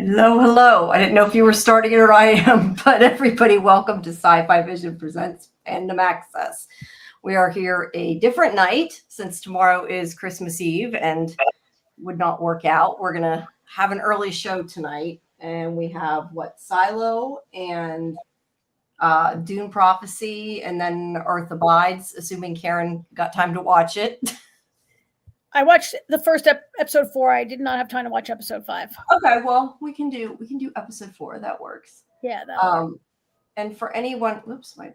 Hello, hello. I didn't know if you were starting it or I am, but everybody, welcome to SciFi Vision presents Fandom Access. We are here a different night since tomorrow is Christmas Eve and would not work out. We're going to have an early show tonight, and we have Silo and Dune Prophecy, and then Earth Abides, assuming Karen got time to watch it. I watched the first episode 4. I did not have time to watch episode 5. Okay, well, we can do episode 4. That works. Yeah, that works. And for anyone, oops, my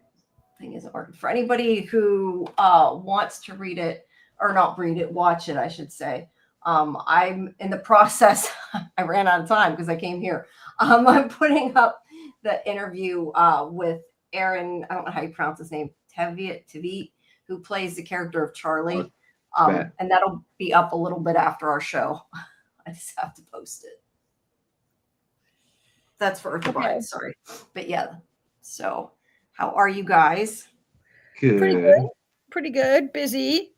thing isn't working. For anybody who wants to read it or not read it, watch it, I should say. I'm in the process. I ran out of time because I came here. I'm putting up the interview with Aaron. I don't know how you pronounce his name. Tveit, who plays the character of Charlie. And that'll be up a little bit after our show. I just have to post it. That's for Earth Abides, sorry. But yeah, so how are you guys? Good. Pretty good. Busy.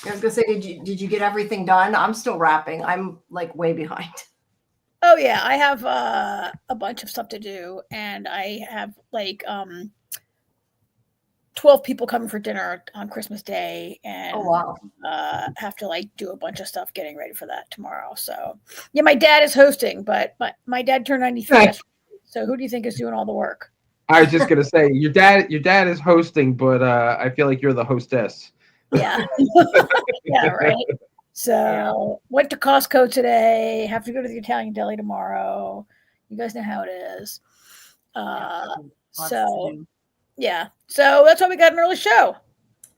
I was gonna say, did you get everything done? I'm still wrapping. I'm like way behind. Oh yeah, I have a bunch of stuff to do, and I have like 12 people coming for dinner on Christmas Day, and have to like do a bunch of stuff getting ready for that tomorrow. So yeah, my dad is hosting, but my dad turned 93 yesterday. So who do you think is doing all the work? I was just gonna say your dad is hosting, but I feel like you're the hostess. Yeah. Yeah, right. So went to Costco today. Have to go to the Italian deli tomorrow. You guys know how it is. Yeah, so that's why we got an early show.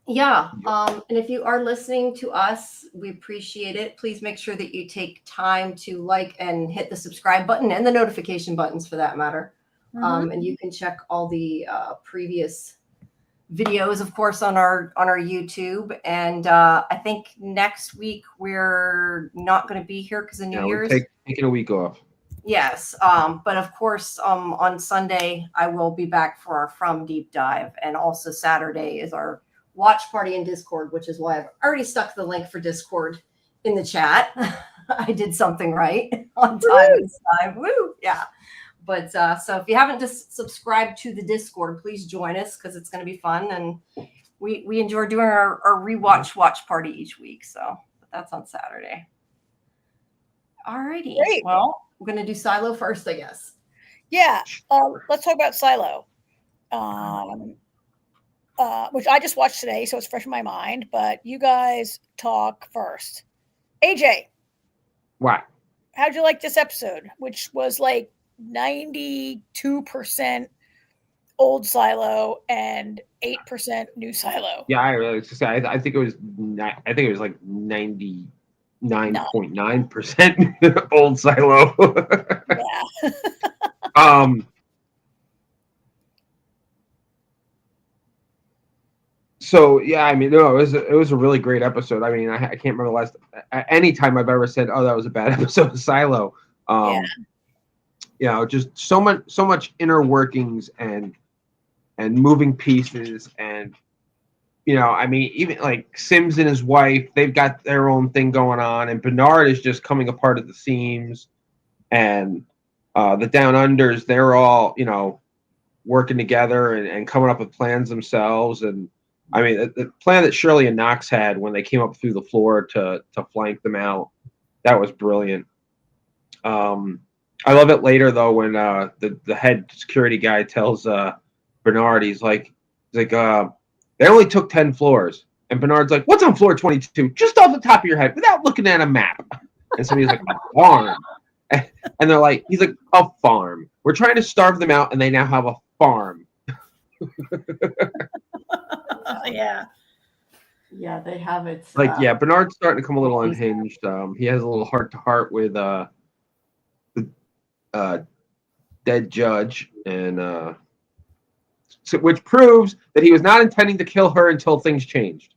Yeah, and if you are listening to us, we appreciate it. Please make sure that you take time to like and hit the subscribe button and the notification buttons for that matter. And you can check all the previous videos, of course, on our YouTube. And I think next week we're not going to be here because of New Year's. Taking a week off. Yes, but of course, on Sunday, I will be back for our From Deep Dive. And also Saturday is our watch party in Discord, which is why I've already stuck the link for Discord in the chat. I did something right on time this time. Woo! Yeah. But so if you haven't just subscribed to the Discord, please join us because it's going to be fun. And we enjoy doing our rewatch watch party each week. So that's on Saturday. All righty. Well, we're going to do Silo first, I guess. Yeah. Let's talk about Silo, which I just watched today, so it's fresh in my mind. But you guys talk first. AJ. What? How'd you like this episode, which was like 92% old Silo and 8% new Silo? Yeah, I think it was like 99.9% old Silo. Yeah. So yeah, I mean, no, it was a really great episode. I mean, I can't remember last any time I've ever said, "Oh, that was a bad episode of Silo." You know, just so much inner workings and moving pieces, and you know, I mean, even like Sims and his wife, they've got their own thing going on, and Bernard is just coming apart at the seams, and the Down Unders, they're all, you know, working together and coming up with plans themselves. And I mean, the plan that Shirley and Knox had when they came up through the floor to flank them out, that was brilliant. I love it later though when the head security guy tells Bernard, he's like they only took 10 floors, and Bernard's like, "What's on floor 22?" Just off the top of your head, without looking at a map. And so he's like, "A farm," and they're like, he's like, "A farm. We're trying to starve them out, and they now have a farm." Yeah. Yeah, they have it. Like, yeah, Bernard's starting to come a little unhinged. He has a little heart-to-heart with the dead judge, and which proves that he was not intending to kill her until things changed.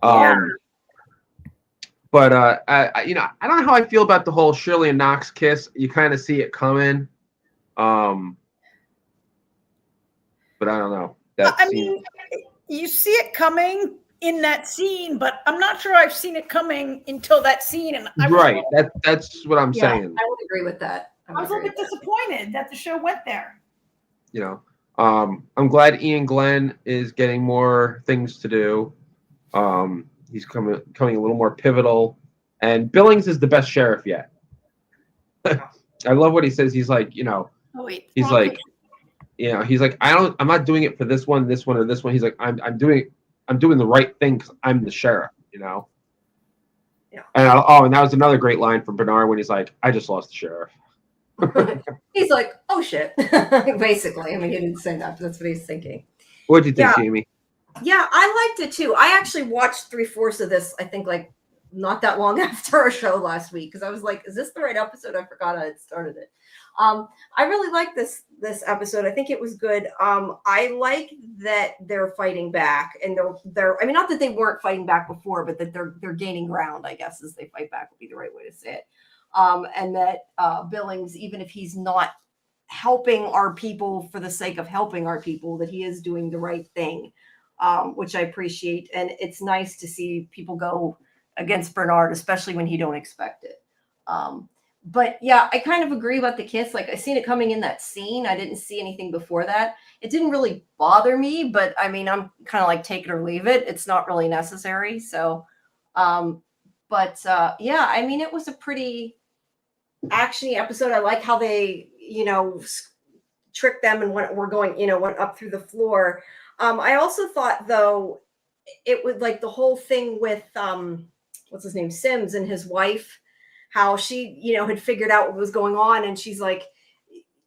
But you know, I don't know how I feel about the whole Shirley and Knox kiss. You kind of see it coming, but I don't know. I mean, you see it coming in that scene, but I'm not sure I've seen it coming until that scene. And that's what I'm saying. I would agree with that. I was a bit disappointed that the show went there. You know, I'm glad Ian Glenn is getting more things to do. He's coming a little more pivotal, and Billings is the best sheriff yet. I love what he says. He's like, he's like, I'm not doing it for this one, or this one. He's like, I'm doing the right thing because I'm the sheriff, Yeah. And and that was another great line from Bernard when he's like, I just lost the sheriff. He's like, oh shit. Basically, I mean, he didn't say that, but that's what he's thinking. What did you think, Jamie? Yeah, I liked it too. I actually watched 3/4 of this, I think, like not that long after our show last week, because I was like, is this the right episode? I forgot I had started it. I really liked this episode. I think it was good. I like that they're fighting back, and they're I mean, not that they weren't fighting back before, but that they're gaining ground, I guess, as they fight back would be the right way to say it. And that Billings, even if he's not helping our people for the sake of helping our people, that he is doing the right thing, which I appreciate. And it's nice to see people go against Bernard, especially when he don't expect it. But yeah, I kind of agree about the kiss. Like, I seen it coming in that scene. I didn't see anything before that. It didn't really bother me, but I mean, I'm kind of like take it or leave it. It's not really necessary. So, yeah, I mean, it was a pretty actiony episode. I like how they, tricked them and went up through the floor. I also thought, though, it would like the whole thing with what's his name, Sims, and his wife, how she had figured out what was going on, and she's like,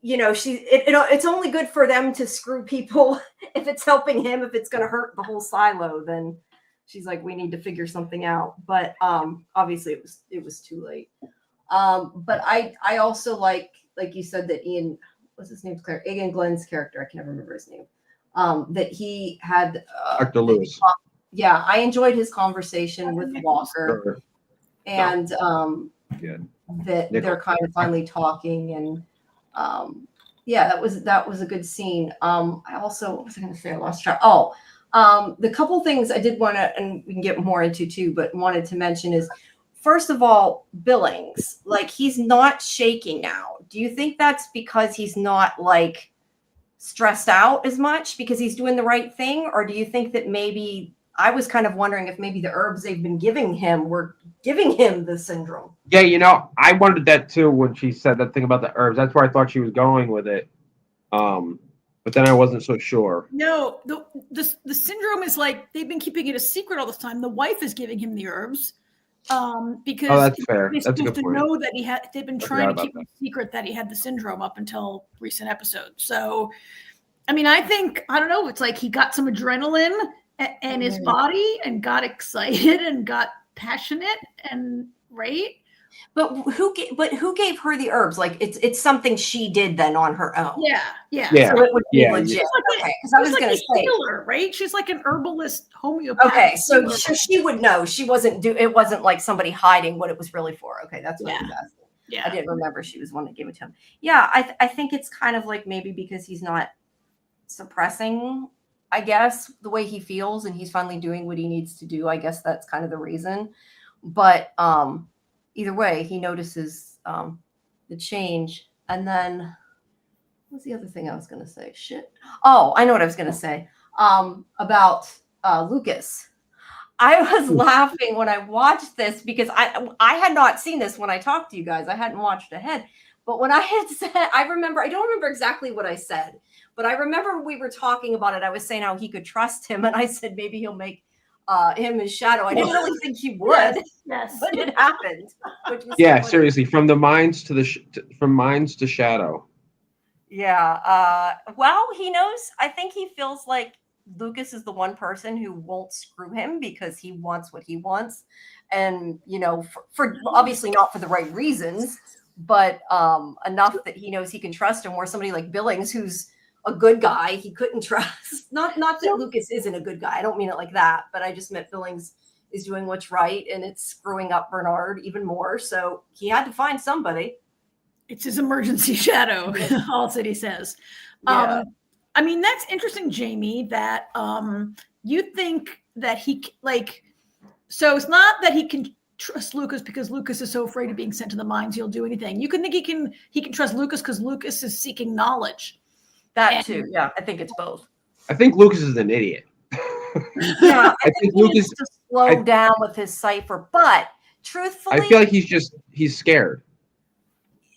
it's only good for them to screw people if it's helping him. If it's going to hurt the whole silo, then she's like, we need to figure something out. But obviously it was too late. But I also like you said, that Ian, what's his name? Ian Glenn's character, I can never remember his name. That he had Dr. Lewis. Yeah, I enjoyed his conversation with Walker, and that they're kind of finally talking, and that was a good scene. I also, what was I going to say? I lost track. The couple things I did want to, and we can get more into too, but wanted to mention is, first of all, Billings, like, he's not shaking now. Do you think that's because he's not like stressed out as much because he's doing the right thing? Or do you think that maybe, I was kind of wondering if maybe the herbs they've been giving him were giving him the syndrome? Yeah, I wondered that too when she said that thing about the herbs. That's where I thought she was going with it. But then I wasn't so sure. No, the syndrome is like, they've been keeping it a secret all this time. The wife is giving him the herbs. Because that's fair. They're supposed to know that they've been trying to keep it secret that he had the syndrome up until recent episodes. So, I mean, I don't know, it's like he got some adrenaline and his body, and got excited and got passionate, and right. But who gave her the herbs? Like, it's something she did then on her own. Yeah. So it would be legit. Okay, because I was going to say, healer, right? She's like an herbalist, homeopath. Okay, so she would know. She wasn't it wasn't like somebody hiding what it was really for. Okay, that's what I was asking. Yeah, I didn't remember she was one that gave it to him. Yeah, I think it's kind of like maybe because he's not suppressing, I guess, the way he feels, and he's finally doing what he needs to do. I guess that's kind of the reason. But either way, he notices the change. And then, what's the other thing I was going to say? Shit. Oh, I know what I was going to say about Lucas. I was laughing when I watched this because I had not seen this when I talked to you guys. I hadn't watched ahead. But when I had said, I don't remember exactly what I said, but I remember we were talking about it. I was saying how he could trust him. And I said, maybe he'll make him his shadow. I didn't really think he would. Yes. But it happened. Seriously, from the minds to from minds to shadow. Yeah. Well, he knows. I think he feels like Lucas is the one person who won't screw him because he wants what he wants, and for obviously not for the right reasons, but enough that he knows he can trust him. Where somebody like Billings, who's a good guy, he couldn't trust. Not that Lucas isn't a good guy. I don't mean it like that, but I just meant Billings is doing what's right, and it's screwing up Bernard even more. So he had to find somebody. It's his emergency shadow. All that he says. Yeah. I mean, that's interesting, Jamie, that you think that he like. So it's not that he can trust Lucas because Lucas is so afraid of being sent to the mines he'll do anything. You can think he can trust Lucas because Lucas is seeking knowledge. That too. Yeah, I think it's both. I think Lucas is an idiot. Yeah, I think he needs to slow down with his cipher. But truthfully, I feel like he's scared.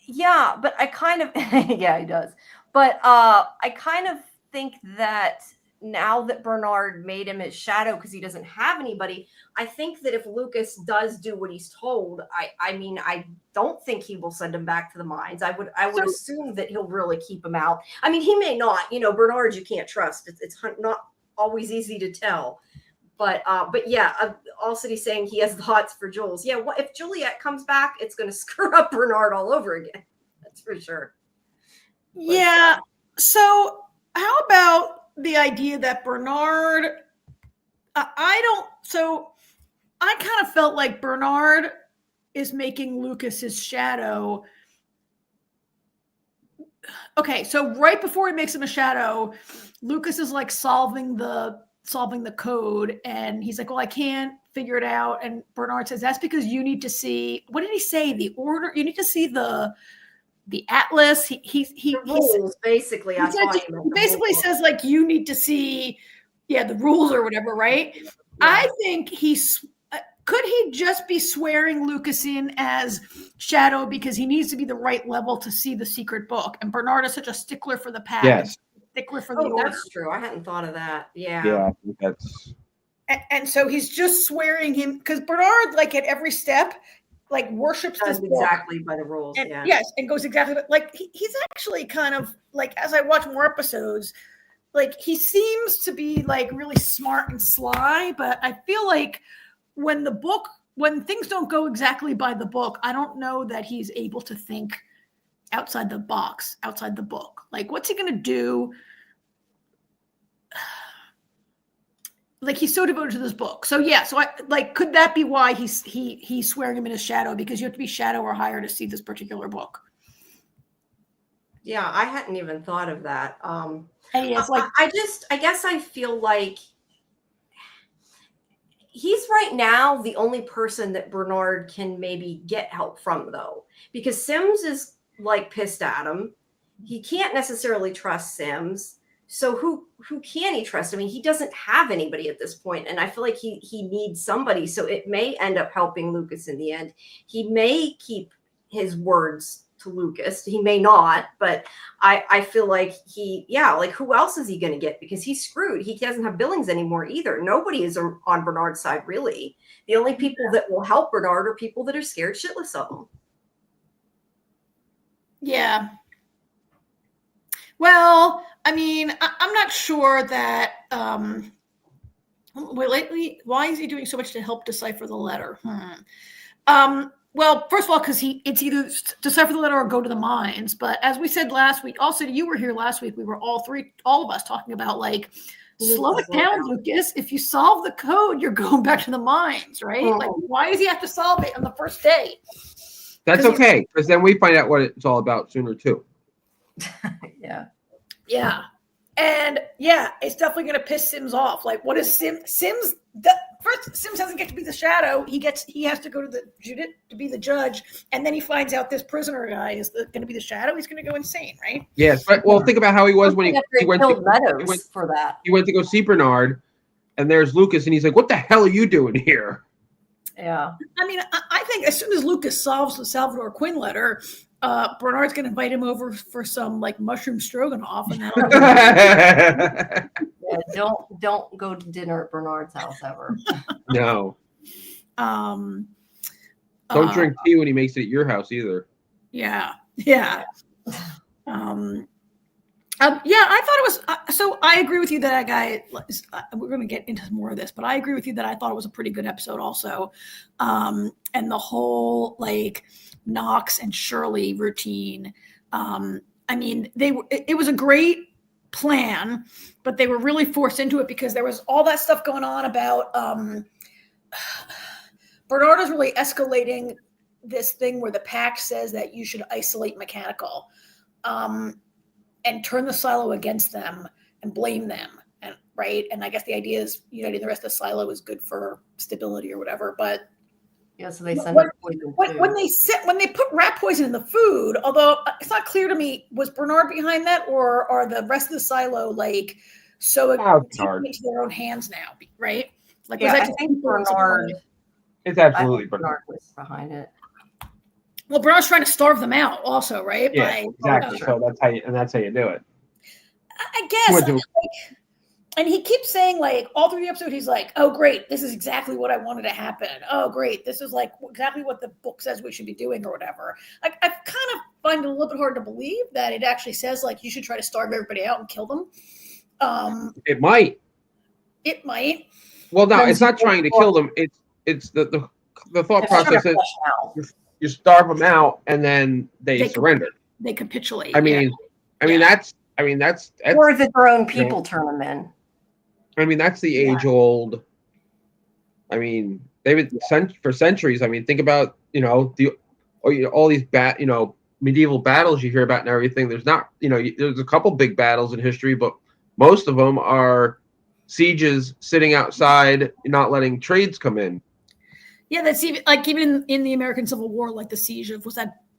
Yeah, but I kind of yeah, he does. But I kind of think that now that Bernard made him his shadow because he doesn't have anybody, I think that if Lucas does do what he's told, I mean, I don't think he will send him back to the mines. I would assume that he'll really keep him out. I mean, he may not. Bernard, you can't trust. It's not always easy to tell. But yeah, also he's saying he has the hots for Jules. Yeah, if Juliet comes back, it's going to screw up Bernard all over again. That's for sure. Yeah. So how about the idea that Bernard, I kind of felt like Bernard is making Lucas his shadow. Okay, so right before he makes him a shadow, Lucas is like solving the code, and he's like, well, I can't figure it out. And Bernard says, that's because you need to see, what did he say? The order, you need to see the atlas. He rules, basically. He basically says, like, you need to see, the rules or whatever, right? Yeah. I think could he just be swearing Lucas in as shadow because he needs to be the right level to see the secret book? And Bernard is such a stickler for the path. Yes. Stickler for the order. That's true. I hadn't thought of that. Yeah. Yeah, I think that's. And so he's just swearing him because Bernard, like at every step, like worships this book. Exactly by the rules. And, yeah. Yes, and goes exactly. But like he's actually kind of like, as I watch more episodes, like he seems to be like really smart and sly. But I feel like when things don't go exactly by the book, I don't know that he's able to think outside the box, outside the book. Like, what's he going to do? Like, he's so devoted to this book. So yeah, so I like, could that be why he's swearing him in his shadow? Because you have to be shadow or higher to see this particular book. Yeah, I hadn't even thought of that. And it's like, I guess I feel like he's right now the only person that Bernard can maybe get help from, though, because Sims is like pissed at him. He can't necessarily trust Sims. So who can he trust? I mean, he doesn't have anybody at this point, and I feel like he needs somebody. So it may end up helping Lucas in the end. He may keep his words to Lucas. He may not, but I feel like like who else is he going to get? Because he's screwed. He doesn't have Billings anymore either. Nobody is on Bernard's side, really. The only people that will help Bernard are people that are scared shitless of him. Yeah. Well, I mean, I'm not sure that. Lately, why is he doing so much to help decipher the letter? Well, first of all, because it's either decipher the letter or go to the mines. But as we said last week, also you were here last week. We were all of us talking about like, slow it down, Lucas. If you solve the code, you're going back to the mines, right? Oh. Like, why does he have to solve it on the first day? That's okay, because then we find out what it's all about sooner too. Yeah. Yeah. And yeah, it's definitely going to piss Sims off. Like, what is Sims? First, Sims doesn't get to be the shadow. He has to go to to be the judge, and then he finds out this prisoner guy is going to be the shadow. He's going to go insane, right? Yes, but well, think about how he was when he went for that. He went to go see Bernard, and there's Lucas, and he's like, "What the hell are you doing here?" Yeah. I mean, I think as soon as Lucas solves the Salvador Quinn letter, Bernard's going to invite him over for some like mushroom stroganoff, and yeah, don't go to dinner at Bernard's house ever. No. Don't drink tea when he makes it at your house either. Yeah. Yeah. Yeah, I thought it was. So I agree with you that guy. We're going to get into more of this, but I agree with you that I thought it was a pretty good episode, also. And the whole like Knox and Shirley routine. I mean, it was a great plan, but they were really forced into it because there was all that stuff going on about Bernard is really escalating this thing where the pact says that you should isolate mechanical. And turn the silo against them and blame them. And right? And I guess the idea is uniting the rest of the silo is good for stability or whatever. But yeah, so they send when they put rat poison in the food, although it's not clear to me, was Bernard behind that, or are the rest of the silo like so taking into their own hands now, right? Like, yeah, I think Bernard. It's absolutely Bernard was behind it. Well, Bernard's trying to starve them out, also, right? Yeah, exactly. So that's how you do it. I guess. And he keeps saying, like, all through the episode, he's like, oh, great, this is exactly what I wanted to happen. Oh, great, this is, like, exactly what the book says we should be doing or whatever. I kind of find it a little bit hard to believe that it actually says, like, you should try to starve everybody out and kill them. It might. It might. Well, no, it's not trying to kill them. It's the thought process is you starve them out and then they surrender. They capitulate. I mean, that's or that their own people turn them in. I mean, that's the age-old. I mean, they've been for centuries. I mean, think about all these medieval battles you hear about and everything. There's not there's a couple big battles in history, but most of them are sieges sitting outside, not letting trades come in. Yeah, that's even in the American Civil War, like the siege of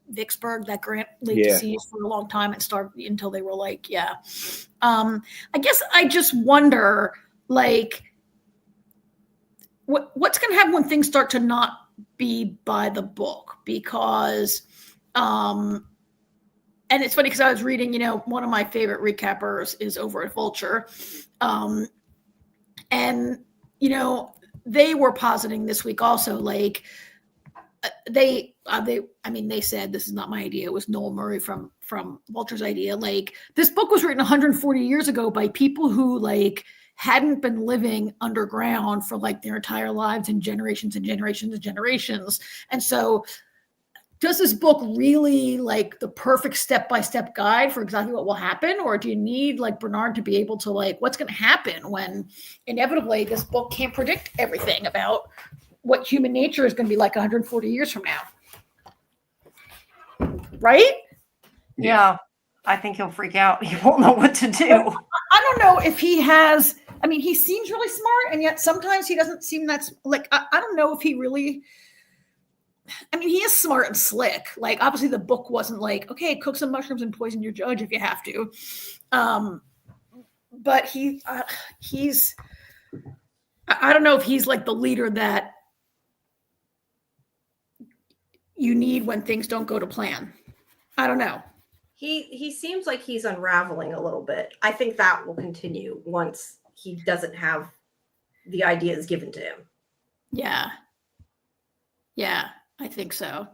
Vicksburg, that Grant laid to siege for a long time and starved until they were like, I guess I just wonder, like, what's going to happen when things start to not be by the book? Because, and it's funny because I was reading, one of my favorite recappers is over at Vulture, and they were positing this week also, like, they said, this is not my idea, it was Noel Murray from Vulture's idea, like, this book was written 140 years ago by people who, like, hadn't been living underground for, like, their entire lives and generations and generations and generations. And so does this book really, like, the perfect step-by-step guide for exactly what will happen? Or do you need, like, Bernard to be able to, like, what's going to happen when inevitably this book can't predict everything about what human nature is going to be like 140 years from now? Right? Yeah. I think he'll freak out. He won't know what to do. I don't know if he has, I mean, he seems really smart, and yet sometimes he doesn't seem that's like, I don't know if he really, I mean, he is smart and slick. Like, obviously the book wasn't like, okay, cook some mushrooms and poison your judge if you have to. But he's, I don't know if he's like the leader that you need when things don't go to plan. I don't know. He seems like he's unraveling a little bit. I think that will continue once he doesn't have the ideas given to him. Yeah, I think so.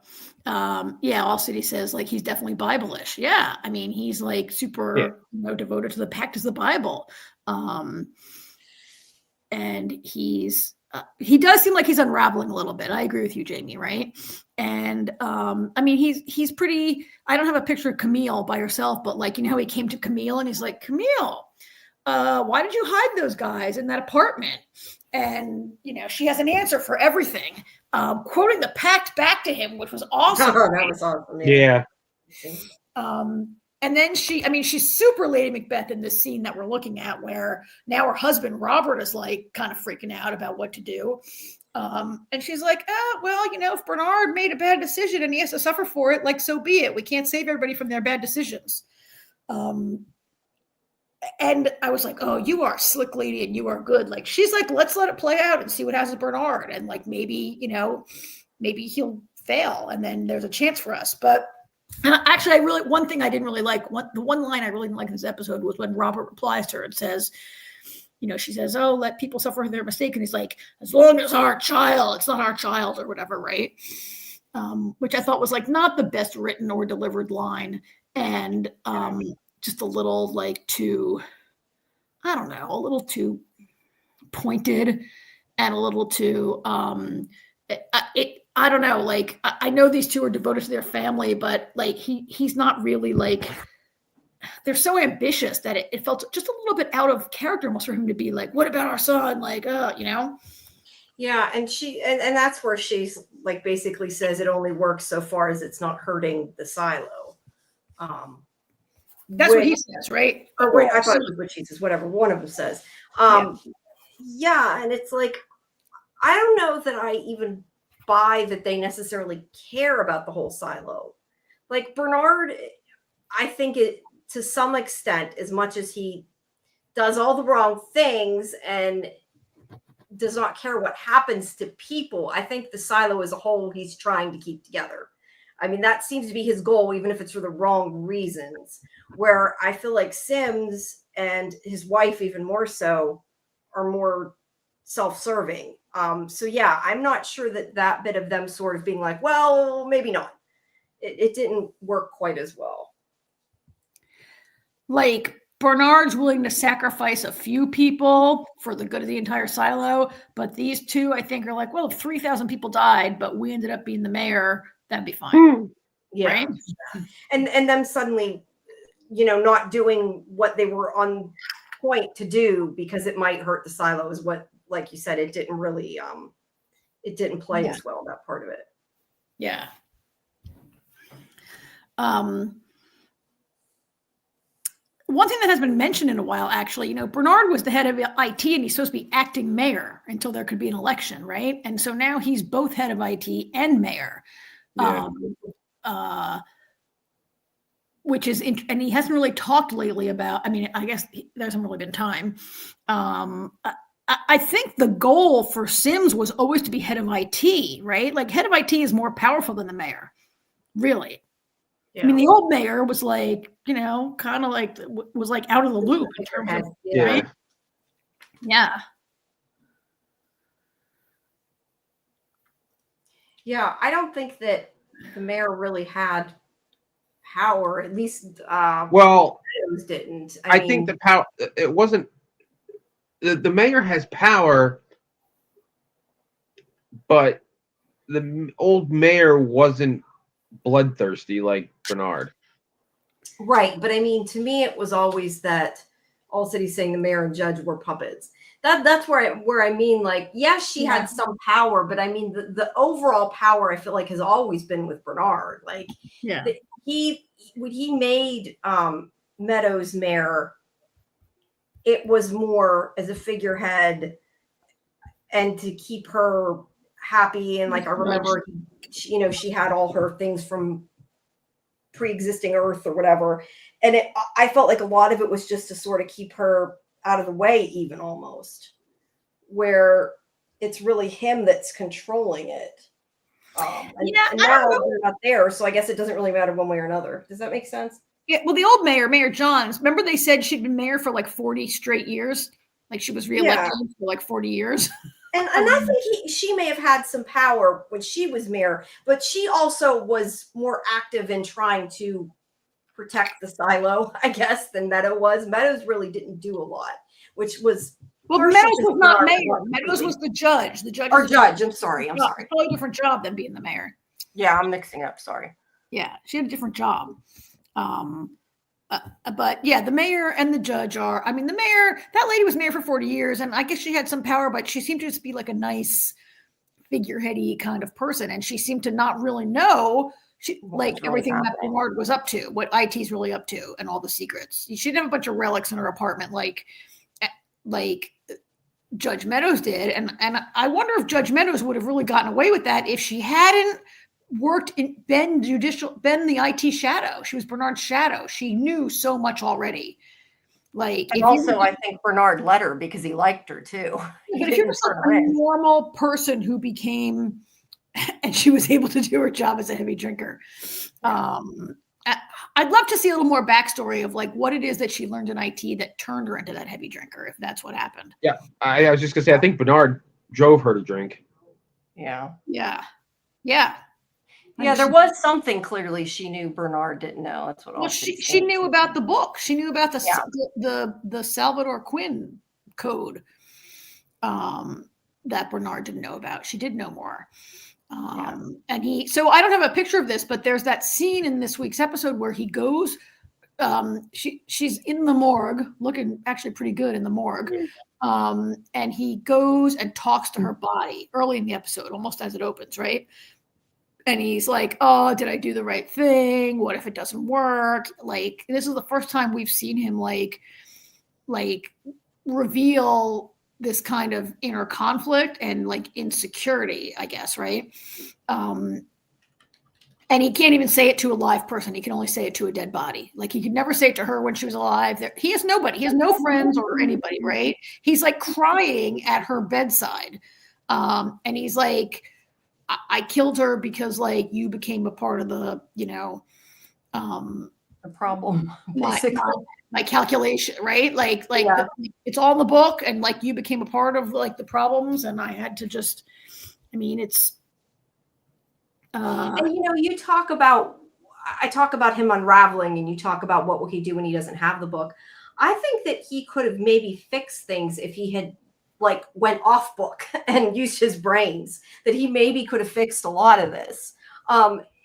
All City says, like, he's definitely Bible-ish. Yeah, I mean, he's like super devoted to the pact of the Bible. And he does seem like he's unraveling a little bit. I agree with you, Jamie, right? And I mean, he's pretty, I don't have a picture of Camille by herself, but, like, how he came to Camille and he's like, Camille, why did you hide those guys in that apartment? And, she has an answer for everything. Quoting the pact back to him, which was awesome. That was awesome. Yeah. And then she's super Lady Macbeth in this scene that we're looking at, where now her husband, Robert, is, like, kind of freaking out about what to do. And she's like, if Bernard made a bad decision and he has to suffer for it, like, so be it. We can't save everybody from their bad decisions. And I was like, oh, you are a slick lady and you are good. Like, she's like, let's let it play out and see what happens with Bernard. And, like, maybe he'll fail and then there's a chance for us. But actually, one thing I didn't really like, the one line I really didn't like in this episode was when Robert replies to her and says, she says, oh, let people suffer for their mistake. And he's like, as long as our child, it's not our child or whatever, right? Which I thought was, like, not the best written or delivered line. And just a little, like, too, I don't know, a little too pointed and a little too, I don't know, like, I know these two are devoted to their family, but, like, he's not really, like, they're so ambitious that it felt just a little bit out of character almost for him to be like, what about our son? Like, Yeah, and and that's where she's, like, basically says it only works so far as it's not hurting the silo. That's what he says, right? Or wait, I thought it was what she says. Whatever, one of them says. Yeah, and it's like, I don't know that I even buy that they necessarily care about the whole silo. Like Bernard, I think it to some extent, as much as he does all the wrong things and does not care what happens to people, I think the silo as a whole he's trying to keep together. I mean, that seems to be his goal, even if it's for the wrong reasons. Where I feel like Sims and his wife, even more so, are more self-serving. So yeah, I'm not sure that bit of them sort of being like, well, maybe not. It didn't work quite as well. Like Bernard's willing to sacrifice a few people for the good of the entire silo, but these two, I think, are like, well, if 3,000 people died, but we ended up being the mayor, that'd be fine. Yeah. Right? And them suddenly, not doing what they were on point to do because it might hurt the silo is what, like you said, it didn't really, it didn't play as well, that part of it. Yeah. One thing that has been mentioned in a while, actually, Bernard was the head of IT and he's supposed to be acting mayor until there could be an election, right? And so now he's both head of IT and mayor, which is, and he hasn't really talked lately about, I guess there hasn't really been time. I think the goal for Sims was always to be head of IT, right? Like head of IT is more powerful than the mayor, really. Yeah. I mean, the old mayor was like, kind of like, was like out of the loop in terms of, right? Yeah. Yeah, I don't think that the mayor really had power, at least didn't. I think the power, it wasn't, the mayor has power, but the old mayor wasn't bloodthirsty like Bernard. Right, but I mean, to me, it was always that all cities saying the mayor and judge were puppets. That's where I mean, like, yes, she had some power, but I mean, the overall power I feel like has always been with Bernard. Like, when he made Meadows mayor, it was more as a figurehead and to keep her happy. And like, I remember, she had all her things from pre-existing Earth or whatever. And I felt like a lot of it was just to sort of keep her out of the way, even almost, where it's really him that's controlling it. And now we're not there. So I guess it doesn't really matter one way or another. Does that make sense? Yeah. Well, the old mayor, Mayor Johns, remember they said she'd been mayor for like 40 straight years? Like she was reelected for like 40 years. And I think she may have had some power when she was mayor, but she also was more active in trying to protect the silo, I guess, than Meadows was. Meadows really didn't do a lot, which was Meadows was not mayor. Meadows was the judge. The judge. Or judge. I'm sorry. Totally different job than being the mayor. Yeah, I'm mixing up. Sorry. Yeah, she had a different job. But yeah, the mayor and the judge are. I mean, the mayor. That lady was mayor for 40 years, and I guess she had some power, but she seemed to just be like a nice figureheady kind of person, and she seemed to not really know. Everything that Bernard was up to, what IT's really up to, and all the secrets. She didn't have a bunch of relics in her apartment like Judge Meadows did, and I wonder if Judge Meadows would have really gotten away with that if she hadn't been the IT shadow. She was Bernard's shadow. She knew so much already. Like, and also, I think Bernard let her because he liked her too. But if you're just a normal person who became. And she was able to do her job as a heavy drinker. I'd love to see a little more backstory of like what it is that she learned in IT that turned her into that heavy drinker, if that's what happened. Yeah, I was just gonna say, I think Bernard drove her to drink. Yeah. There was something clearly she knew Bernard didn't know. That's what. Well, she knew about the book. She knew about the Salvador Quinn code that Bernard didn't know about. She did know more. And so I don't have a picture of this, but there's that scene in this week's episode where he goes, she's in the morgue looking actually pretty good in the morgue. And he goes and talks to her body early in the episode, almost as it opens. Right. And he's like, oh, did I do the right thing? What if it doesn't work? Like, this is the first time we've seen him like reveal this kind of inner conflict and like insecurity, I guess, right? And he can't even say it to a live person. He can only say it to a dead body. Like he could never say it to her when she was alive. He has nobody. He has no friends or anybody, right? He's like crying at her bedside. And he's like, I killed her because like you became a part of the, the problem, basically. My calculation, right? Like it's all in the book, and like you became a part of like the problems, and I had to just. I mean, it's. And you talk about. I talk about him unraveling, and you talk about what will he do when he doesn't have the book. I think that he could have maybe fixed things if he had like went off book and used his brains. That he maybe could have fixed a lot of this.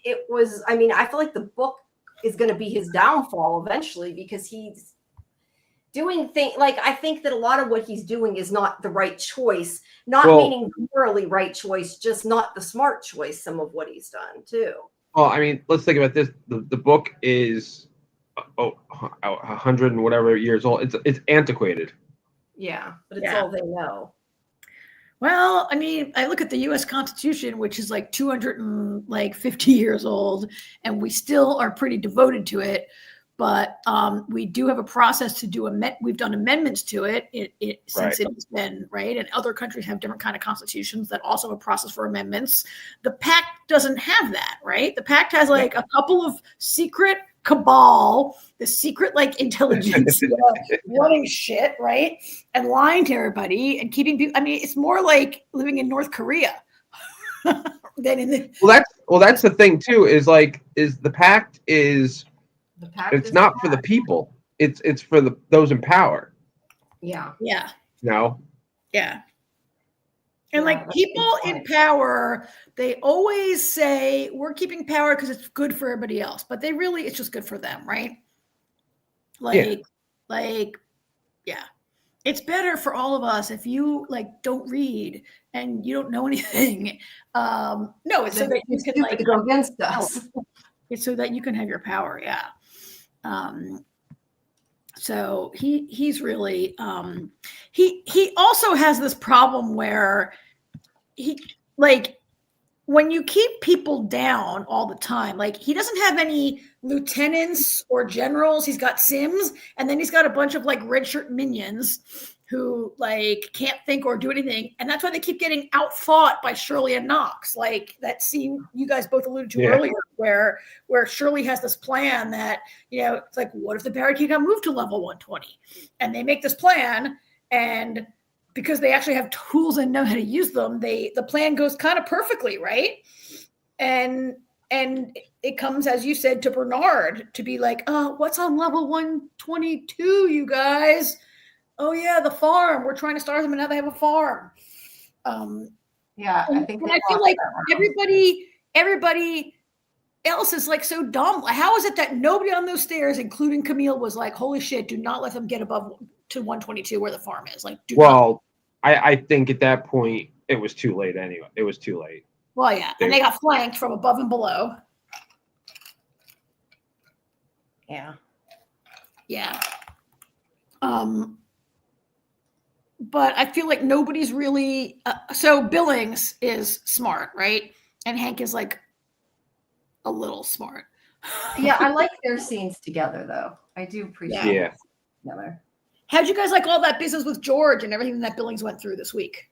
It was. I mean, I feel like the book is going to be his downfall eventually because he's doing things like I think that a lot of what he's doing is not the right choice, meaning morally right choice, just not the smart choice. Some of what he's done too. Well, I mean, let's think about this. The book is 100 and whatever years old. It's antiquated. Yeah, but it's all they know. Well, I mean, I look at the U.S. Constitution, which is like 250 years old, and we still are pretty devoted to it. But we do have a process to do we've done amendments to it since it's been right, and other countries have different kind of constitutions that also have a process for amendments. The pact doesn't have that, right? The pact has like a couple of secret cabal, the secret like intelligence running shit, right, and lying to everybody and keeping people. I mean, it's more like living in North Korea than in the. Well, that's the thing too. Is the pact is. It's not for the people. It's for those in power. Yeah. Yeah. No. Yeah. And like people in power, they always say we're keeping power because it's good for everybody else, but it's just good for them, right? Yeah. It's better for all of us if you like don't read and you don't know anything. No, it's so that you can like go against us. It's so that you can have your power. Yeah. So he's really he also has this problem where he like when you keep people down all the time, like he doesn't have any lieutenants or generals. He's got Sims, and then he's got a bunch of like red shirt minions who like can't think or do anything, and that's why they keep getting outfought by Shirley and Knox. Like that scene you guys both alluded to earlier, where Shirley has this plan that it's like, what if the barricade got moved to level 120? And they make this plan, and because they actually have tools and know how to use them, the plan goes kind of perfectly, right? And it comes, as you said, to Bernard to be like, oh, what's on level 122, you guys? Oh yeah, the farm. We're trying to start them, and now they have a farm. Yeah, I think. And I feel like everybody else is like so dumb. How is it that nobody on those stairs, including Camille, was like, "Holy shit! Do not let them get above to 122 where the farm is." Like, I think at that point it was too late. Anyway, it was too late. Well, yeah, and they got flanked from above and below. Yeah. Yeah. But I feel like nobody's really so Billings is smart, right? And Hank is like a little smart. Yeah, I like their scenes together though. I do appreciate it together. How'd you guys like all that business with George and everything that Billings went through this week?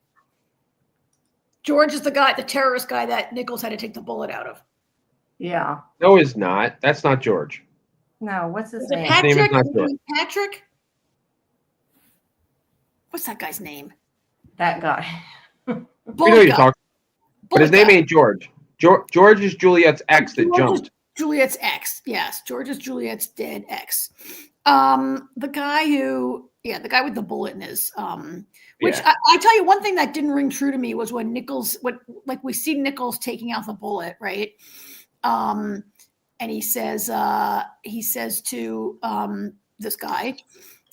George is the terrorist guy that Nichols had to take the bullet out of. Yeah. No, he's not. That's not George. No, what's his name? Patrick? His name is not George. Patrick? What's that guy's name? That guy. We know you're talking. But his name ain't George. George is Juliet's ex that jumped. Juliet's ex. Yes. George is Juliet's dead ex. The guy with the bullet in his which I tell you, one thing that didn't ring true to me was when Nichols, we see Nichols taking out the bullet, right? And he says to this guy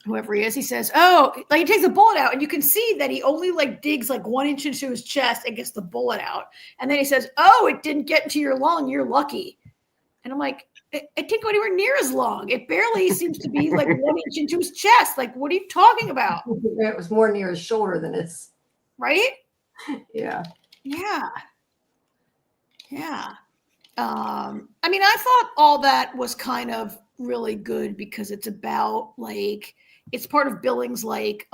whoever he is, he says, oh, like he takes a bullet out and you can see that he only like digs like 1 inch into his chest and gets the bullet out. And then he says, oh, it didn't get into your lung. You're lucky. And I'm like, it didn't go anywhere near as long. It barely seems to be like 1 inch into his chest. Like, what are you talking about? It was more near his shoulder than his. Right? Yeah. Yeah. Yeah. I mean, I thought all that was kind of really good because it's about like, it's part of Billings' like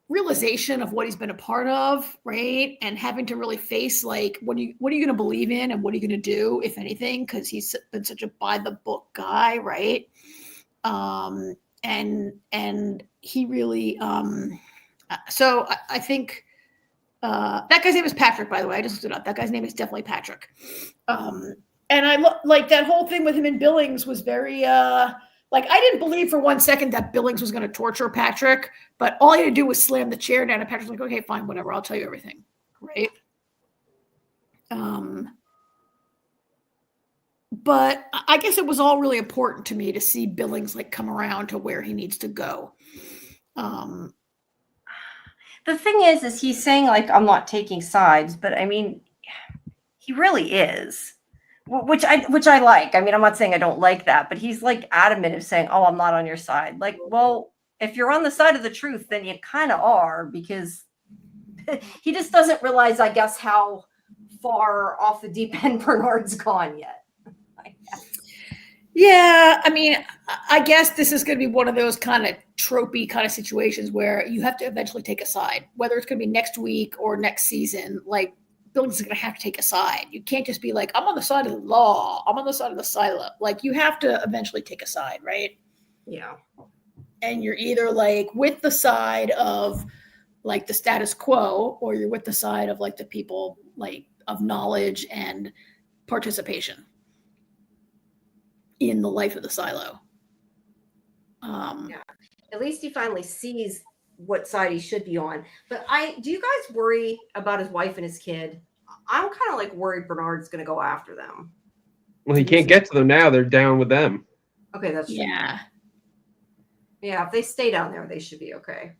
realization of what he's been a part of, right? And having to really face like, what are you going to believe in and what are you going to do, if anything? Because he's been such a by the book guy, right? And he really, so I think that guy's name is Patrick, by the way. I just looked it up. That guy's name is definitely Patrick. And I like that whole thing with him in Billings was very like I didn't believe for 1 second that Billings was going to torture Patrick, but all he had to do was slam the chair down, and Patrick's like, okay, fine, whatever, I'll tell you everything, right? But I guess it was all really important to me to see Billings like come around to where he needs to go. The thing is he's saying like, I'm not taking sides, but I mean, he really is, which I like. I mean, I'm not saying I don't like that, but he's like adamant of saying, oh, I'm not on your side. Like, well, if you're on the side of the truth, then you kind of are, because he just doesn't realize, I guess, how far off the deep end Bernard's gone yet. Yeah, I mean, I guess this is going to be one of those kind of tropey kind of situations where you have to eventually take a side, whether it's going to be next week or next season. Like, Billings is going to have to take a side. You can't just be like, I'm on the side of the law, I'm on the side of the silo. Like, you have to eventually take a side, right? Yeah. And you're either like with the side of like the status quo, or you're with the side of like the people like of knowledge and participation in the life of the silo. Yeah. At least he finally sees what side he should be on. But do you guys worry about his wife and his kid? I'm kind of like worried Bernard's going to go after them. Well, he can't get to them now. They're down with them. Okay, that's true. Yeah. Yeah, if they stay down there, they should be okay.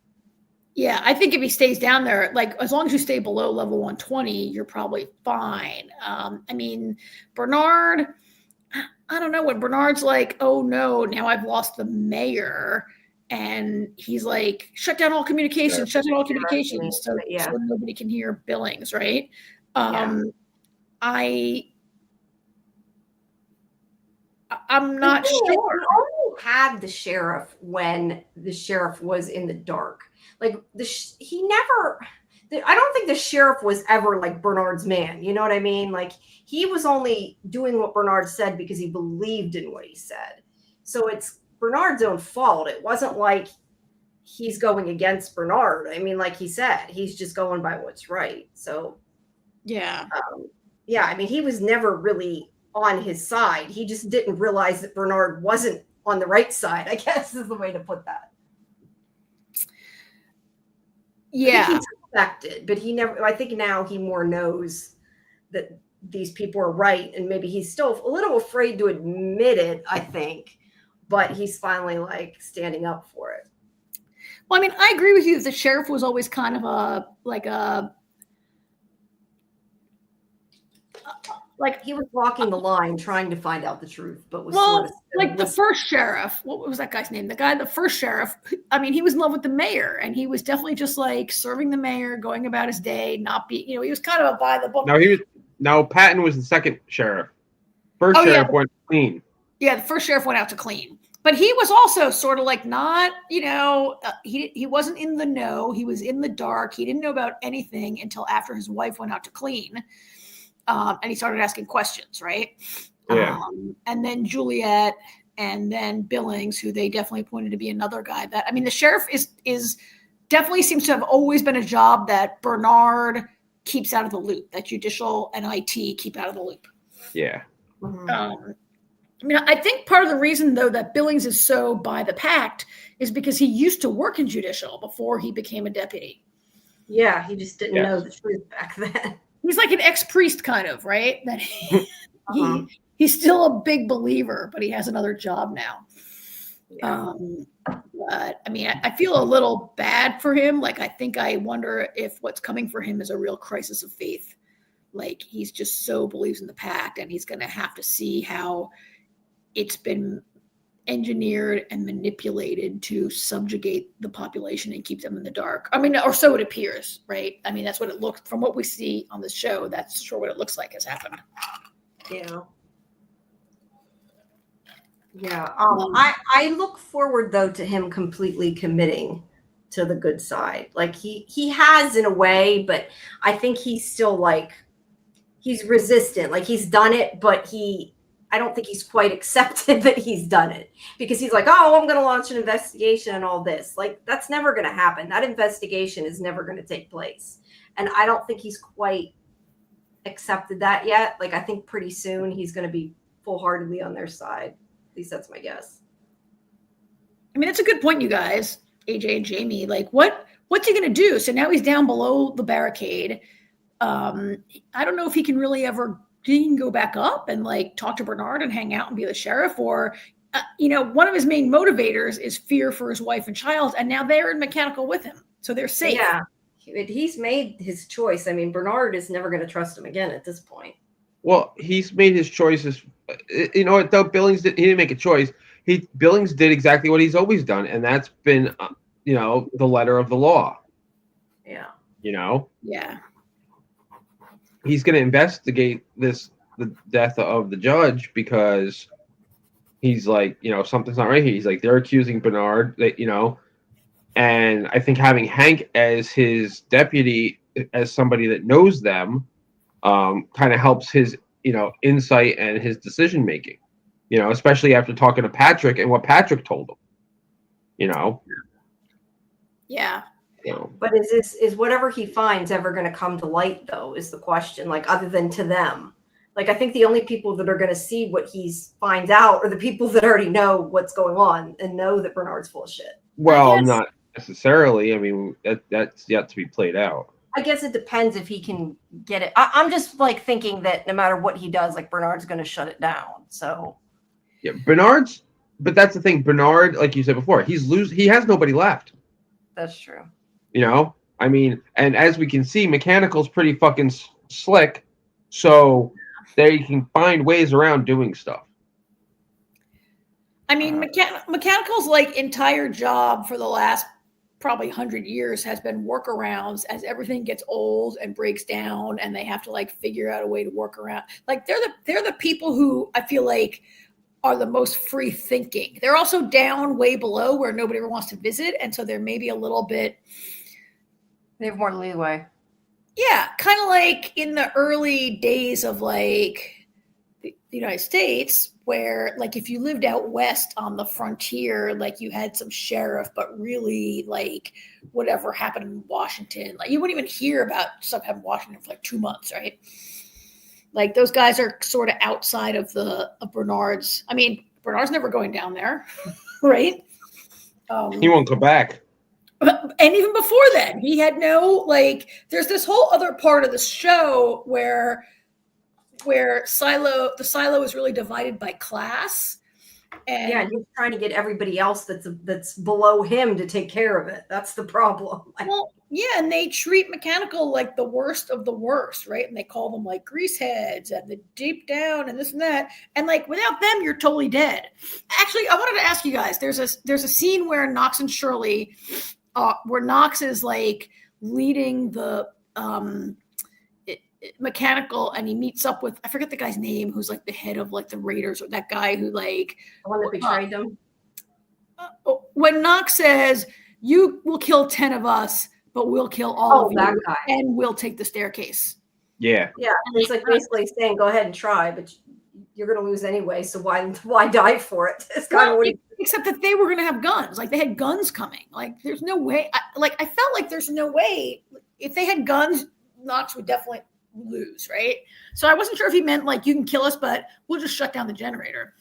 Yeah, I think if he stays down there, like as long as you stay below level 120, you're probably fine. I mean, Bernard, I don't know, when Bernard's like, oh no, now I've lost the mayor, and he's like, shut down all communications, so nobody can hear Billings, right? I'm not sure. We only had the sheriff when the sheriff was in the dark. Like I don't think the sheriff was ever like Bernard's man. You know what I mean? Like, he was only doing what Bernard said because he believed in what he said. So it's Bernard's own fault. It wasn't like he's going against Bernard. I mean, like he said, he's just going by what's right. So yeah. I mean, he was never really on his side. He just didn't realize that Bernard wasn't on the right side, I guess is the way to put that. Yeah. He's affected, but I think now he more knows that these people are right, and maybe he's still a little afraid to admit it, I think, but he's finally like standing up for it. Well, I mean, I agree with you that the sheriff was always kind of like he was walking the line trying to find out the truth, but was the first sheriff. What was that guy's name? The first sheriff. I mean, he was in love with the mayor, and he was definitely just like serving the mayor, going about his day, not be. He was kind of a by the book. No, Patton was the second sheriff. First sheriff went clean. Yeah, the first sheriff went out to clean, but he was also sort of like not. He wasn't in the know. He was in the dark. He didn't know about anything until after his wife went out to clean. And he started asking questions, right? Yeah. And then Juliet, and then Billings, who they definitely pointed to be another guy that, I mean, the sheriff is definitely seems to have always been a job that Bernard keeps out of the loop, that judicial and IT keep out of the loop. Yeah. Mm-hmm. I mean, I think part of the reason, though, that Billings is so by the pact is because he used to work in judicial before he became a deputy. Yeah, he just didn't know the truth back then. He's like an ex-priest kind of, right? That he's still a big believer, but he has another job now. Yeah. But I mean, I feel a little bad for him. Like, I wonder if what's coming for him is a real crisis of faith. Like, he's just so believes in the pact, and he's going to have to see how it's been engineered and manipulated to subjugate the population and keep them in the dark. I mean, or so it appears, right? I mean, that's what it looks from what we see on the show. That's sure what it looks like has happened. Yeah. Yeah. I look forward though to him completely committing to the good side. Like he has in a way, but I think he's still like he's resistant. Like he's done it, but I don't think he's quite accepted that he's done it because he's like, oh, I'm going to launch an investigation and all this. Like that's never going to happen. That investigation is never going to take place. And I don't think he's quite accepted that yet. Like I think pretty soon he's going to be full-heartedly on their side. At least that's my guess. I mean, it's a good point, you guys, AJ and Jamie. Like, what's he going to do? So now he's down below the barricade. I don't know if he can really ever go back up and like talk to Bernard and hang out and be the sheriff, or one of his main motivators is fear for his wife and child, and now they're in mechanical with him, so they're safe. Yeah, he's made his choice. I mean, Bernard is never going to trust him again at this point. Well, he's made his choices. You know what, though? Billings he didn't make a choice. Billings did exactly what he's always done, and that's been, the letter of the law. Yeah. Yeah. He's going to investigate the death of the judge because he's like, something's not right here. He's like, they're accusing Bernard, and I think having Hank as his deputy, as somebody that knows them, kind of helps his, insight and his decision making, especially after talking to Patrick and what Patrick told him, Yeah. But is whatever he finds ever going to come to light though, is the question, like other than to them? Like, I think the only people that are going to see what he finds out are the people that already know what's going on and know that Bernard's full of shit. Well, not necessarily. I mean, that's yet to be played out. I guess it depends if he can get it. I'm just like thinking that no matter what he does, like Bernard's going to shut it down. So yeah, but that's the thing. Bernard, like you said before, he has nobody left. That's true. I mean, and as we can see, Mechanical's pretty fucking slick, so they can find ways around doing stuff. I mean, Mechanical's like entire job for the last probably 100 years has been workarounds as everything gets old and breaks down, and they have to like figure out a way to work around. Like they're the people who I feel like are the most free thinking. They're also down way below where nobody ever wants to visit, and so they're maybe a little bit. They have more leeway. Yeah, kind of like in the early days of like the United States, where like if you lived out west on the frontier, like you had some sheriff, but really like whatever happened in Washington, like you wouldn't even hear about stuff happening in Washington for like 2 months, right? Like those guys are sort of outside of Bernard's. I mean, Bernard's never going down there, right? He won't come back. And even before then, he had there's this whole other part of the show where the silo is really divided by class. And he's trying to get everybody else that's below him to take care of it. That's the problem. Well, yeah, and they treat Mechanical like the worst of the worst, right? And they call them like grease heads and the deep down and this and that. And like without them, you're totally dead. Actually, I wanted to ask you guys. There's a scene where Knox and Shirley, where Knox is like leading the Mechanical, and he meets up with, I forget the guy's name, who's like the head of like the Raiders, or that guy who like the one that betrayed them. When Knox says, "You will kill 10 of us, but we'll kill all of you, guy. And we'll take the staircase." Yeah. And he's like basically saying, "Go ahead and try, but you're going to lose anyway. So why die for it?" It's kind of except that they were going to have guns. Like they had guns coming. Like there's no way. I felt like there's no way if they had guns, Knox would definitely lose, right? So I wasn't sure if he meant like you can kill us, but we'll just shut down the generator,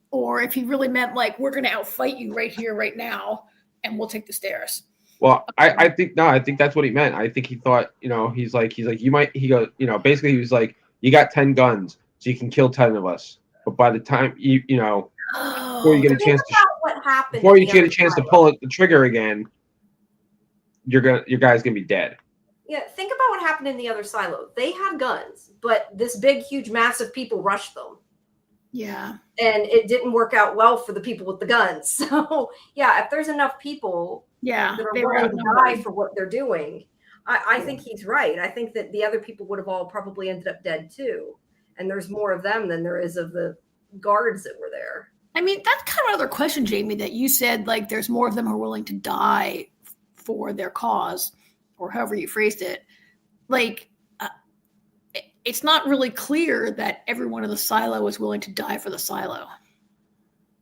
or if he really meant like we're going to outfight you right here, right now, and we'll take the stairs. Well, I think that's what he meant. I think he thought, he's like you might. He goes, basically he was like, you got 10 guns, so you can kill 10 of us, but by the time before you get a chance what happened before you get a chance to pull the trigger again, your guy's gonna be dead. Yeah, think about what happened in the other silo. They had guns, but this big, huge, massive people rushed them. Yeah. And it didn't work out well for the people with the guns. So, yeah, if there's enough people that are willing to die for what they're doing, I think he's right. I think that the other people would have all probably ended up dead too. And there's more of them than there is of the guards that were there. I mean, that's kind of another question, Jamie, that you said, like, there's more of them who are willing to die for their cause, or however you phrased it. Like, it's not really clear that everyone in the silo is willing to die for the silo.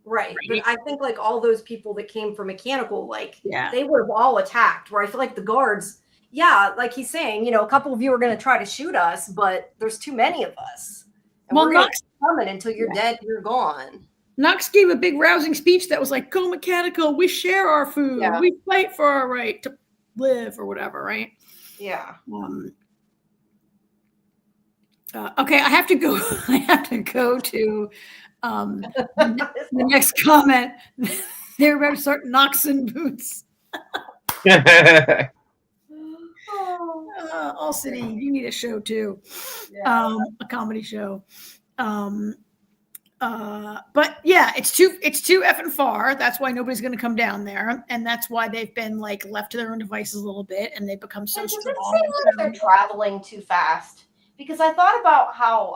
Right. But I think like all those people that came for mechanical, like they would have all attacked, where I feel like the guards, like he's saying, a couple of you are going to try to shoot us, but there's too many of us. And we're not coming until you're dead, you're gone. Knox gave a big rousing speech that was like, go mechanical, we share our food, we fight for our right to live or whatever, right? Yeah. Okay, I have to go to the next comment. They're about to start Knoxing boots. All City, you need a show too. A comedy show. But yeah, it's too effing far. That's why nobody's going to come down there, and that's why they've been like left to their own devices a little bit, and they become so strong. Does it seem like they're traveling too fast? Because I thought about how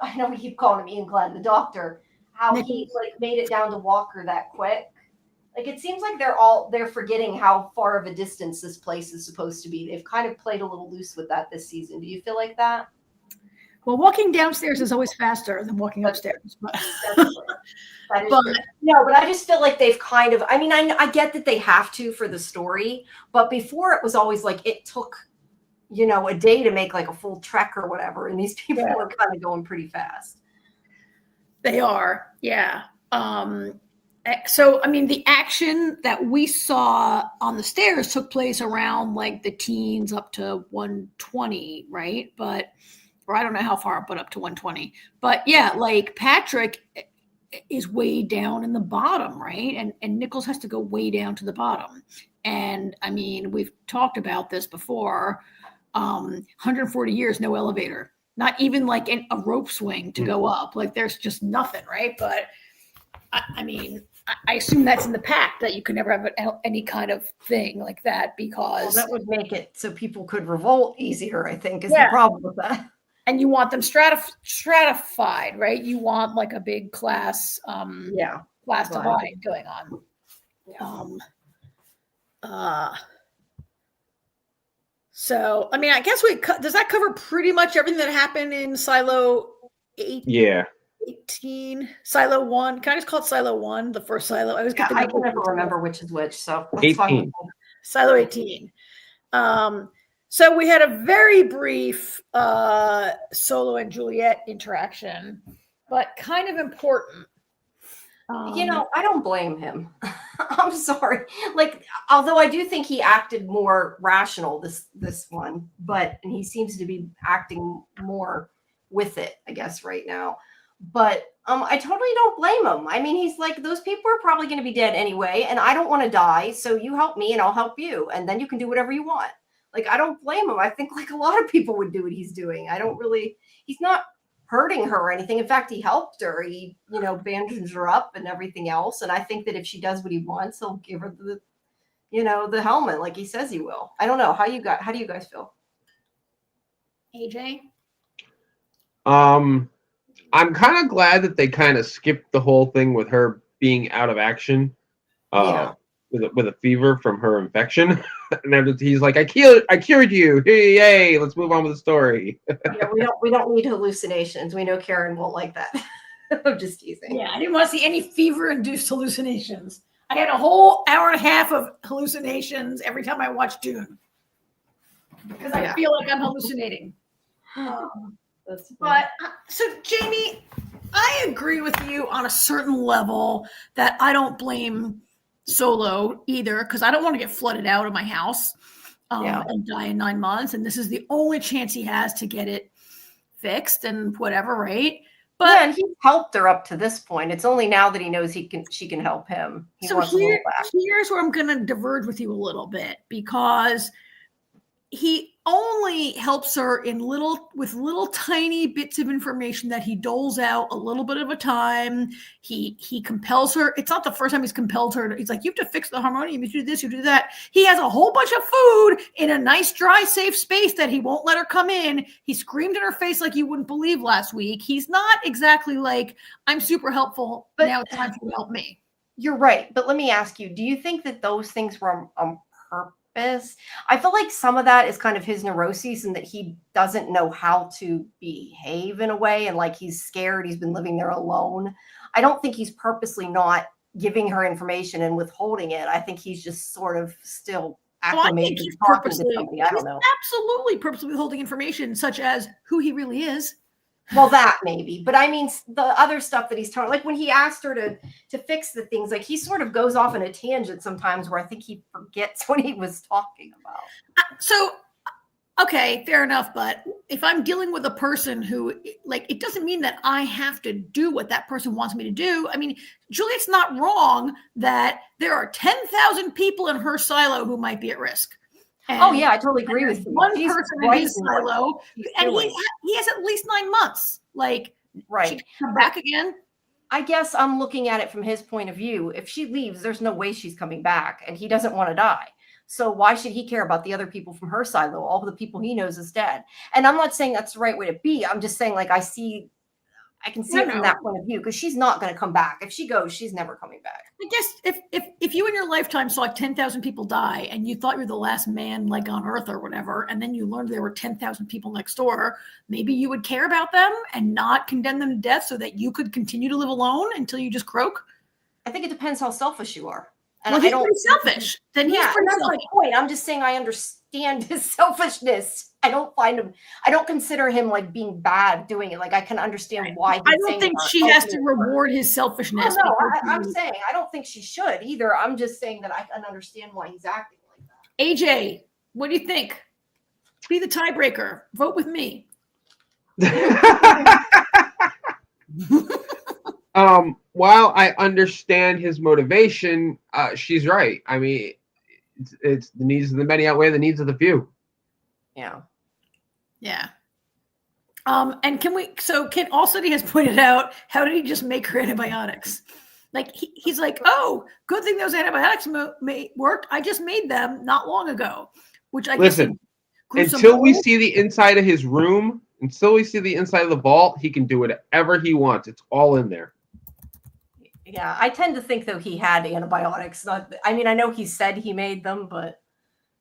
I know we keep calling him Ian Glenn, the doctor, how he like made it down to Walker that quick. Like it seems like they're forgetting how far of a distance this place is supposed to be. They've kind of played a little loose with that this season. Do you feel like that? Well, walking downstairs is always faster than walking upstairs. But I just feel like they've kind of, I mean, I get that they have to for the story, but before it was always like it took, a day to make like a full trek or whatever. And these people are kind of going pretty fast. They are. Yeah. So, I mean, the action that we saw on the stairs took place around like the teens up to 120, right? Or I don't know how far, but up to 120. But yeah, like Patrick is way down in the bottom, right? And Nichols has to go way down to the bottom. And I mean, we've talked about this before. 140 years, no elevator, not even like a rope swing to go up. Like there's just nothing, right? But I mean, I assume that's in the pact that you can never have any kind of thing like that because that would make it so people could revolt easier, I think, is the problem with that. And you want them stratified, right? You want like a big class divide going on. So, I mean, I guess does that cover pretty much everything that happened in Silo 8? Yeah. 18, Silo 1. Can I just call it Silo 1, the first Silo? I can never remember which is which, so that's 18. fine. Silo 18. So we had a very brief Solo and Juliet interaction, but kind of important. I don't blame him. I'm sorry. Like, although I do think he acted more rational this one, and he seems to be acting more with it, I guess, right now. But I totally don't blame him. I mean, he's like, those people are probably going to be dead anyway, and I don't want to die, so you help me and I'll help you, and then you can do whatever you want. Like, I don't blame him. I think like a lot of people would do what he's doing. He's not hurting her or anything. In fact, he helped her. He, bandaged her up and everything else. And I think that if she does what he wants, he'll give her the helmet like he says he will. I don't know. How do you guys feel? AJ? I'm kind of glad that they kind of skipped the whole thing with her being out of action. With a fever from her infection. And then he's like, I cured you. Hey, yay, let's move on with the story. we don't need hallucinations. We know Karen won't like that. I'm just teasing. Yeah, I didn't want to see any fever-induced hallucinations. I had a whole hour and a half of hallucinations every time I watched Dune. Because I feel like I'm hallucinating. But so Jamie, I agree with you on a certain level that I don't blame Solo either, because I don't want to get flooded out of my house and die in 9 months. And this is the only chance he has to get it fixed and whatever, right? But and he's helped her up to this point. It's only now that he knows she can help him. He wants a little back. Here's where I'm going to diverge with you a little bit, because he only helps her with little tiny bits of information that he doles out a little bit of a time. He compels her. It's not the first time he's compelled her. He's like, you have to fix the harmonium. You do this, you do that. He has a whole bunch of food in a nice, dry, safe space that he won't let her come in. He screamed in her face like you wouldn't believe last week. He's not exactly like, I'm super helpful, but now it's time for you to help me. You're right. But let me ask you, do you think that those things were on purpose? I feel like some of that is kind of his neuroses, and that he doesn't know how to behave in a way, and like he's scared. He's been living there alone. I don't think he's purposely not giving her information and withholding it. I think he's just sort of still acclimated to talking to somebody. I don't know. Absolutely purposely withholding information, such as who he really is. Well, that maybe, but I mean the other stuff that he's telling, like when he asked her to fix the things, like he sort of goes off in a tangent sometimes where I think he forgets what he was talking about. So, okay, fair enough. But if I'm dealing with a person who, like, it doesn't mean that I have to do what that person wants me to do. I mean, Juliet's not wrong that there are 10,000 people in her silo who might be at risk. And oh yeah, I totally agree with you. One person in his silo, and he has at least 9 months. Like, right, she can come back again. I guess I'm looking at it from his point of view. If she leaves, there's no way she's coming back, and he doesn't want to die. So why should he care about the other people from her silo? All the people he knows is dead. And I'm not saying that's the right way to be. I'm just saying, like, I can see it from that point of view, because she's not going to come back. If she goes, she's never coming back. I guess if you in your lifetime saw 10,000 people die and you thought you were the last man, like, on Earth or whatever, and then you learned there were 10,000 people next door, maybe you would care about them and not condemn them to death so that you could continue to live alone until you just croak. I think it depends how selfish you are. And well, he's pretty selfish. Then he's pretty that's selfish. my point. I'm just saying I understand his selfishness. I don't consider him like being bad doing it. Like, I can understand why he's I don't think she has to reward his selfishness. No, I'm saying I don't think she should either. I'm just saying that I can understand why he's acting like that. AJ, what do you think? Be the tiebreaker. Vote with me. While I understand his motivation, she's right. I mean, it's the needs of the many outweigh the needs of the few. Yeah. Yeah. And Ken Allcity has pointed out, how did he just make her antibiotics? Like, he's like, oh, good thing those antibiotics worked. I just made them not long ago. Which I listen, until we see the inside of his room, until we see the inside of the vault, he can do whatever he wants. It's all in there. Yeah, I tend to think, though, he had antibiotics. I know he said he made them, but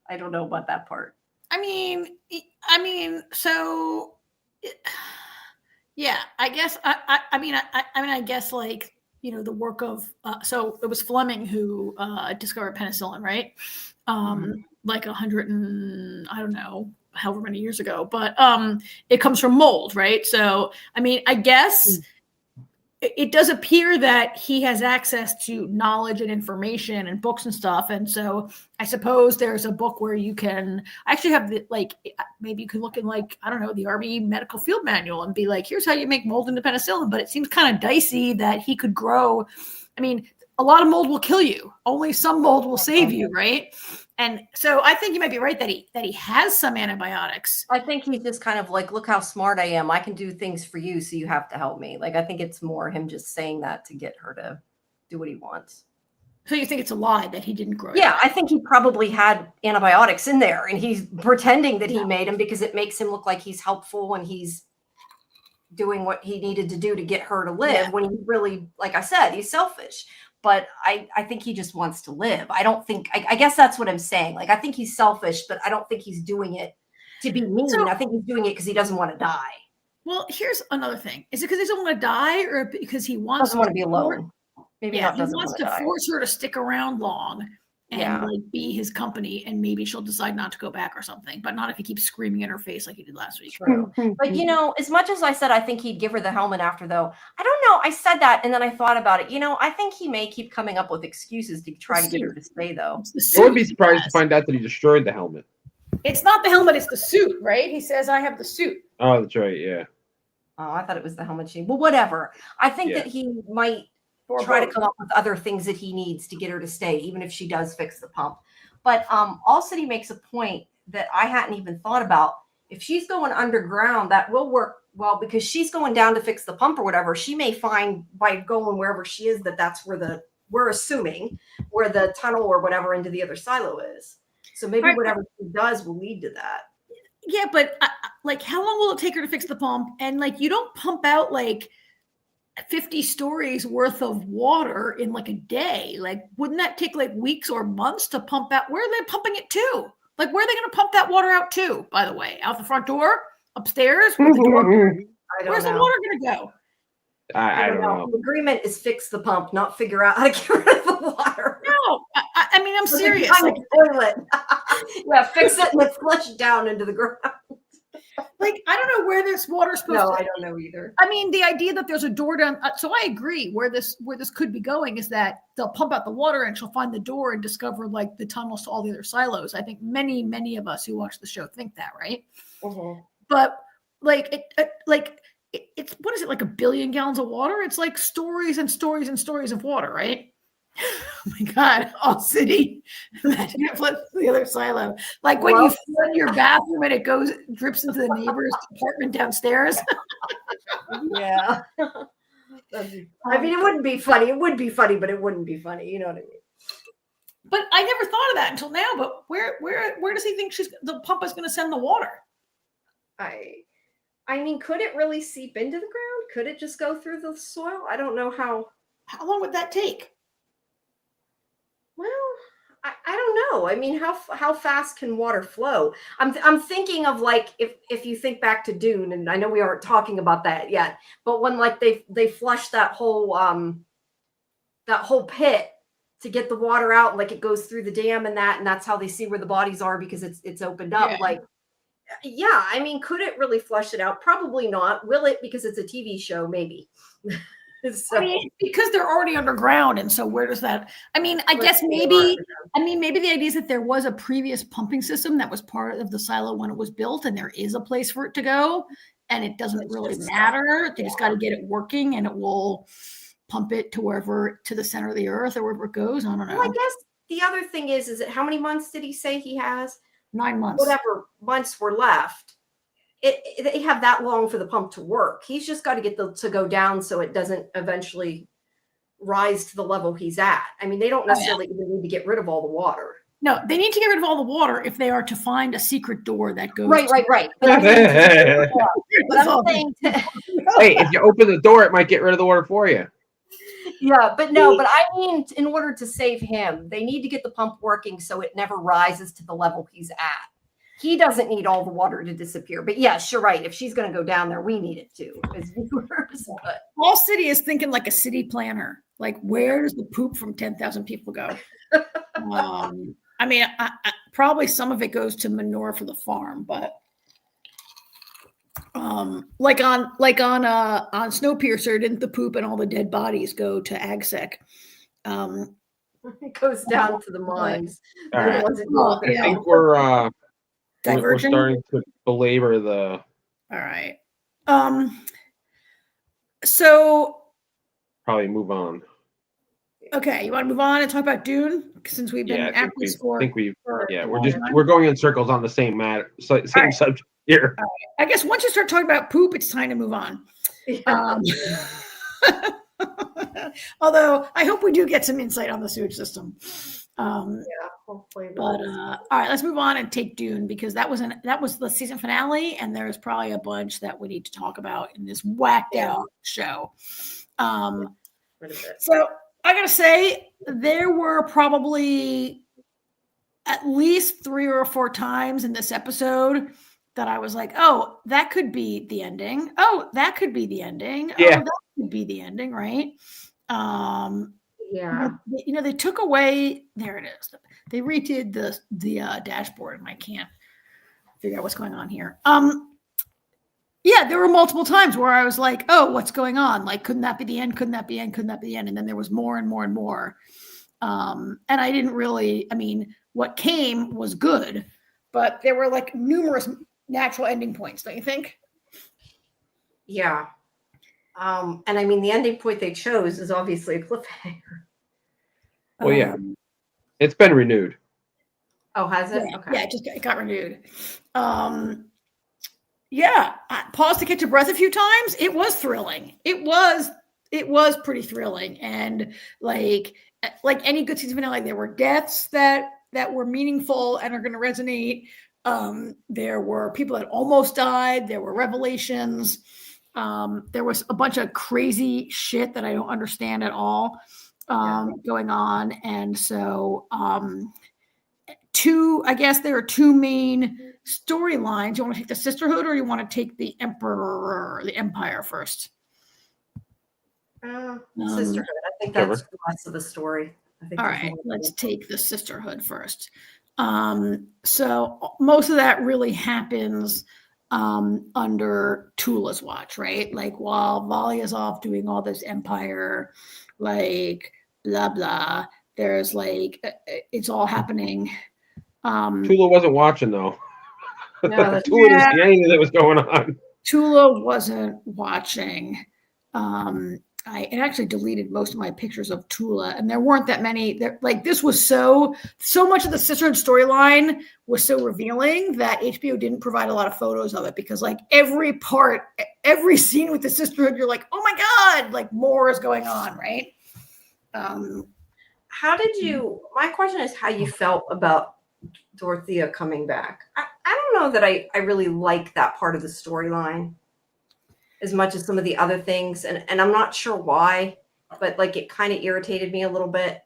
I don't know about that part. I mean, so yeah, I guess. I guess, like, you know, the work of so it was Fleming who discovered penicillin, right? Like 100 and I don't know however many years ago, but it comes from mold, right? So I mean, I guess. It does appear that he has access to knowledge and information and books and stuff. And so I suppose there's a book where you can actually have maybe you can look in, like, I don't know, the Army medical field manual and be like, here's how you make mold into penicillin. But it seems kind of dicey that he could grow. I mean, a lot of mold will kill you. Only some mold will save you, right? And so I think you might be right that he has some antibiotics. I think he's just kind of like, look how smart I am. I can do things for you, so you have to help me. Like, I think it's more him just saying that to get her to do what he wants. So you think it's a lie that he didn't grow? Yeah, I think he probably had antibiotics in there, and he's pretending that he made them because it makes him look like he's helpful and he's doing what he needed to do to get her to live, when he really, like I said, he's selfish. But I think he just wants to live. I don't think, I guess that's what I'm saying. Like, I think he's selfish, but I don't think he's doing it to be mean. I think he's doing it because he doesn't want to die. Well, here's another thing. Is it because he doesn't want to die, or because he doesn't want to be alone? Maybe he wants to force her to stick around long and like be his company, and maybe she'll decide not to go back or something, but not if he keeps screaming in her face like he did last week. True. But, you know, as much as I said I think he'd give her the helmet after, though, I don't know. I said that, and then I thought about it. You know, I think he may keep coming up with excuses to try to get her to stay, though. I would be surprised to find out that he destroyed the helmet. It's not the helmet, it's the suit, right? He says, I have the suit. Oh, that's right, yeah. Oh, I thought it was the helmet sheen. Well, whatever. I think that he might try to come up with other things that he needs to get her to stay, even if she does fix the pump. But All City makes a point that I hadn't even thought about. If she's going underground, that will work well, because she's going down to fix the pump or whatever. She may find by going wherever she is that's where we're assuming where the tunnel or whatever into the other silo is. So maybe whatever she does will lead to that. Yeah, but like, how long will it take her to fix the pump? And like, you don't pump out like 50 stories worth of water in like a day. Like, wouldn't that take like weeks or months to pump out? Where are they pumping it to? Like, where are they going to pump that water out to, by the way? Out the front door? Upstairs? Where's the water going to go? I don't know. The agreement is fix the pump, not figure out how to get rid of the water. No, I mean, I'm serious. Like, toilet. Yeah, fix it and then flush it down into the ground. Like, I don't know where this water's supposed to. No, I don't know either. I mean, the idea that there's a door down. So I agree. Where this could be going is that they'll pump out the water and she'll find the door and discover like the tunnels to all the other silos. I think many of us who watch the show think that, right? Mm-hmm. But like, it's what is it, like 1 billion gallons of water? It's like stories and stories and stories of water, right? Oh my God, All City. Imagine it flips to the other silo. Like when you flood your bathroom and it drips into the neighbor's apartment downstairs. Yeah. I mean, it wouldn't be funny. It would be funny, but it wouldn't be funny. You know what I mean? But I never thought of that until now. But where does he think the pump is going to send the water? I mean, could it really seep into the ground? Could it just go through the soil? I don't know how. How long would that take? Well, I don't know. I mean, how fast can water flow? I'm thinking of like if you think back to Dune, and I know we aren't talking about that yet, but when like they flushed that whole pit to get the water out, like it goes through the dam and that's how they see where the bodies are because it's opened up. Yeah. Like, yeah, I mean, could it really flush it out? Probably not. Will it? Because it's a TV show, maybe. So, I mean, because they're already underground, and so where does that? I mean, I guess maybe the idea is that there was a previous pumping system that was part of the silo when it was built, and there is a place for it to go, and it doesn't really matter. They just got to get it working, and it will pump it to the center of the earth or wherever it goes. I don't know. Well, I guess the other thing is it how many months did he say he has? 9 months. Whatever months were left. They have that long for the pump to work. He's just got to get to go down so it doesn't eventually rise to the level he's at. I mean, they don't necessarily even need to get rid of all the water. No, they need to get rid of all the water if they are to find a secret door that goes. Right. But hey, if you open the door, it might get rid of the water for you. Yeah, but I mean, in order to save him, they need to get the pump working so it never rises to the level he's at. He doesn't need all the water to disappear. But yes, you're right. If she's going to go down there, we need it too as viewers. But All City is thinking like a city planner. Like, where does the poop from 10,000 people go? I mean, probably some of it goes to manure for the farm, but like on Snowpiercer, didn't the poop and all the dead bodies go to AgSec? It goes down to the mines. All right. I think we're starting to belabor the. All right. So probably move on. Okay, you want to move on and talk about Dune since we've been at this for. We're going in circles on the same matter, same subject here. Right. I guess once you start talking about poop, it's time to move on. Although I hope we do get some insight on the sewage system. Hopefully. But all right, let's move on and take Dune because that was the season finale, and there's probably a bunch that we need to talk about in this whacked out show. So I gotta say, there were probably at least 3 or 4 times in this episode that I was like, "Oh, that could be the ending. Oh, that could be the ending. Yeah. Oh, that could be the ending." Right? Yeah. They took away. There it is. They redid the dashboard, and I can't figure out what's going on here. Yeah, there were multiple times where I was like, "Oh, what's going on? Like, couldn't that be the end? Couldn't that be the end? Couldn't that be the end?" And then there was more and more and more. And I didn't really. I mean, what came was good, but there were like numerous natural ending points. Don't you think? Yeah. And I mean, the ending point they chose is obviously a cliffhanger. Well, yeah, it's been renewed. Oh, has it? Yeah, okay. Yeah, it got renewed. Yeah, I paused to catch your breath a few times. It was thrilling. It was pretty thrilling, and like any good season finale, there were deaths that were meaningful and are going to resonate. There were people that almost died. There were revelations. There was a bunch of crazy shit that I don't understand at all going on, and so I guess there are two main storylines. You want to take the sisterhood, or you want to take the empire first? Sisterhood. I think that's less of a story. I think all right, let's take the sisterhood first. So most of that really happens under Tula's watch, right? Like while Valia's off doing all this empire, like blah blah. There's like it's all happening. Tula wasn't watching though. No, Tula didn't see anything that was going on. Tula wasn't watching. I actually deleted most of my pictures of Tula, and there weren't that many. Like this was so much of the sisterhood storyline was so revealing that HBO didn't provide a lot of photos of it, because like every scene with the sisterhood, you're like, oh my god, like more is going on, right? How did you? My question is how you felt about Dorothea coming back. I don't know that I really like that part of the storyline as much as some of the other things, and I'm not sure why, but like it kind of irritated me a little bit.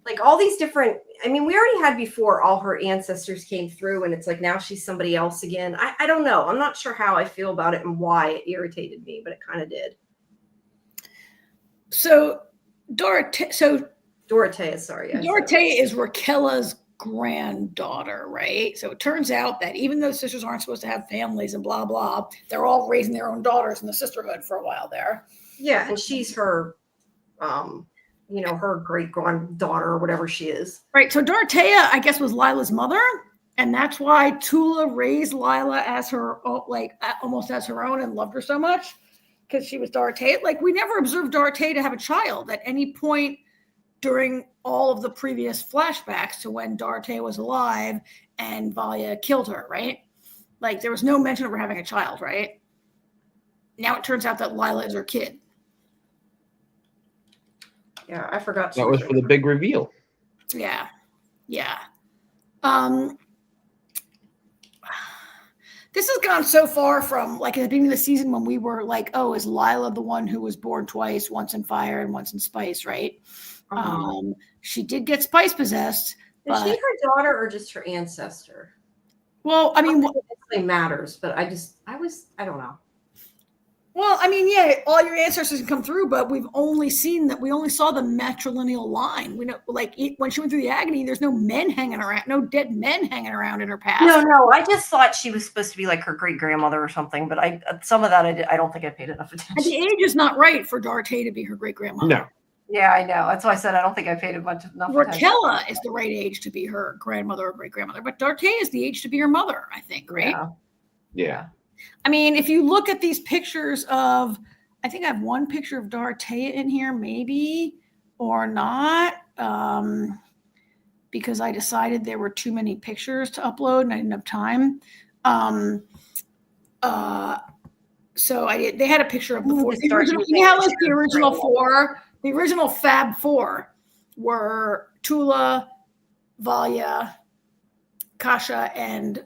Like all these different, I mean, we already had before all her ancestors came through, and it's like now she's somebody else again. I don't know. I'm not sure how I feel about it and why it irritated me, but it kind of did. So Dorothea is Raquela's granddaughter, right? So it turns out that even though sisters aren't supposed to have families and blah blah, they're all raising their own daughters in the sisterhood for a while there. Yeah, and she's her her great granddaughter or whatever she is. Right. So Dorothea, I guess, was Lila's mother, and that's why Tula raised Lila as her, like almost as her own, and loved her so much because she was Dorothea. Like we never observed Dorothea to have a child at any point during all of the previous flashbacks to when Dorothea was alive and Valia killed her, right? Like there was no mention of her having a child, right? Now it turns out that Lila is her kid. Yeah, I forgot. That was for the big reveal. Yeah. This has gone so far from like at the beginning of the season when we were like, oh, is Lila the one who was born twice, once in fire and once in spice, right? She did get spice possessed. Is she her daughter or just her ancestor? Well, I mean, it matters, but I don't know. Well, I mean, yeah, all your ancestors can come through, but we only saw the matrilineal line. We know, like when she went through the agony, there's no men hanging around, no dead men hanging around in her past. No, I just thought she was supposed to be like her great grandmother or something, but some of that I don't think I paid enough attention. And the age is not right for Dorothea to be her great grandmother. No. Yeah, I know. That's why I said I don't think I paid enough attention. Raquela is the right age to be her grandmother or great grandmother, but Dorothea is the age to be her mother, I think, right? Yeah. I mean, if you look at these pictures of, I think I have one picture of Dorothea in here, maybe, or not, because I decided there were too many pictures to upload and I didn't have time. So I did. They had a picture of the four. The original four. The original Fab Four were Tula, Valia, Kasha, and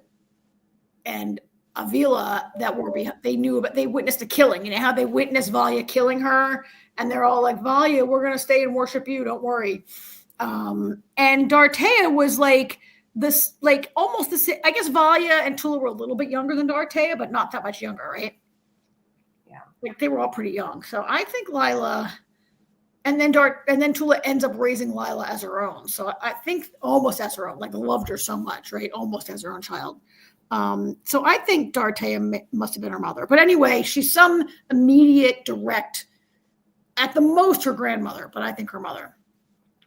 Avila that were they knew about. They witnessed a killing. You know how they witnessed Valia killing her, and they're all like, Valia, we're gonna stay and worship you. Don't worry. And Dorothea was like this, like almost the same. I guess Valia and Tula were a little bit younger than Dorothea, but not that much younger, right? Yeah, like they were all pretty young. So I think Lila. And then Tula ends up raising Lila as her own. So I think almost as her own, like loved her so much, right? Almost as her own child. So I think Dorothea must have been her mother. But anyway, she's some immediate, direct, at the most her grandmother, but I think her mother.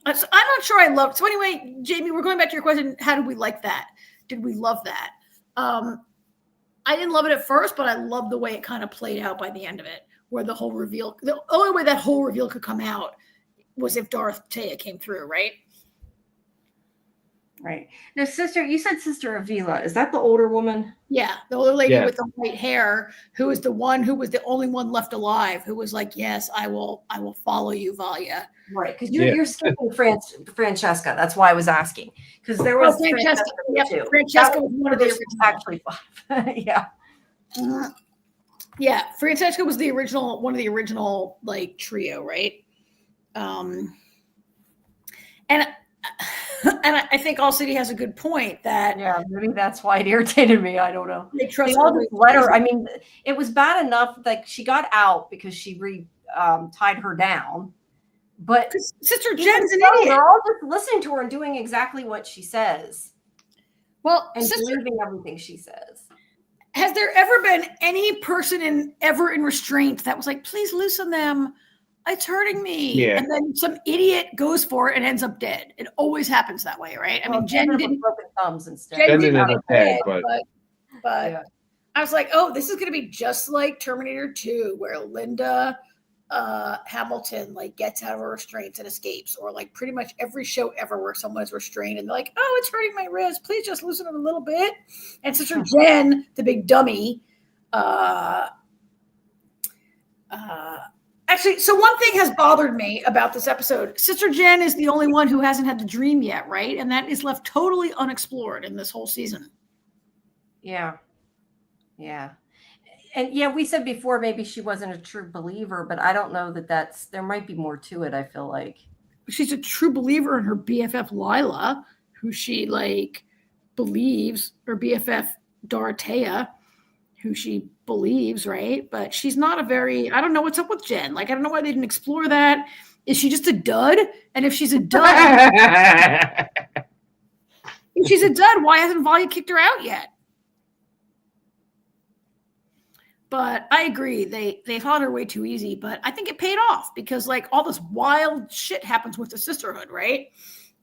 So I'm not sure I loved. So anyway, Jamie, we're going back to your question. How did we like that? Did we love that? I didn't love it at first, but I loved the way it kind of played out by the end of it, where the only way that whole reveal could come out was if Dorothea came through, right? Right. Now, you said Sister Avila. Is that the older woman? Yeah, the older lady with the white hair, who was the only one left alive, who was like, "Yes, I will follow you, Valia." Right, because you're skipping Francesca. That's why I was asking, because there was Francesca. Yep, Francesca was one of the original. Actually, yeah. Yeah, Francesca was one of the original like trio, right? And I think All City has a good point that maybe that's why it irritated me. I don't know. They trust let her. I mean, it was bad enough like she got out because she tied her down, but Sister Jen's an idiot. They're all just listening to her and doing exactly what she says. Well, and believing everything she says. Has there ever been any person ever in restraint that was like, "Please loosen them. It's hurting me." Yeah. And then some idiot goes for it and ends up dead. It always happens that way, right? I mean, Jen didn't broken thumbs instead. Jen didn't end up dead, but I was like, oh, this is going to be just like Terminator 2, where Linda Hamilton like gets out of her restraints and escapes, or like pretty much every show ever where someone is restrained and they're like, "Oh, it's hurting my wrist. Please just loosen them a little bit." And Sister Jen, the big dummy, actually, so one thing has bothered me about this episode. Sister Jen is the only one who hasn't had the dream yet, right? And that is left totally unexplored in this whole season. Yeah. Yeah. And we said before maybe she wasn't a true believer, but I don't know that there might be more to it, I feel like. She's a true believer in her BFF Lila, who she like believes, or BFF Dorothea, who she believes, right? But she's not I don't know what's up with Jen. Like, I don't know why they didn't explore that. Is she just a dud? And if she's a dud, why hasn't Valia kicked her out yet? But I agree, they followed her way too easy, but I think it paid off because like all this wild shit happens with the sisterhood, right?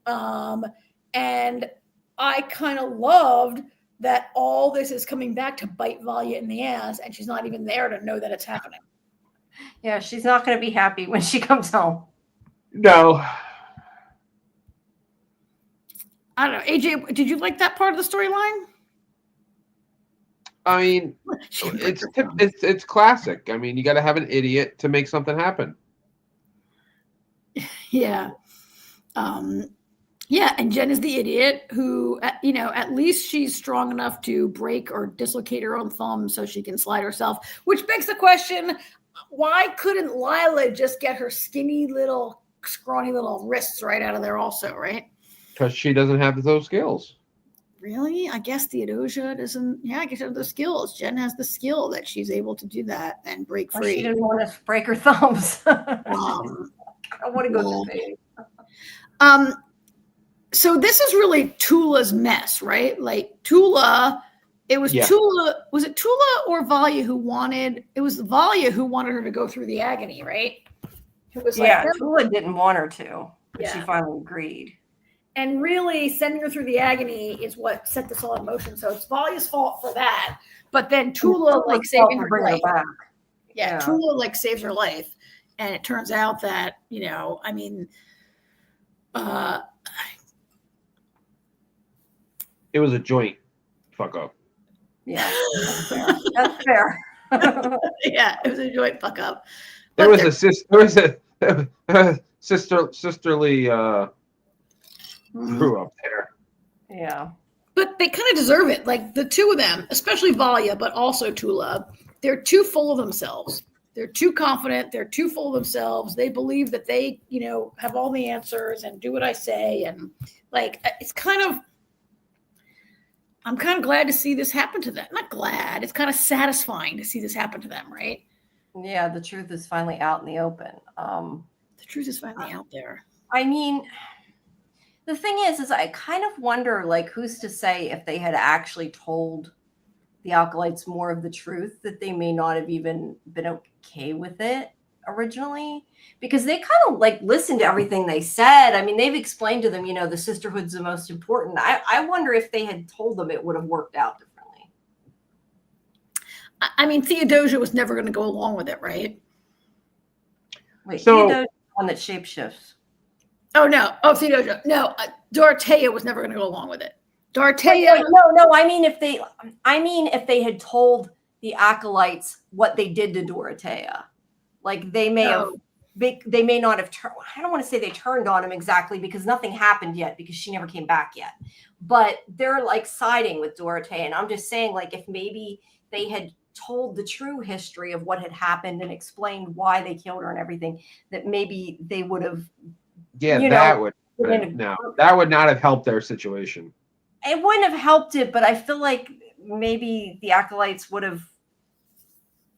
And I kind of loved that all this is coming back to bite Valia in the ass, and she's not even there to know that it's happening. Yeah, she's not going to be happy when she comes home. No. I don't know. AJ, did you like that part of the storyline? I mean, it's classic. I mean, you got to have an idiot to make something happen. Yeah. Yeah, and Jen is the idiot who, at least she's strong enough to break or dislocate her own thumb so she can slide herself, which begs the question, why couldn't Lila just get her skinny little, scrawny little wrists right out of there also, right? Because she doesn't have those skills. Really? I guess Theodosia doesn't. Yeah, I guess she has the skills. Jen has the skill that she's able to do that and break free. She didn't want to break her thumbs. I want to go to bed. So this is really Tula's mess, right? Like Tula, Tula. Was it Tula or Valia who wanted? It was Valia who wanted her to go through the agony, right? It was Tula didn't want her to, but she finally agreed. And really, sending her through the agony is what set this all in motion. So it's Valia's fault for that. But then Tula like saving her life. Yeah, Tula like saves her life, and it turns out that it was a joint fuck up. Yeah, that's fair. Yeah, it was a joint fuck up. There was a sisterly grew up there. Yeah. But they kind of deserve it. Like the two of them, especially Valia, but also Tula, they're too full of themselves. They're too confident. They're too full of themselves. They believe that they, have all the answers and do what I say. And like, I'm kind of glad to see this happen to them. Not glad. It's kind of satisfying to see this happen to them, right? Yeah. The truth is finally out in the open. The truth is finally out there. I mean, the thing is I kind of wonder, like, who's to say if they had actually told the Alkalites more of the truth, that they may not have even been okay with it originally, because they kind of like listened to everything they said. I mean, they've explained to them, the sisterhood's the most important. I wonder if they had told them, it would have worked out differently. I mean, Theodosia was never going to go along with it, right? Wait, So- Theodosia's the one that shapeshifts. Oh no! Oh, Theodosia. No, Dorothea was never going to go along with it. Dorothea. Wait, no. I mean, if they had told the acolytes what they did to Dorothea, like they may have, they may not have turned. I don't want to say they turned on him exactly because nothing happened yet because she never came back yet. But they're like siding with Dorothea, and I'm just saying, like, if maybe they had told the true history of what had happened and explained why they killed her and everything, that maybe they would have. Yeah, that would not have helped their situation. It wouldn't have helped it, but I feel like maybe the acolytes would have,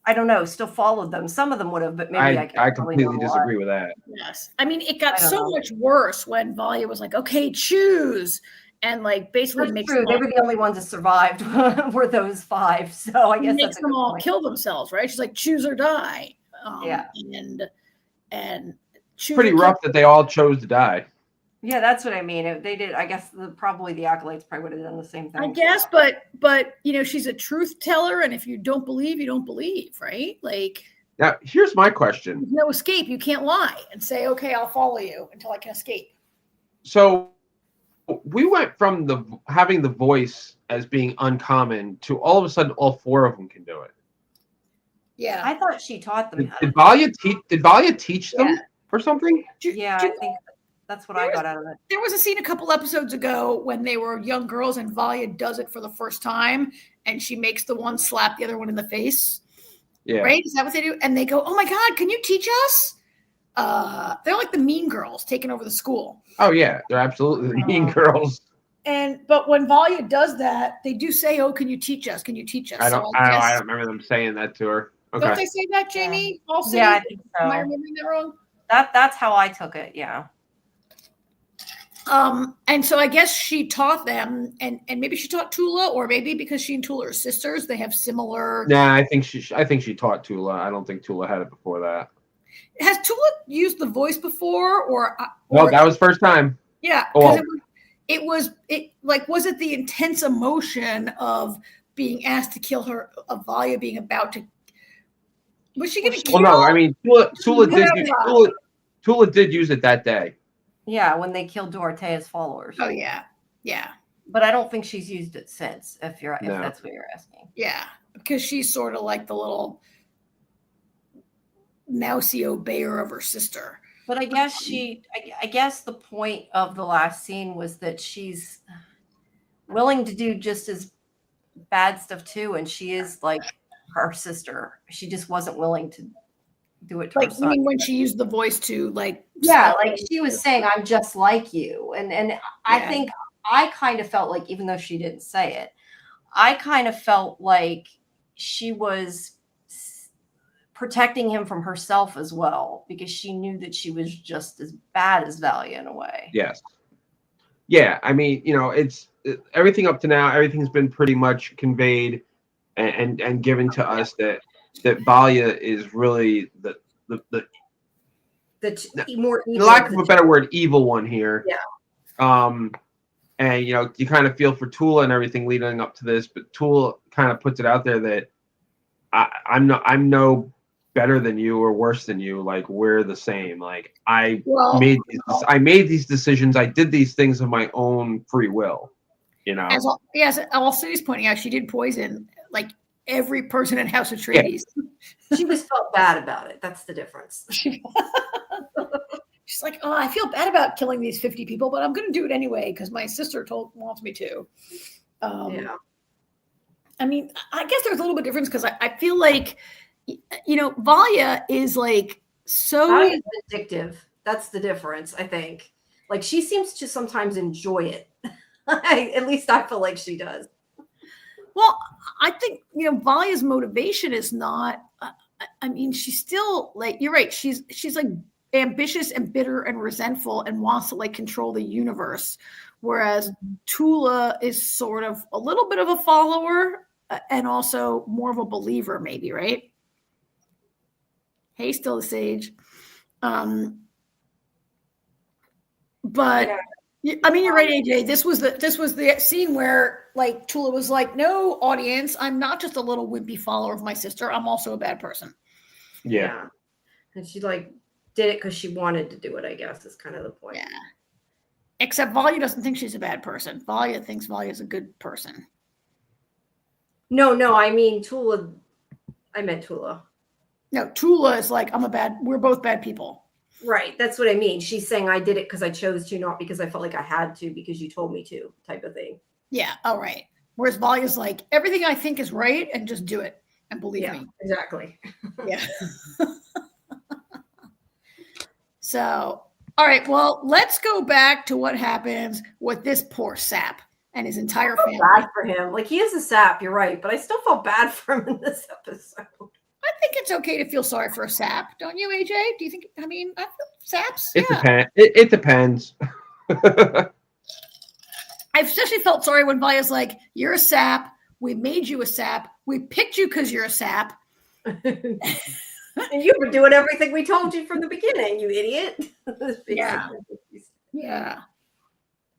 I don't know, still followed them. Some of them would have, but maybe I completely disagree with that. Yes. I mean, it got so much worse when Valia was like, okay, choose. And like basically makes true. They were the only ones that survived were those 5. So I guess makes them all kill themselves, right? She's like, choose or die. And choose pretty rough that they all chose to die. Yeah, that's what I mean. If they did, I guess probably the acolytes probably would have done the same thing. I guess, but you know, she's a truth teller, and if you don't believe, you don't believe, right? Like, now, here's my question. There's no escape. You can't lie and say, okay, I'll follow you until I can escape. So we went from having the voice as being uncommon to all of a sudden all 4 of them can do it. Yeah, I thought she taught them. Did Valia teach them or something? Yeah, I think that's what I got out of it. There was a scene a couple episodes ago when they were young girls and Valia does it for the first time and she makes the one slap the other one in the face. Yeah. Right? Is that what they do? And they go, oh my God, can you teach us? They're like the mean girls taking over the school. Oh yeah, they're absolutely the mean girls. But when Valia does that, they do say, oh, can you teach us? Can you teach us? I don't remember them saying that to her. Okay. Don't they say that, Jamie? Also, yeah, I think so. Am I remembering that wrong? That's how I took it, yeah. And so I guess she taught them, and maybe she taught Tula, or maybe because she and Tula are sisters, they have similar. Nah, I think she taught Tula. I don't think Tula had it before that. Has Tula used the voice before, or no? That was first time. Yeah, because was it the intense emotion of being asked to kill her, of Valia being about to. Was she going to kill? Well, no, I mean Tula did use it that day. Yeah, when they killed Dorothea's followers. Oh yeah. But I don't think she's used it since. If that's what you're asking. Yeah, because she's sort of like the little mousy obeyer of her sister. But I guess I guess the point of the last scene was that she's willing to do just as bad stuff too, and she is like her sister. She just wasn't willing to do it to her son. I mean, when she used the voice to like she was saying, I'm just like you. And I think I kind of felt like, even though she didn't say it, I kind of felt like she was protecting him from herself as well, because she knew that she was just as bad as Valia in a way. Yes. Yeah, I mean, you know, everything up to now, everything's been pretty much conveyed and given to us that Valia is really the more evil, lack of a better word, evil one here. Yeah. And you know, you kind of feel for Tula and everything leading up to this, but Tula kind of puts it out there that I'm no better than you or worse than you. Like, we're the same. Like, I made these decisions. I did these things of my own free will. You know. As Alcides pointing out, she did poison like every person in House Atreides. Yeah. She just felt bad about it. That's the difference. She's like, oh, I feel bad about killing these 50 people, but I'm going to do it anyway because my sister wants me to. Yeah. I mean, I guess there's a little bit of difference because I feel like, you know, Valia is like so Valia's addictive. That's the difference, I think. Like, she seems to sometimes enjoy it. At least I feel like she does. Well, I think, you know, Valia's motivation is not, I mean, she's still like, you're right. She's like ambitious and bitter and resentful and wants to like control the universe. Whereas Tula is sort of a little bit of a follower and also more of a believer, maybe, right? Hey, still the sage. But I mean, you're right, AJ. This was the scene where like Tula was like, "No, audience, I'm not just a little wimpy follower of my sister. I'm also a bad person." Yeah. And she like did it because she wanted to do it, I guess, is kind of the point. Yeah. Except Valia doesn't think she's a bad person. Valia thinks Valia's a good person. No, I mean Tula. I meant Tula. No, Tula is like, we're both bad people. Right. That's what I mean. She's saying I did it because I chose to, not because I felt like I had to, because you told me to, type of thing. Yeah. All right. Whereas Valia's like, everything I think is right and just do it and believe me. Exactly. Yeah. So, all right. Well, let's go back to what happens with this poor sap and his entire family. Bad for him. Like, he is a sap, you're right, but I still felt bad for him in this episode. I think it's okay to feel sorry for a sap, don't you, AJ? Do you think? I mean, I feel saps. It depends. It depends. I especially felt sorry when Vaya's like, "You're a sap. We made you a sap. We picked you because you're a sap." And you were doing everything we told you from the beginning, you idiot. Yeah. Yeah.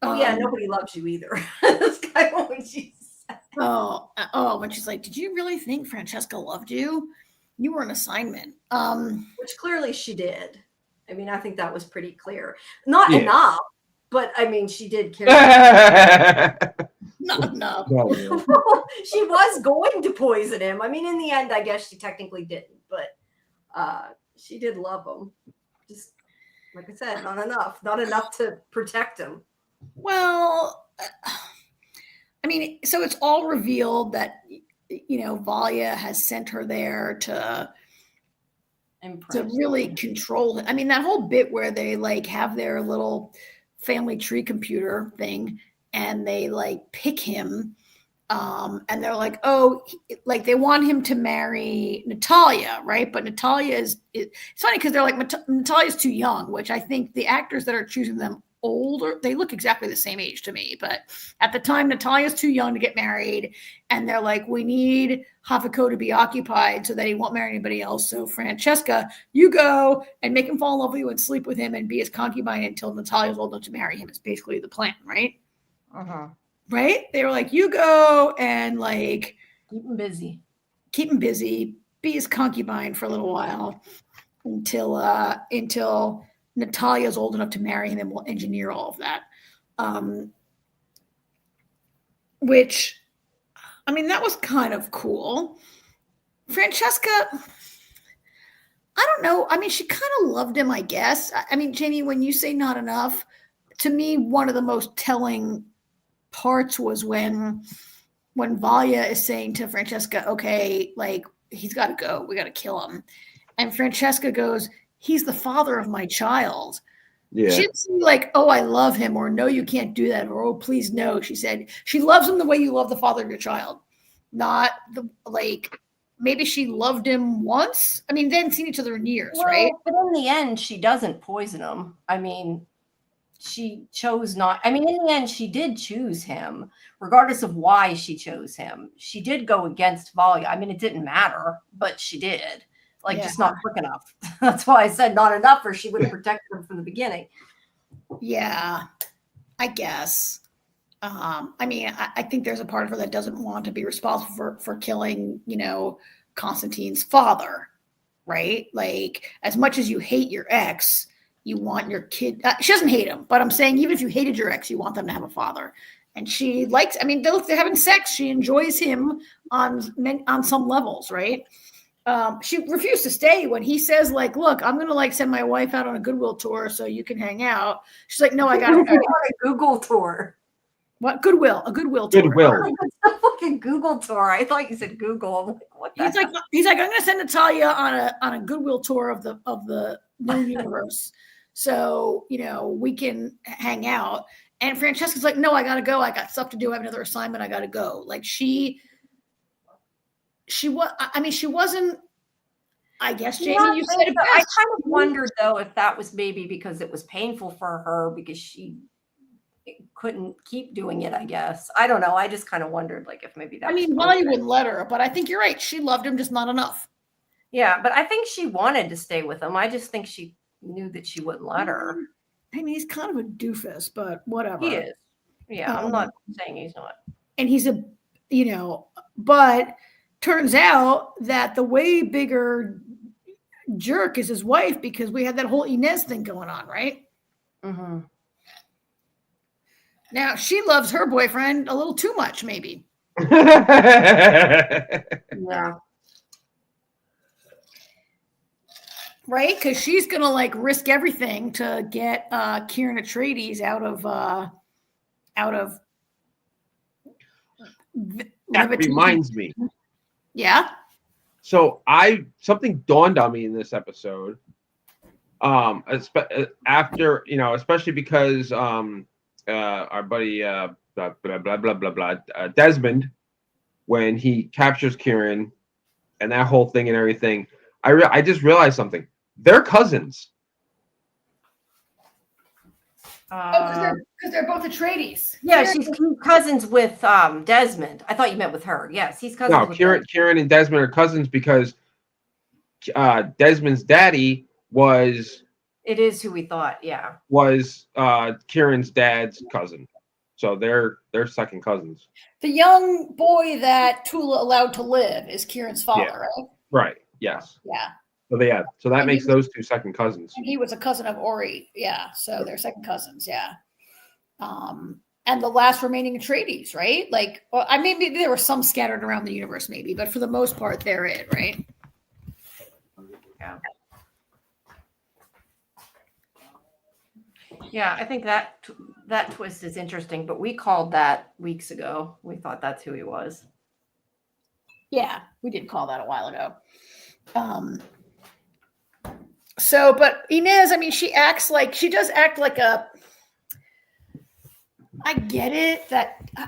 Oh yeah, nobody loves you either. That's kind of what she said. Oh, when she's like, "Did you really think Francesca loved you? You were an assignment." Which clearly she did. I mean, I think that was pretty clear. Not enough, but I mean, she did care. Not enough. She was going to poison him. I mean, in the end, I guess she technically didn't, but she did love him. Just like I said, not enough to protect him. Well, I mean, so it's all revealed that, you know, Valia has sent her there to really control it. I mean, that whole bit where they like have their little family tree computer thing and they like pick him and they're like, oh, like they want him to marry Natalia, right? But Natalia it's funny because they're like, Natalia's too young, which I think the actors that are choosing them older, they look exactly the same age to me. But at the time, Natalia's too young to get married. And they're like, we need Hafiko to be occupied so that he won't marry anybody else. So Francesca, you go and make him fall in love with you and sleep with him and be his concubine until Natalia's old enough to marry him. It's basically the plan, right? Right? They were like, you go and like keep him busy, be his concubine for a little while until Natalia's old enough to marry him and we'll engineer all of that. Which, I mean, that was kind of cool. Francesca, I don't know. I mean, she kind of loved him, I guess. I mean, Jamie, when you say not enough, to me, one of the most telling parts was when Valia is saying to Francesca, okay, like, he's got to go. We got to kill him. And Francesca goes, he's the father of my child. Yeah. She didn't say like, oh, I love him, or no, you can't do that, or oh, please no. She said she loves him the way you love the father of your child. Not the like, maybe she loved him once. I mean, they hadn't seen each other in years, right? But in the end, she doesn't poison him. I mean, she chose not. I mean, in the end, she did choose him, regardless of why she chose him. She did go against Valia. I mean, it didn't matter, but she did. Like, just not quick enough. That's why I said not enough, or she would have protected him from the beginning. Yeah, I guess. I mean, I think there's a part of her that doesn't want to be responsible for killing, you know, Constantine's father, right? Like, as much as you hate your ex, you want your kid. She doesn't hate him, but I'm saying even if you hated your ex, you want them to have a father. And she likes. I mean, they're having sex. She enjoys him on some levels, right? She refused to stay when he says, like, look, I'm going to like send my wife out on a Goodwill tour so you can hang out. She's like, no, I got to go. A Google tour. What? Goodwill? A Goodwill tour. Goodwill. It's a fucking Google tour. I thought you said Google. I'm like, what the hell? He's like, I'm going to send Natalia on a Goodwill tour of the known universe. So, you know, we can hang out. And Francesca's like, no, I got to go. I got stuff to do. I have another assignment. I got to go. Like she wasn't, I guess, Jamie, you said it best. I kind of wondered, though, if that was maybe because it was painful for her because she couldn't keep doing it, I guess. I don't know. I just kind of wondered, like, if maybe that I mean, Molly wouldn't let her, but I think you're right. She loved him, just not enough. Yeah, but I think she wanted to stay with him. I just think she knew that she wouldn't let her. I mean, he's kind of a doofus, but whatever. He is. Yeah, I'm not saying he's not. And he's but turns out that the way bigger jerk is his wife, because we had that whole Inez thing going on, right? Mm-hmm. Now she loves her boyfriend a little too much, maybe. Yeah. Right? Because she's gonna like risk everything to get Kieran Atreides out of that reminds me. Yeah. So something dawned on me in this episode. After, especially because our buddy blah blah blah blah blah blah Desmond, when he captures Kieran and that whole thing and everything, I just realized something. They're cousins. Because they're both Atreides. Yeah, she's cousins with Desmond. I thought you meant with her. Yes, he's cousins. No, with Kieran and Desmond are cousins because Desmond's daddy was. It is who we thought. Yeah. Was Kieran's dad's cousin, so they're second cousins. The young boy that Tula allowed to live is Kieran's father, right? Right. Yes. Yeah. So that makes those two second cousins. And he was a cousin of Ori. Yeah. So they're second cousins. Yeah. And the last remaining Atreides, right? Like, well, maybe there were some scattered around the universe, maybe, but for the most part, they're it, right? Yeah. Yeah, I think that twist is interesting, but we called that weeks ago. We thought that's who he was. Yeah, we did call that a while ago. So, but Inez, I mean, she does act like I get it that I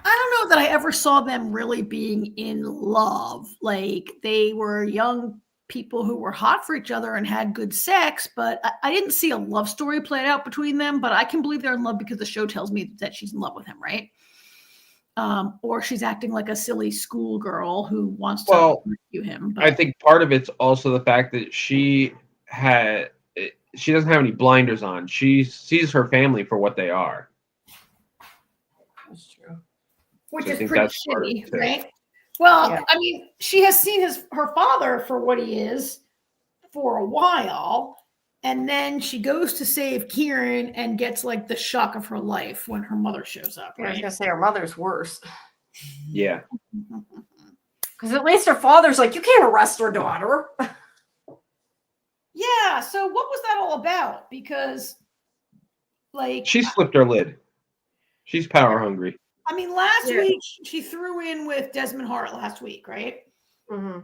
don't know that I ever saw them really being in love. Like they were young people who were hot for each other and had good sex, but I didn't see a love story played out between them, but I can believe they're in love because the show tells me that she's in love with him, right? Or she's acting like a silly schoolgirl who wants to rescue him. But I think part of it's also the fact that she doesn't have any blinders on. She sees her family for what they are. That's true. Which is pretty shitty, right? Well, yeah. I mean, she has seen her father for what he is for a while, and then she goes to save Kieran and gets like the shock of her life when her mother shows up. Right? I was gonna say her mother's worse. Yeah. Because at least her father's like, you can't arrest her daughter. Yeah. So what was that all about? Because, like, she slipped her lid. She's power hungry. I mean, last week she threw in with Desmond Hart last week, right? Mm-hmm.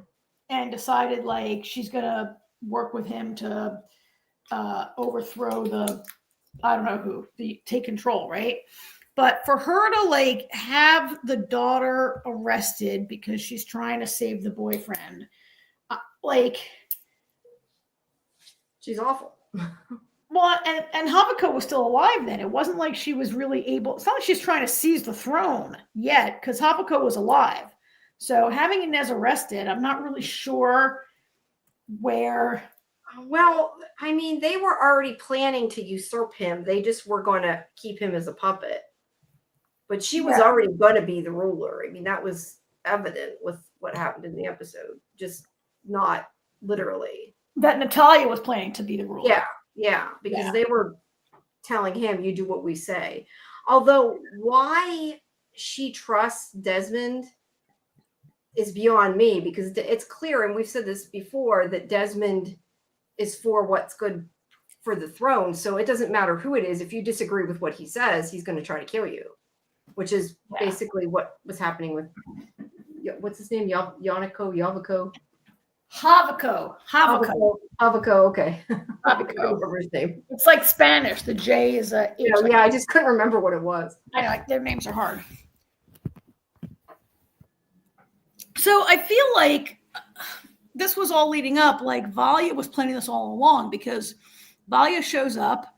And decided like she's gonna work with him to overthrow take control, right? But for her to like have the daughter arrested because she's trying to save the boyfriend, she's awful. Well, and Havako was still alive then. It wasn't like she was really able. It's not like she's trying to seize the throne yet, because Havako was alive. So having Inez arrested, I'm not really sure where. Well, I mean, they were already planning to usurp him. They just were going to keep him as a puppet. But she was already going to be the ruler. I mean, that was evident with what happened in the episode. Just not literally. That Natalia was planning to be the ruler. Yeah, because they were telling him, you do what we say. Although why she trusts Desmond is beyond me, because it's clear, and we've said this before, that Desmond is for what's good for the throne. So it doesn't matter who it is. If you disagree with what he says, he's going to try to kill you, which is basically what was happening with, what's his name? Havako. Okay. Havako. His name. It's like Spanish. The J is a H. I just couldn't remember what it was. I know, their names are hard. So I feel like this was all leading up. Like Valia was planning this all along, because Valia shows up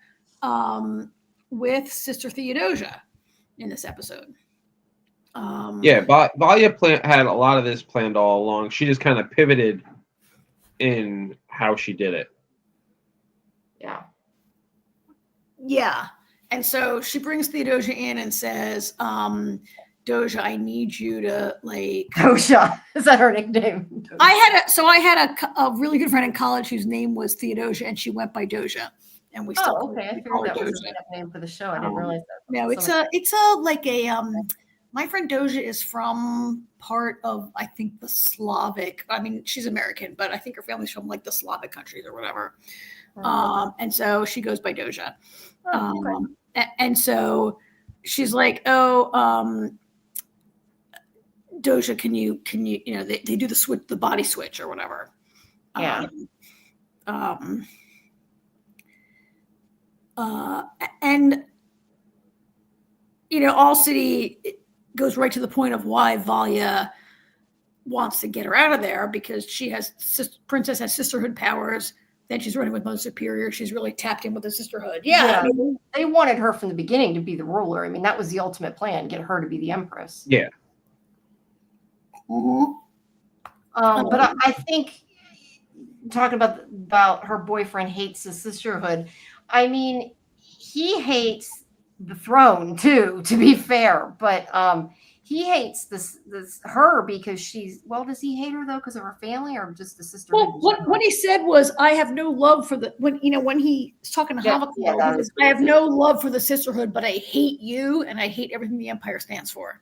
with Sister Theodosia in this episode. Valia had a lot of this planned all along. She just kind of pivoted in how she did it. Yeah. Yeah. And so she brings Theodosia in and says, Doja, I need you to like. Doja, is that her nickname? I had a really good friend in college whose name was Theodosia, and she went by Doja, and we still. Oh, okay. I figured that was the name for the show. I didn't realize that. No, it's my friend Doja is from part of, I think, the Slavic. I mean, she's American, but I think her family's from like the Slavic countries or whatever. And so she goes by Doja. And so she's like, Doja, can you, they do the switch, the body switch or whatever. Yeah. And, All City goes right to the point of why Valia wants to get her out of there, because Princess has sisterhood powers. Then she's running with Mother Superior. She's really tapped in with the sisterhood. Yeah. I mean, they wanted her from the beginning to be the ruler. I mean, that was the ultimate plan, get her to be the Empress. Yeah. Mm-hmm. But I think talking about her boyfriend hates the sisterhood. I mean, he hates the throne too, to be fair, but he hates her because she's, well, does he hate her though because of her family or just the sisterhood? Well, what he said was, I have no love for when he's talking to Havoclo, I have no love for the sisterhood, but I hate you and I hate everything the Empire stands for.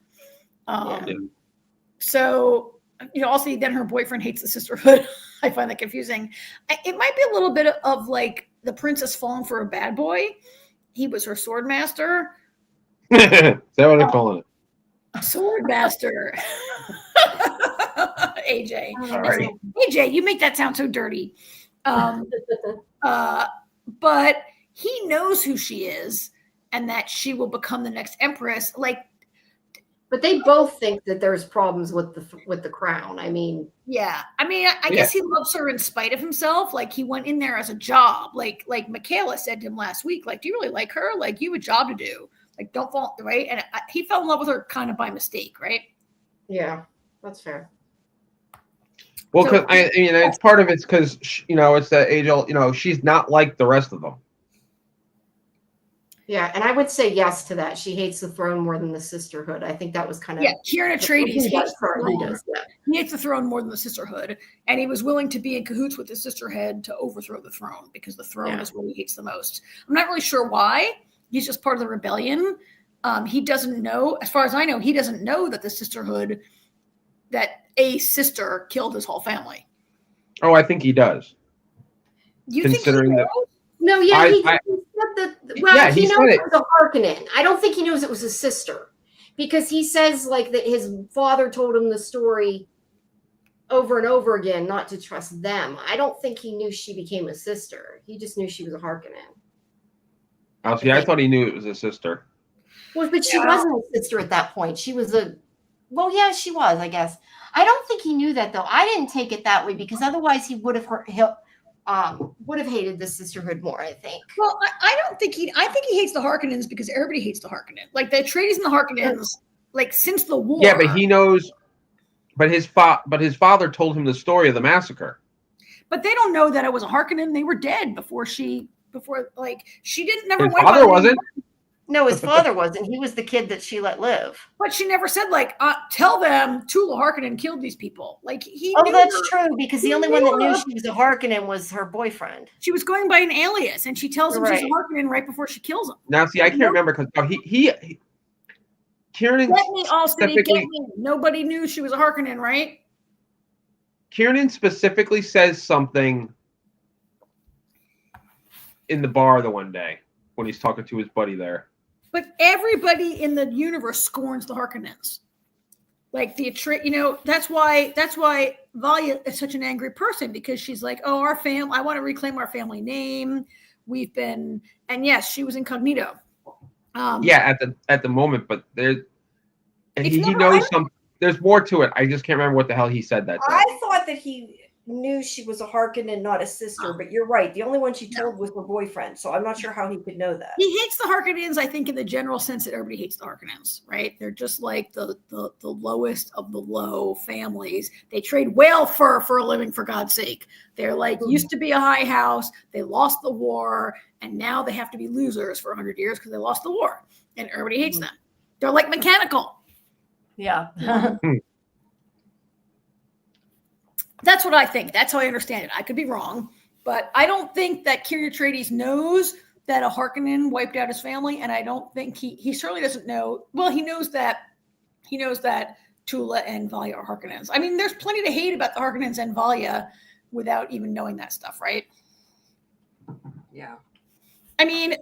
So, also then her boyfriend hates the sisterhood. I find that confusing. It might be a little bit of like the princess falling for a bad boy. He was her sword master. Is that what they're calling it? Sword master. AJ. Right. AJ, you make that sound so dirty. But he knows who she is and that she will become the next empress. But they both think that there's problems with the crown. I mean, yeah. I mean, I guess he loves her in spite of himself. Like, he went in there as a job. Like Michaela said to him last week, like, do you really like her? Like, you have a job to do. Like, don't fall, right? And he fell in love with her kind of by mistake, right? Yeah, that's fair. Well, because it's part of it's because it's that age old. She's not like the rest of them. Yeah, and I would say yes to that. She hates the throne more than the sisterhood. I think that was kind of Kieran Atreides hates he hates the throne more than the sisterhood, and he was willing to be in cahoots with the sisterhood to overthrow the throne because the throne is what he hates the most. I'm not really sure why. He's just part of the rebellion. He doesn't know, as far as I know, he doesn't know that the sisterhood, that a sister killed his whole family. Oh, I think he does. You think he knows? No, yeah, he said that. Well, he knows it was a Harkonnen. I don't think he knows it was a sister, because he says like that his father told him the story over and over again not to trust them. I don't think he knew she became a sister. He just knew she was a Harkonnen. Oh, see, I thought he knew it was a sister. Well, but she wasn't a sister at that point. She was she was, I guess. I don't think he knew that though. I didn't take it that way because otherwise he would have hated the sisterhood more, I think. Well, I think he hates the Harkonnens because everybody hates the Harkonnen. Like the Atreides and the Harkonnens, like since the war. Yeah, but he knows. But his father told him the story of the massacre. But they don't know that it was a Harkonnen. They were dead before she never went. His father wasn't. No, his father wasn't. He was the kid that she let live. But she never said, tell them Tula Harkonnen killed these people. Like, he knew that's true, because the only one that knew she was a Harkonnen was her boyfriend. She was going by an alias, and she tells him she's a Harkonnen right before she kills him. Now, see, I can't remember, because Kieran specifically... Nobody knew she was a Harkonnen, right? Kieran specifically says something in the bar the one day when he's talking to his buddy there. But everybody in the universe scorns the Harkonnens. Like that's why Valia is such an angry person, because she's like, oh, our family, I want to reclaim our family name. And yes, she was incognito. At the moment, but he knows some. There's more to it. I just can't remember what the hell he said that day. I thought that he knew she was a Harkonnen, not a sister, but you're right. The only one she told was her boyfriend, so I'm not sure how he could know that. He hates the Harkonnens, I think, in the general sense that everybody hates the Harkonnens, right? They're just like the lowest of the low families. They trade whale fur for a living, for God's sake. They're like, used to be a high house, they lost the war, and now they have to be losers for 100 years because they lost the war, and everybody hates them. They're like mechanical. Yeah. That's what I think. That's how I understand it. I could be wrong, but I don't think that Kieran Atreides knows that a Harkonnen wiped out his family, and I don't think he certainly doesn't know. Well, he knows that Tula and Valia are Harkonnens. I mean, there's plenty to hate about the Harkonnens and Valia without even knowing that stuff, right? Yeah. I mean,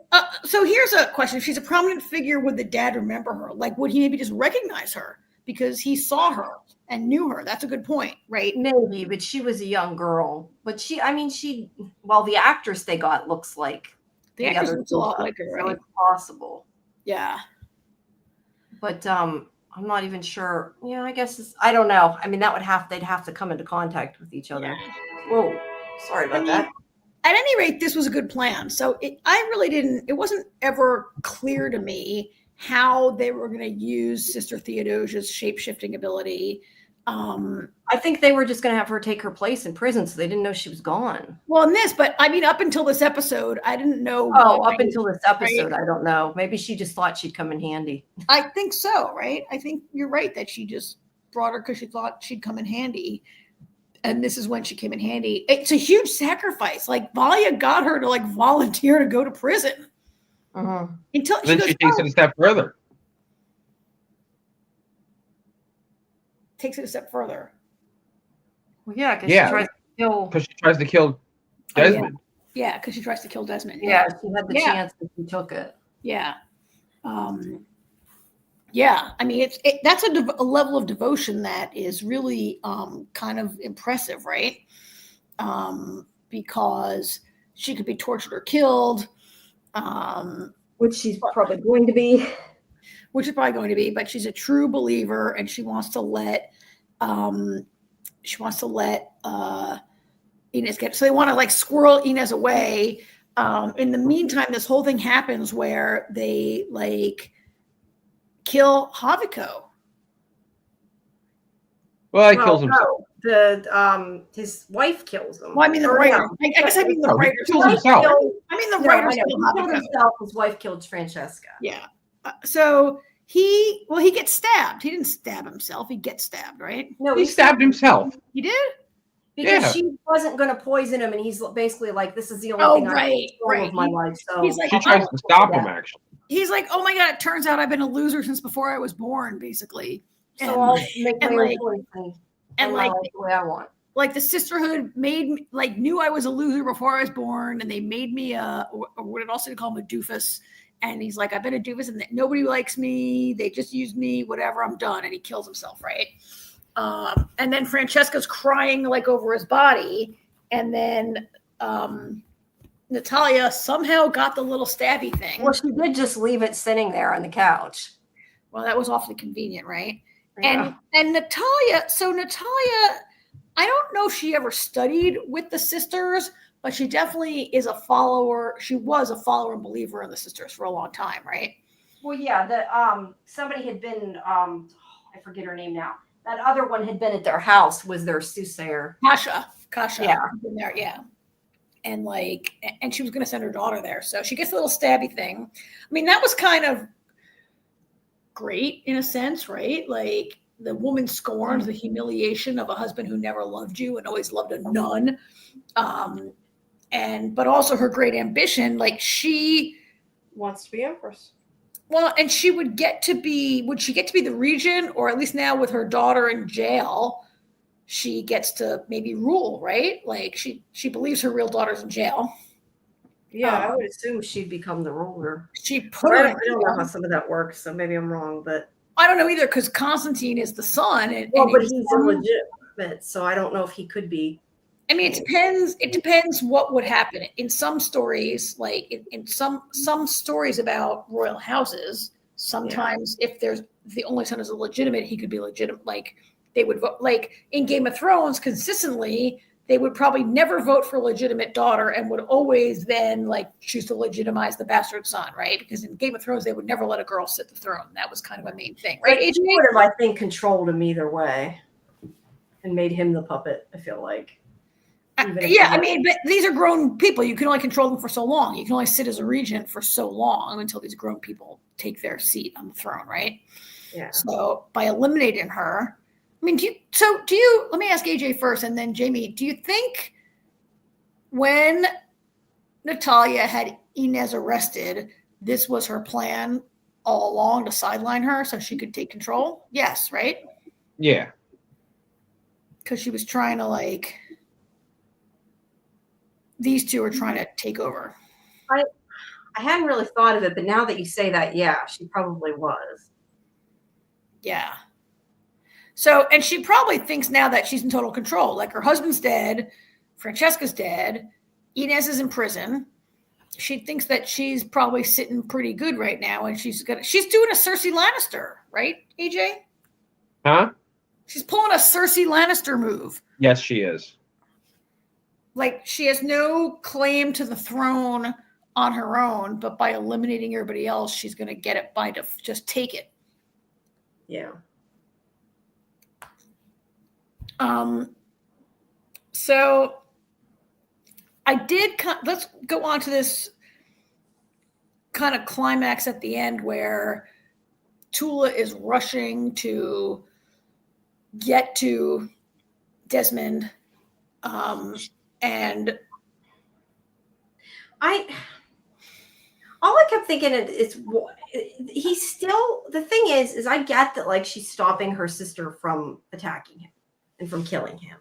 so here's a question. If she's a prominent figure, would the dad remember her? Like, would he maybe just recognize her because he saw her and knew her? That's a good point, right? Maybe, but she was a young girl. But the actress they got looks like the actress looks a lot like her, right? So it's possible. Yeah. But I'm not even sure. Yeah, I guess I don't know. I mean, they'd have to come into contact with each other. Yeah. Whoa, sorry about that. At any rate, this was a good plan. So it wasn't ever clear to me how they were going to use Sister Theodosia's shape-shifting ability. I think they were just going to have her take her place in prison, so they didn't know she was gone. Well, but I mean, up until this episode, I didn't know. Up until this episode, right? I don't know. Maybe she just thought she'd come in handy. I think so, right? I think you're right that she just brought her because she thought she'd come in handy. And this is when she came in handy. It's a huge sacrifice. Like, Valia got her to like volunteer to go to prison. Until then she takes it a step further. Takes it a step further. Well, yeah, because she tries to kill Desmond. Yeah, because she tries to kill Desmond. Yeah, she had the chance and she took it. Yeah. Yeah, I mean, that's a level of devotion that is really kind of impressive, right? Because she could be tortured or killed. Which she's probably going to be. But she's a true believer, and she wants to let Inez get. So they want to like squirrel Inez away. In the meantime, this whole thing happens where they like kill Haviko. Well, he kills himself. His wife kills him. Well, I mean the writer. I guess I mean the writer kills himself. I mean the writer killed himself. His wife killed Francesca. Yeah. So he gets stabbed. He didn't stab himself. He gets stabbed, right? No, he stabbed himself. He did? Because she wasn't going to poison him, and he's basically like, "This is the only thing I can of my life." So he's like, she tries to stop him. Actually, he's like, "Oh my god! It turns out I've been a loser since before I was born, basically." So I'll make my own choice and like the way I want. Like the sisterhood knew I was a loser before I was born, and they made me what did also call him a doofus. And he's like, I've been a doofus, and nobody likes me. They just use me. Whatever, I'm done. And he kills himself, right? And then Francesca's crying like over his body, and then Natalia somehow got the little stabby thing. Well, she did just leave it sitting there on the couch. Well, that was awfully convenient, right? Yeah. And Natalia, I don't know if she ever studied with the sisters, but she definitely is a follower. She was a follower and believer in the sisters for a long time, right? Well, yeah. Somebody had been, I forget her name now. That other one had been at their house, was their soothsayer. Kasha. Yeah. Been there, yeah. And she was going to send her daughter there. So she gets a little stabby thing. I mean, that was kind of great in a sense, right? Like the woman scorns the humiliation of a husband who never loved you and always loved a nun. But also her great ambition, like she wants to be empress. Well, and she would she get to be the regent, or at least now with her daughter in jail, she gets to maybe rule, right? Like she believes her real daughter's in jail. Yeah, I would assume she'd become the ruler. She put her. I don't know how some of that works, so maybe I'm wrong, but I don't know either, because Constantine is the son, but he's illegitimate, so I don't know if he could be. I mean, it depends what would happen. In some stories, like in some stories about royal houses, sometimes if the only son is illegitimate, he could be legitimate. Like they would vote. Like in Game of Thrones, consistently they would probably never vote for a legitimate daughter and would always then like choose to legitimize the bastard son, right? Because in Game of Thrones, they would never let a girl sit the throne. That was kind of a main thing, right? AJ would have, I think, controlled him either way and made him the puppet, I feel like. Yeah, I mean, but these are grown people. You can only control them for so long. You can only sit as a regent for so long until these grown people take their seat on the throne, right? Yeah. So by eliminating her, I mean, let me ask AJ first and then Jamie, do you think when Natalia had Inez arrested, this was her plan all along to sideline her so she could take control? Yes, right? Yeah. Because she was trying to like, these two are trying to take over. I hadn't really thought of it, but now that you say that, yeah, she probably was. Yeah. So, and she probably thinks now that she's in total control. Like her husband's dead, Francesca's dead, Inez is in prison. She thinks that she's probably sitting pretty good right now, and she's doing a Cersei Lannister, right, AJ? Huh? She's pulling a Cersei Lannister move. Yes, she is. Like she has no claim to the throne on her own, but by eliminating everybody else, she's going to get it by just take it. Yeah. So I did, let's go on to this kind of climax at the end where Tula is rushing to get to Desmond. And all I kept thinking is he's still, the thing is I get that like she's stopping her sister from attacking him and from killing him.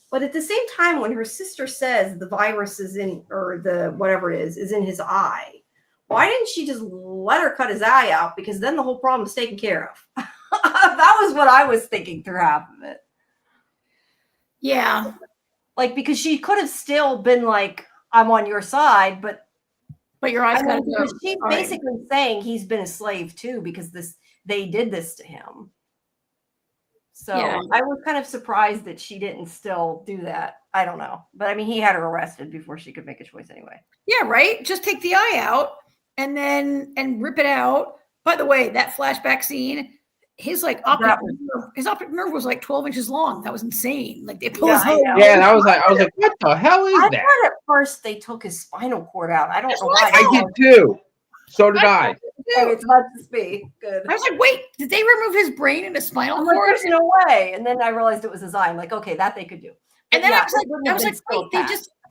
But at the same time, when her sister says the virus is in, or the whatever it is in his eye, why didn't she just let her cut his eye out? Because then the whole problem is taken care of. That was what I was thinking through half of it. Yeah. Like, because she could have still been like, I'm on your side, but your eyes got to go. She's basically saying he's been a slave too, because they did this to him. So yeah. I was kind of surprised that she didn't still do that. I don't know. But I mean, he had her arrested before she could make a choice anyway. Yeah, right? Just take the eye out and rip it out. By the way, that flashback scene, his like optic nerve was like 12 inches long. That was insane. Like they pulled and I was like, what the hell is that? I thought at first they took his spinal cord out. I don't know why. I did too. So did I. Oh, it's not to speak. Good. I was like, wait, did they remove his brain and his spinal cord? There's no way. And then I realized it was his eye. I'm like, okay, that they could do. But and then I was like, wait,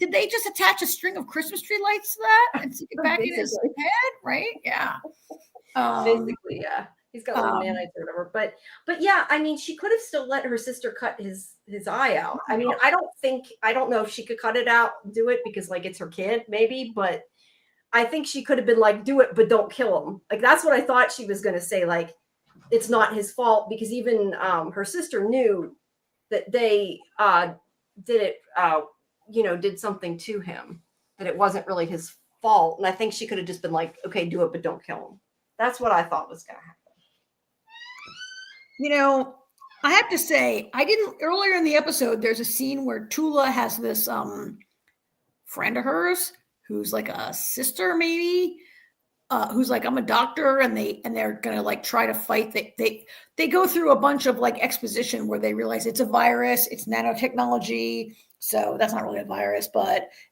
did they just attach a string of Christmas tree lights to that and stick it back in his head? Right? Yeah. Basically, yeah. He's got little nanites or whatever. But yeah, I mean, she could have still let her sister cut his eye out. I mean, I don't know if she could cut it out, do it because like it's her kid, maybe, but I think she could have been like, do it, but don't kill him. Like, that's what I thought she was going to say. Like, it's not his fault, because even her sister knew that they did it, did something to him, that it wasn't really his fault. And I think she could have just been like, okay, do it, but don't kill him. That's what I thought was going to happen. I have to say, earlier in the episode, there's a scene where Tula has this friend of hers who's like a sister, maybe, who's like, I'm a doctor, and they're gonna like try to fight. They go through a bunch of like exposition where they realize it's a virus, it's nanotechnology, so that's not really a virus,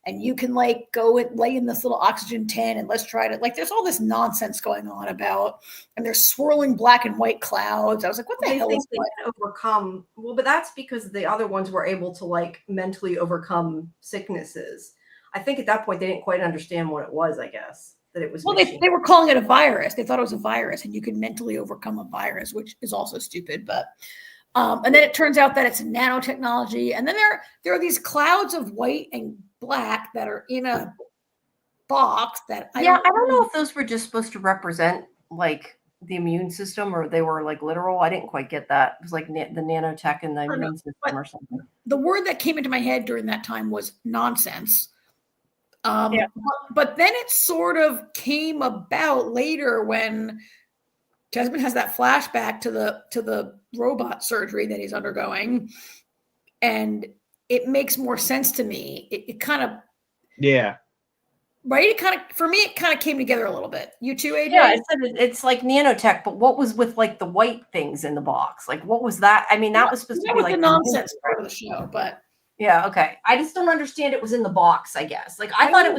and you can like go and lay in this little oxygen tent and let's try to, like, there's all this nonsense going on about, and they're swirling black and white clouds. I was like, what the hell is they can overcome? Well, but that's because the other ones were able to like mentally overcome sicknesses. I think at that point they didn't quite understand what it was, I guess, that it was. Well, they were calling it a virus. They thought it was a virus, and you could mentally overcome a virus, which is also stupid. But and then it turns out that it's nanotechnology. And then there are these clouds of white and black that are in a box that I don't know if those were just supposed to represent like the immune system, or they were like literal. I didn't quite get that. It was like the nanotech and the immune system or something. The word that came into my head during that time was nonsense. But then it sort of came about later when Desmond has that flashback to the robot surgery that he's undergoing, and it makes more sense to me. It kind of right. It kind of for me, it kind of came together a little bit. You too, AJ? Yeah, it's like nanotech, but what was with like the white things in the box? Like what was that? I mean, that was supposed to be like the nonsense part of the show, but yeah, okay. I just don't understand it was in the box, I guess. Like I thought it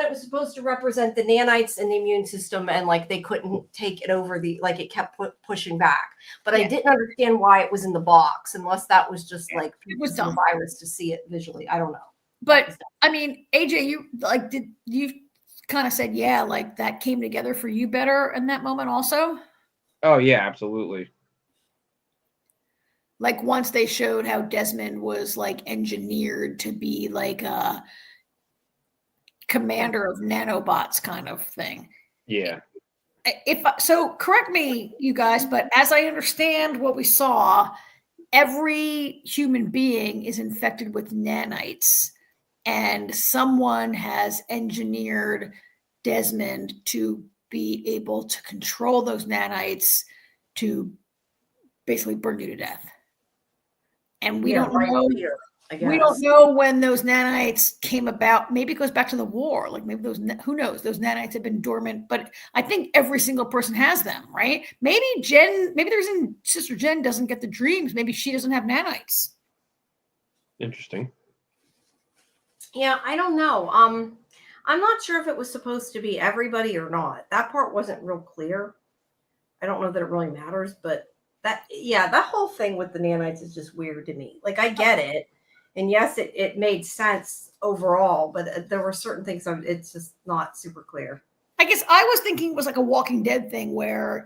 was supposed to represent the nanites and the immune system, and like they couldn't take it over like it kept pushing back. But I didn't understand why it was in the box, unless that was just like it was the virus to see it visually. I don't know. But I mean, AJ, you kind of said, yeah, like that came together for you better in that moment also? Oh yeah, absolutely. Like once they showed how Desmond was like engineered to be like a commander of nanobots kind of thing. Yeah. So correct me, you guys, but as I understand what we saw, every human being is infected with nanites. And someone has engineered Desmond to be able to control those nanites to basically burn you to death. And we don't know. We don't know when those nanites came about. Maybe it goes back to the war. Like maybe who knows? Those nanites have been dormant. But I think every single person has them, right? Maybe the reason Sister Jen doesn't get the dreams, maybe she doesn't have nanites. Interesting. Yeah, I don't know. I'm not sure if it was supposed to be everybody or not. That part wasn't real clear. I don't know that it really matters, but that whole thing with the nanites is just weird to me. Like I get it. And yes, it made sense overall, but there were certain things it's just not super clear. I guess I was thinking it was like a Walking Dead thing where,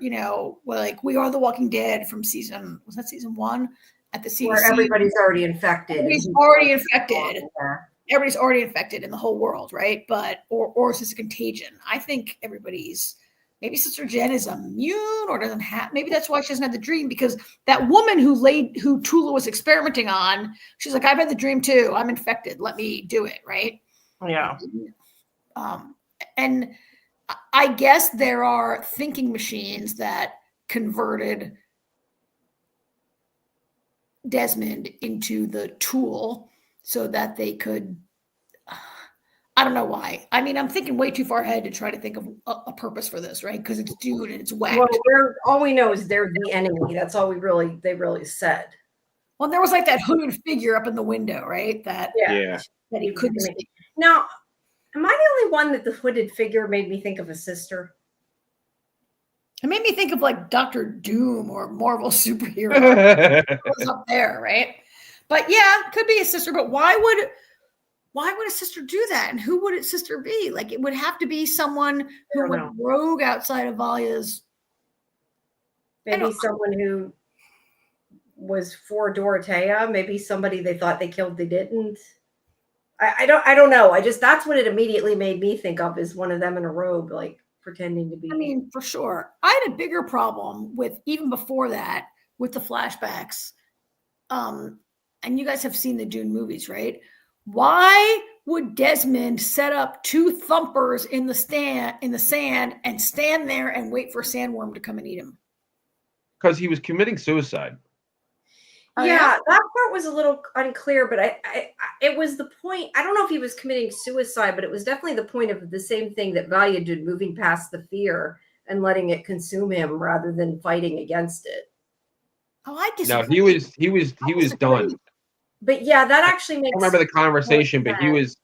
like We Are the Walking Dead from season 1 at the CDC. Where everybody's already infected. Everybody's already infected. Yeah. Everybody's already infected in the whole world, right? But or is this a contagion? I think maybe Sister Jen is immune or doesn't have. Maybe that's why she doesn't have the dream, because that woman who Tula was experimenting on, she's like, I've had the dream too. I'm infected. Let me do it, right? Yeah. And I guess there are thinking machines that converted Desmond into the tool so that they could, I don't know why. I mean, I'm thinking way too far ahead to try to think of a purpose for this, right? Because it's Dune and it's whacked. Well, all we know is they're the enemy. That's all they really said. Well, there was like that hooded figure up in the window, right? That he couldn't see. Now, am I the only one that the hooded figure made me think of a sister? It made me think of like Dr. Doom or Marvel superhero. It was up there, right? But yeah, could be a sister. But why would a sister do that? And who would its sister be? Like it would have to be someone who went rogue outside of Valia's. Maybe someone who was for Dorothea. Maybe somebody they thought they killed, they didn't. I don't know. That's what it immediately made me think of, is one of them in a robe, like pretending to be. I mean, for sure. I had a bigger problem with, even before that, with the flashbacks. And you guys have seen the Dune movies, right? Why would Desmond set up two thumpers in the sand and stand there and wait for a sandworm to come and eat him? Because he was committing suicide. Yeah, that part was a little unclear, but it was the point. I don't know if he was committing suicide, but it was definitely the point of the same thing that Valia did, moving past the fear and letting it consume him rather than fighting against it. Oh, I disagree. No, he was done. But yeah, that actually makes. I remember the conversation, but he was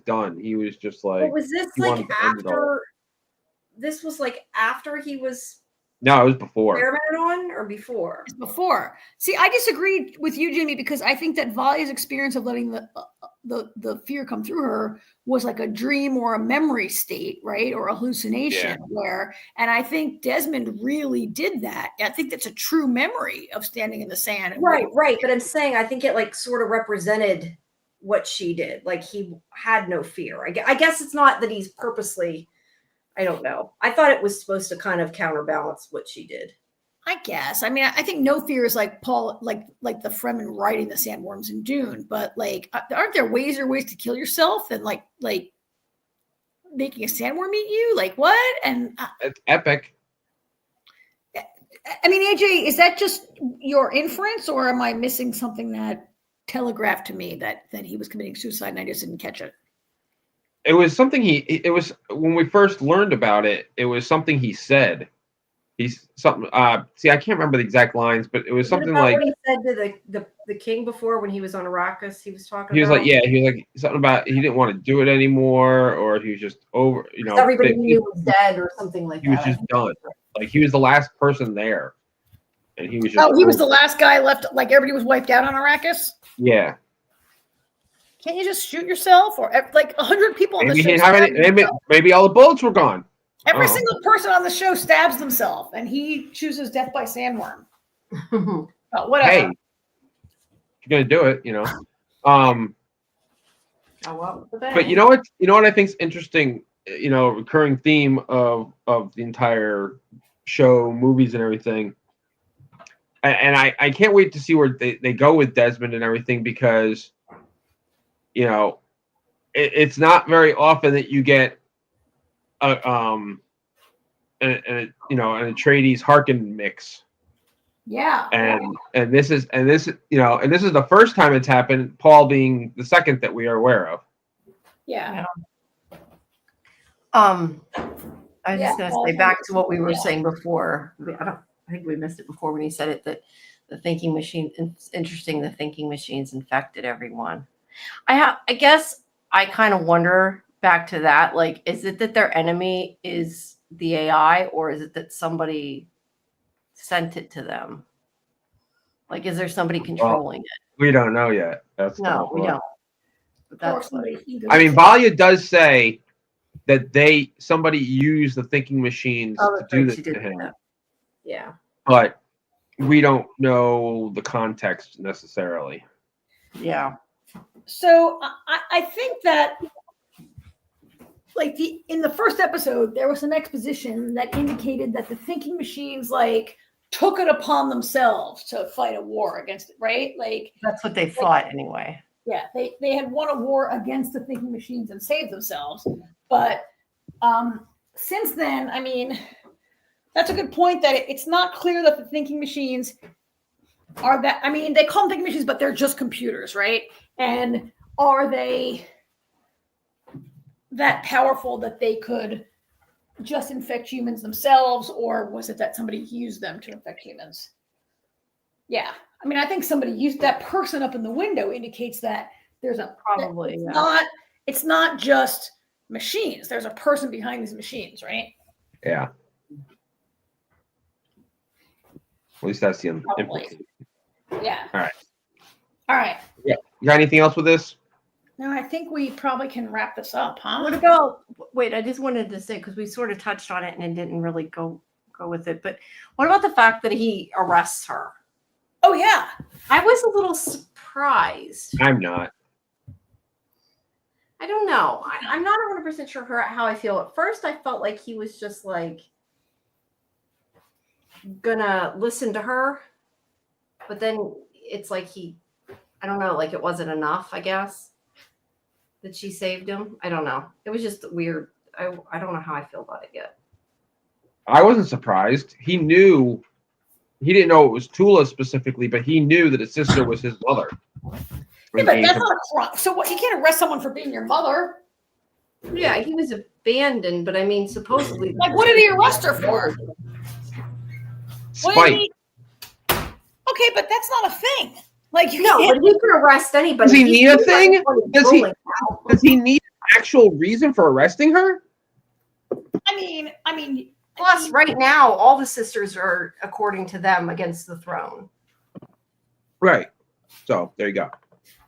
done. He was just like. But was this like after? This was like after he was. No, it was before. Experimented on or before? It's before. See, I disagree with you, Jimmy, because I think that Valia's experience of letting the fear come through her was like a dream or a memory state, right? Or a hallucination and I think Desmond really did that. I think that's a true memory of standing in the sand. Right. But I'm saying, I think it like sort of represented what she did. Like he had no fear. I guess it's not that he's purposely, I don't know. I thought it was supposed to kind of counterbalance what she did. I guess. I mean, I think no fear is like Paul, like the Fremen riding the sandworms in Dune. But like, aren't there ways to kill yourself and like making a sandworm eat you? Like what? And it's epic. I mean, AJ, is that just your inference, or am I missing something that telegraphed to me that he was committing suicide and I just didn't catch it? It was something it was when we first learned about it. It was something he said. He's something. See, I can't remember the exact lines, but it was something like what he said to the king before when he was on Arrakis. He was talking. He was like, something about he didn't want to do it anymore, or he was just over. Everybody knew he was dead, or something like that. He was just done. Like he was the last person there, and he was just. Oh, he was the last guy left. Like everybody was wiped out on Arrakis. Yeah. Can't you just shoot yourself, or like 100 people on the show? Maybe all the bullets were gone. Every single person on the show stabs themselves, and he chooses death by sandworm. Whatever. Hey, you're gonna do it, But you know what? You know what I think is interesting. Recurring theme of the entire show, movies, and everything. And I can't wait to see where they go with Desmond and everything, because it's not very often that you get an Atreides Harkonnen mix. Yeah. And this is the first time it's happened, Paul being the second that we are aware of. Yeah. I was just gonna say, back to what we were saying before. I think we missed it before when he said it, that the thinking machine, it's interesting, the thinking machines infected everyone. I guess I kind of wonder, back to that, like, is it that their enemy is the AI, or is it that somebody sent it to them? Like, is there somebody controlling it? We don't know yet. We don't. But that's Valia does say that somebody used the thinking machines to do this to him. Yeah. But we don't know the context necessarily. Yeah. So I think that, like, in the first episode, there was some exposition that indicated that the thinking machines, like, took it upon themselves to fight a war against it, right? Like, that's what they thought anyway. Yeah, they had won a war against the thinking machines and saved themselves. But since then, I mean, that's a good point, that it's not clear that the thinking machines are that. I mean, they call them thinking machines, but they're just computers, right? And are they that powerful that they could just infect humans themselves, or was it that somebody used them to infect humans? Yeah. I mean, I think somebody used that person up in the window indicates that there's it's not just machines. There's a person behind these machines, right? Yeah. At least that's the implication. Yeah. All right. Yeah. You got anything else with this? No, I think we probably can wrap this up, huh? What about? Wait, I just wanted to say, because we sort of touched on it and it didn't really go with it. But what about the fact that he arrests her? Oh yeah, I was a little surprised. I'm not. I don't know. I'm not 100% sure how I feel. At first, I felt like he was just like gonna listen to her, but then it's like I don't know, like it wasn't enough, I guess, that she saved him. I don't know. It was just weird. I don't know how I feel about it yet. I wasn't surprised. He knew. He didn't know it was Tula specifically, but he knew that his sister was his mother. Yeah, but that's not a crime. So what? You can't arrest someone for being your mother. Yeah, he was abandoned, but I mean, supposedly. Like, what did he arrest her for? Spite. Okay, but that's not a thing. Like, but he can arrest anybody. Does he need a thing? Does he need an actual reason for arresting her? I mean. Plus, right now, all the sisters are, according to them, against the throne. Right. So there you go.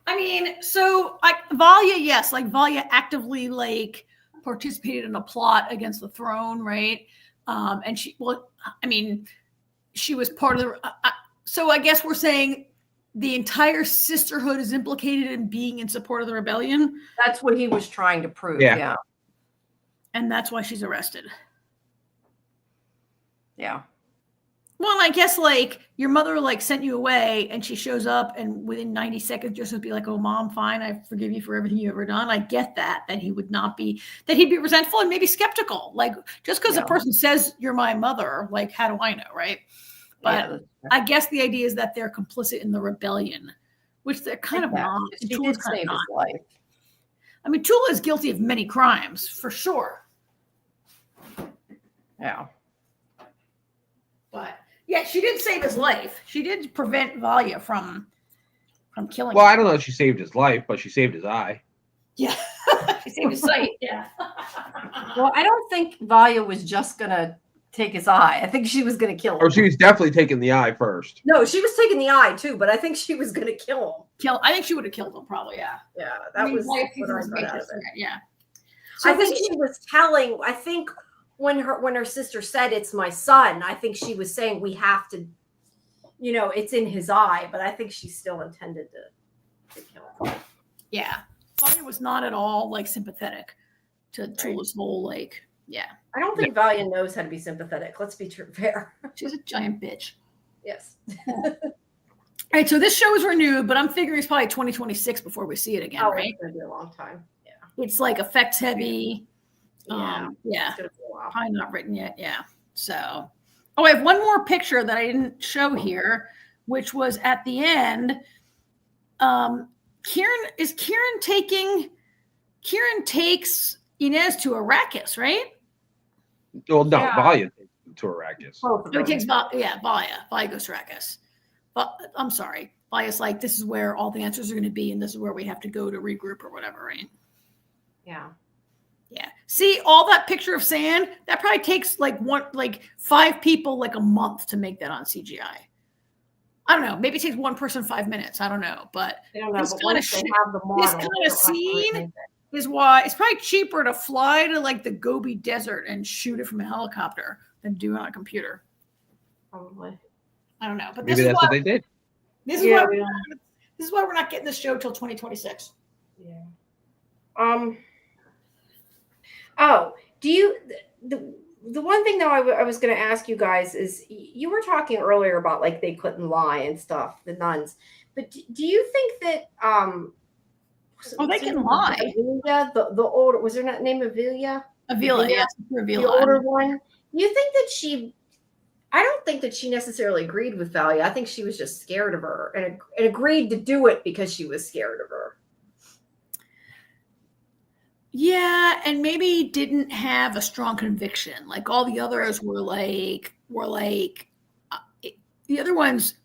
I mean, so like Valia, yes, like Valia actively like participated in a plot against the throne, right? And she was part of the. So I guess we're saying the entire sisterhood is implicated in being in support of the rebellion. That's what he was trying to prove. Yeah. And that's why she's arrested. Yeah. Well, I guess like your mother like sent you away and she shows up and within 90 seconds just would be like, oh, Mom, fine. I forgive you for everything you've ever done. I get that he would not be, that he'd be resentful and maybe skeptical. Like just because a person says you're my mother, like, how do I know? Right. But I guess the idea is that they're complicit in the rebellion, which they're kind of not. She did save his life. I mean, Tula is guilty of many crimes, for sure. Yeah. But, yeah, she did save his life. She did prevent Valia from killing him. Well, I don't know if she saved his life, but she saved his eye. Yeah. She saved his sight, yeah. Well, I don't think Valia was just going to take his eye. I think she was going to kill him. Or she was definitely taking the eye first. No, she was taking the eye too, but I think she was going to kill him. I think she would have killed him, probably, yeah. Yeah, that was what I got out of it. Yeah. So I think she was telling, I think when her sister said, it's my son, I think she was saying we have to, it's in his eye, but I think she still intended to kill him. Yeah. Valia was not at all sympathetic to Tula's whole yeah. I don't think Valia knows how to be sympathetic. Let's be fair. She's a giant bitch. Yes. All right, so this show is renewed, but I'm figuring it's probably 2026 before we see it again, right? It's going to be a long time. Yeah. It's effects heavy. Yeah. Probably not written yet. Yeah. So, I have one more picture that I didn't show here, which was at the end. Kieran takes Inez to Arrakis, right? Well, no, Valia takes him to Arrakis. No, he takes Valia. Valia goes to Arrakis. But I'm sorry. Valia's this is where all the answers are going to be, and this is where we have to go to regroup or whatever, right? Yeah. Yeah. See, all that picture of sand, that probably takes 5 people a month to make that on CGI. I don't know. Maybe it takes one person 5 minutes. I don't know. But this kind of scene is why it's probably cheaper to fly to the Gobi Desert and shoot it from a helicopter than do it on a computer. Probably. I don't know. But maybe that's what they did. This is why we're not getting this show till 2026. Yeah. Oh, do you the one thing though I was going to ask you guys is you were talking earlier about they couldn't lie and stuff, the nuns, but do you think that they can lie? Avilia, the older, was her name Avilia? Avilia, yes, the older one. You think that I don't think that she necessarily agreed with Valia. I think she was just scared of her and agreed to do it because she was scared of her. Yeah, and maybe didn't have a strong conviction. All the others were the other ones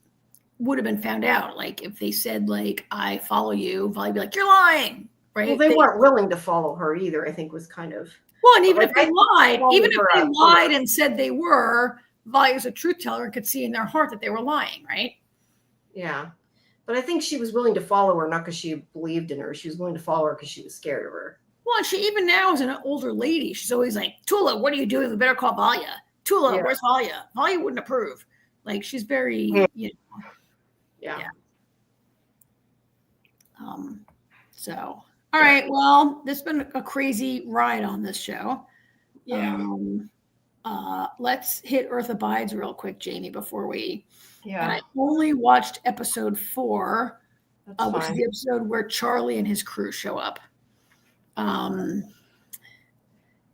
would have been found out. If they said I follow you, Valia would be you're lying, right? Well, they weren't willing to follow her either. I think was kind of well, and even if they lied and said they were, Valia was a truth teller and could see in their heart that they were lying, right? Yeah, but I think she was willing to follow her not because she believed in her. She was willing to follow her because she was scared of her. Well, and she even now is an older lady. She's always Tula, what are you doing? We better call Valia. Tula, where's Valia? Valia wouldn't approve. She's very, Yeah. So, all right. Well, this has been a crazy ride on this show. Yeah. Let's hit Earth Abides real quick, Jamie, before we. Yeah. And I only watched episode 4, which is the episode where Charlie and his crew show up. And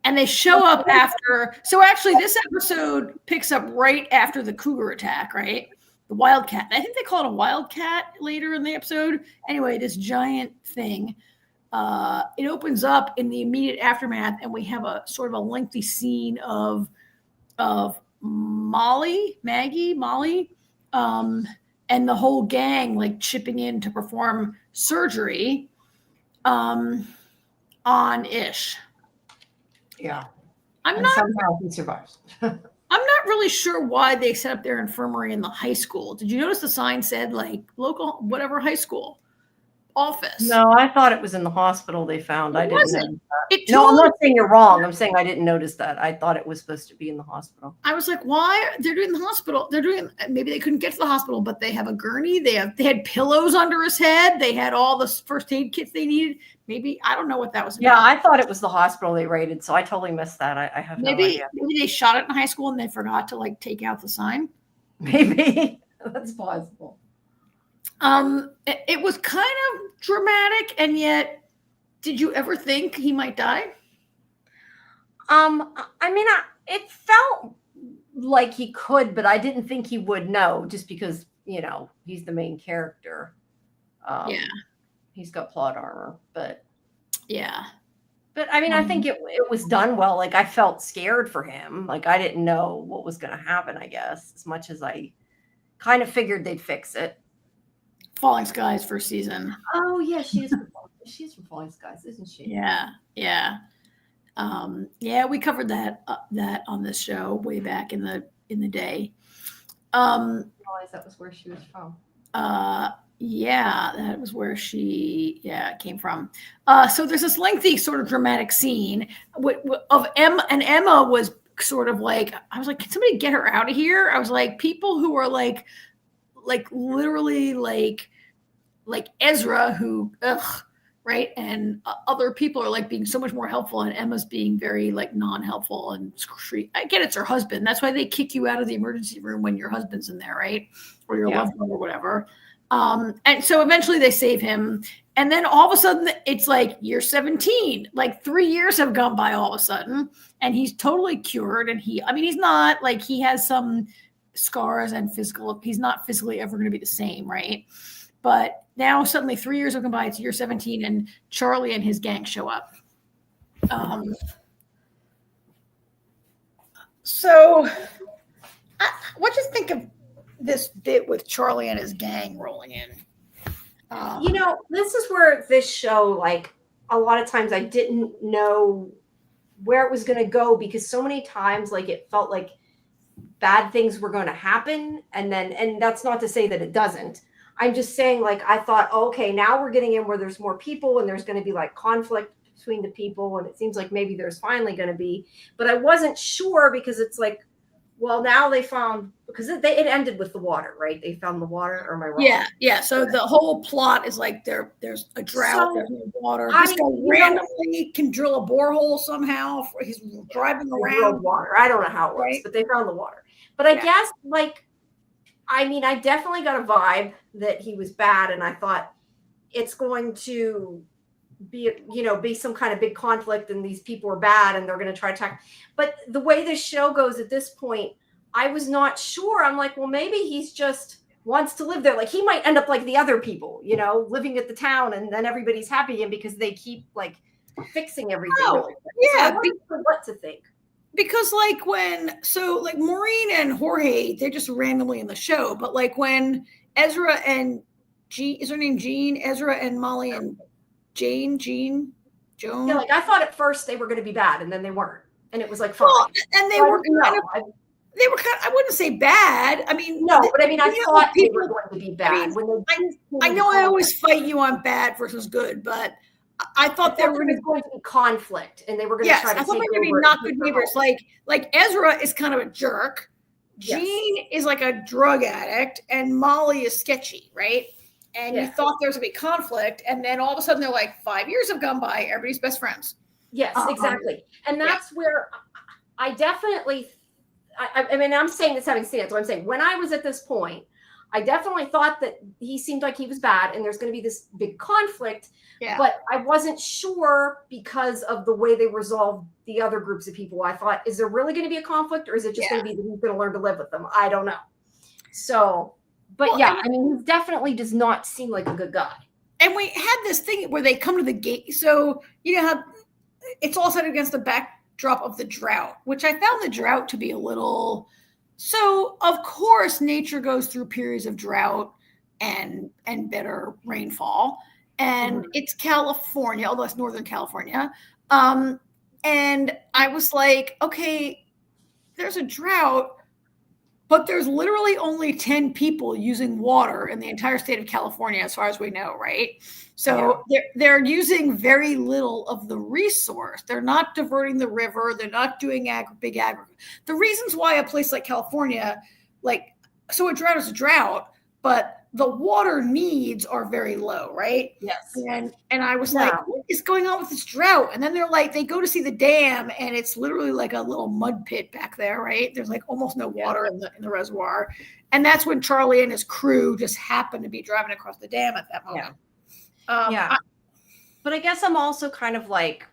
they show up after. So actually, this episode picks up right after the cougar attack, right? The wildcat. I think they call it a wildcat later in the episode. Anyway, this giant thing. It opens up in the immediate aftermath, and we have a sort of a lengthy scene of Molly, and the whole gang chipping in to perform surgery on Ish. Yeah. Somehow he survives. I'm not really sure why they set up their infirmary in the high school. Did you notice the sign said local whatever high school office? No, I thought it was in the hospital they found. I didn't know that. No, I'm not saying you're wrong. I'm saying I didn't notice that. I thought it was supposed to be in the hospital. I was why? They're doing the hospital. Maybe they couldn't get to the hospital, but they have a gurney. They had pillows under his head. They had all the first aid kits they needed. Maybe, I don't know what that was about. Yeah, I thought it was the hospital they raided, so I totally missed that. I have no idea. Maybe they shot it in high school and they forgot to take out the sign. Maybe. That's possible. It was kind of dramatic, and yet, did you ever think he might die? I mean, it felt like he could, but I didn't think he would know, just because, you know, he's the main character. He's got plot armor, but yeah. But I mean, I think it was done well. Like, I felt scared for him. Like, I didn't know what was going to happen, I guess, as much as I kind of figured they'd fix it. Falling Skies first season. Oh yeah, she's from Falling Skies, isn't she? Yeah. Yeah, we covered that on this show way back in the day. I didn't realize that was where she was from. Yeah, that was where she came from. So there's this lengthy sort of dramatic scene of Emma, and Emma was sort of like, I was like, can somebody get her out of here? I was like, people who are like literally like Ezra, who right, and other people are like being so much more helpful, and Emma's being very like non-helpful. And I get it's her husband. That's why they kick you out of the emergency room when your husband's in there, right, or your loved one or whatever. And so eventually they save him. And then all of a sudden it's like year 17, like 3 years have gone by all of a sudden, and he's totally cured. And he's not like, he has some scars and he's not physically ever going to be the same. Right. But now suddenly 3 years have gone by. It's year 17 and Charlie and his gang show up. So what do you think of this bit with Charlie and his gang rolling in? You know, this is where this show, like, a lot of times I didn't know where it was going to go, because so many times, like, it felt like bad things were going to happen. And that's not to say that it doesn't. I'm just saying, like, I thought, okay, now we're getting in where there's more people and there's going to be like conflict between the people. And it seems like maybe there's finally going to be, but I wasn't sure, because it's like, well, now they found, because it ended with the water, right? They found the water, or am I wrong? Yeah. So the whole plot is like there's a drought, there's no water. This guy randomly can drill a borehole somehow. He's driving around. Water. I don't know how it works, right? But they found the water. But I guess, like, I mean, I definitely got a vibe that he was bad, and I thought it's going to be some kind of big conflict, and these people are bad and they're going to try to attack. But the way this show goes at this point, I was not sure. I'm like, well, maybe he's just wants to live there. Like, he might end up like the other people, living at the town, and then everybody's happy again because they keep like fixing everything. Really yeah. So what to think. Because like Maureen and Jorge, they're just randomly in the show. But like when Ezra and is her name Jean? Ezra and Molly and Joan? Yeah, like, I thought at first they were going to be bad, and then they weren't. And it was like, fine. Well, and they were I wouldn't say bad. I mean, no, but I mean, I thought they were going to be bad. I know I always fight you on bad versus good, but I thought there was going to be conflict, and they were going to try to. I thought they were going to be not good neighbors. Like Ezra is kind of a jerk. Jean is like a drug addict, and Molly is sketchy, right? And you thought there was going to be conflict, and then all of a sudden they're like, 5 years have gone by, everybody's best friends. Yes, exactly. And that's where I definitely, I mean, I'm saying this having seen it, so I'm saying when I was at this point, I definitely thought that he seemed like he was bad, and there's going to be this big conflict, but I wasn't sure because of the way they resolved the other groups of people. I thought, is there really going to be a conflict, or is it just going to be that he's going to learn to live with them? I don't know. So... But I mean, he definitely does not seem like a good guy. And we had this thing where they come to the gate. So, how it's all set against the backdrop of the drought, which I found the drought to be a little. So, of course, nature goes through periods of drought and better rainfall. And it's California, although it's Northern California. And I was like, okay, there's a drought. But there's literally only 10 people using water in the entire state of California, as far as we know, right? So they're using very little of the resource. They're not diverting the river. They're not doing big agriculture. The reasons why a place like California, so a drought is a drought, but the water needs are very low, right? Yes. And I was like, what is going on with this drought? And then they're like, they go to see the dam, and it's literally like a little mud pit back there, right? There's like almost no water in the reservoir. And that's when Charlie and his crew just happened to be driving across the dam at that moment. But I guess I'm also kind of like,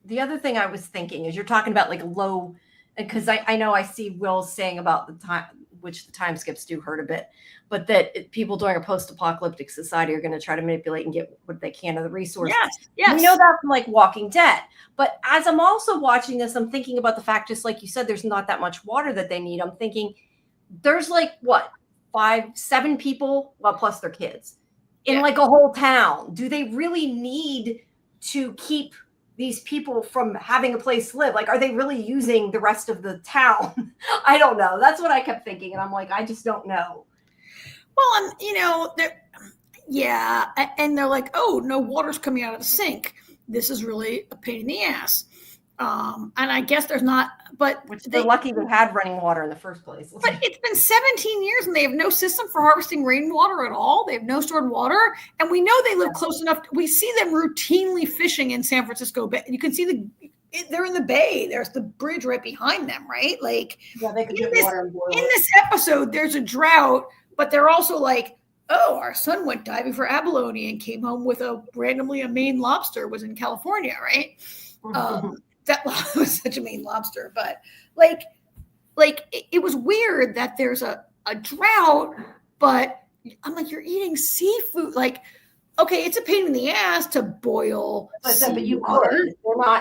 the other thing I was thinking is, you're talking about like low because I know I see Will saying about the time, which the time skips do hurt a bit, but that people during a post-apocalyptic society are going to try to manipulate and get what they can of the resources. Yes. We know that from like Walking Dead. But as I'm also watching this, I'm thinking about the fact, just like you said, there's not that much water that they need. I'm thinking there's like what, 5-7 people, well, plus their kids, in like a whole town. Do they really need to keep these people from having a place to live? Like, are they really using the rest of the town? I don't know. That's what I kept thinking. And I'm like, I just don't know. Well, and and they're like, oh, no water's coming out of the sink. This is really a pain in the ass. And I guess there's not, but which they're lucky they had running water in the first place. But it's been 17 years and they have no system for harvesting rainwater at all. They have no stored water. And we know they live close enough. We see them routinely fishing in San Francisco Bay. You can see they're in the bay. There's the bridge right behind them, right? Like they could get water and boil in this episode, there's a drought, but they're also like, oh, our son went diving for abalone and came home with randomly a Maine lobster, was in California, right? That was such a Maine lobster, but like it was weird that there's a drought, but I'm like, you're eating seafood. Like, okay, it's a pain in the ass to boil. But you could.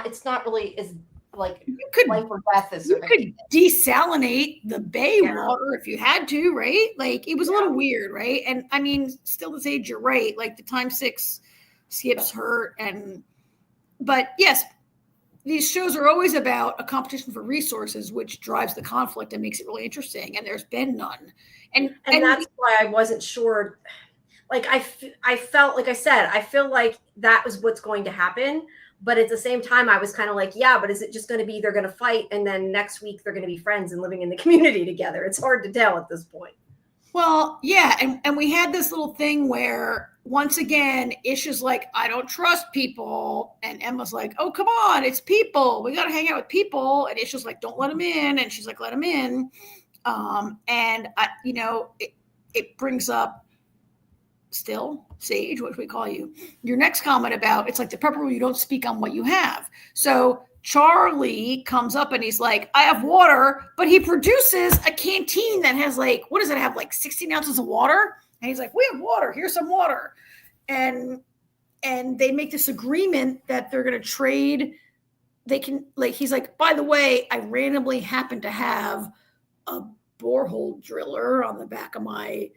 It's not really as like you could life or death as you could desalinate the bay water if you had to, right? Like it was a little weird, right? And I mean, still this age, you're right. Like the time 6 skips hurt, but yes. These shows are always about a competition for resources, which drives the conflict and makes it really interesting. And there's been none. And that's why I wasn't sure. Like I felt, like I said, I feel like that was what's going to happen. But at the same time, I was kind of like, yeah, but is it just going to be they're going to fight and then next week they're going to be friends and living in the community together? It's hard to tell at this point. Well, yeah. And we had this little thing where once again, Ish is like, I don't trust people. And Emma's like, oh, come on, it's people. We got to hang out with people. And Ish is like, don't let them in. And she's like, let them in. And it brings up still, Sage, what do we call you? Your next comment about, it's like the prep rule, you don't speak on what you have. So Charlie comes up and he's like, I have water, but he produces a canteen that has like, what does it have? Like 16 ounces of water. And he's like, we have water. Here's some water. And they make this agreement that they're going to trade. They can, like, he's like, by the way, I randomly happen to have a borehole driller on the back of my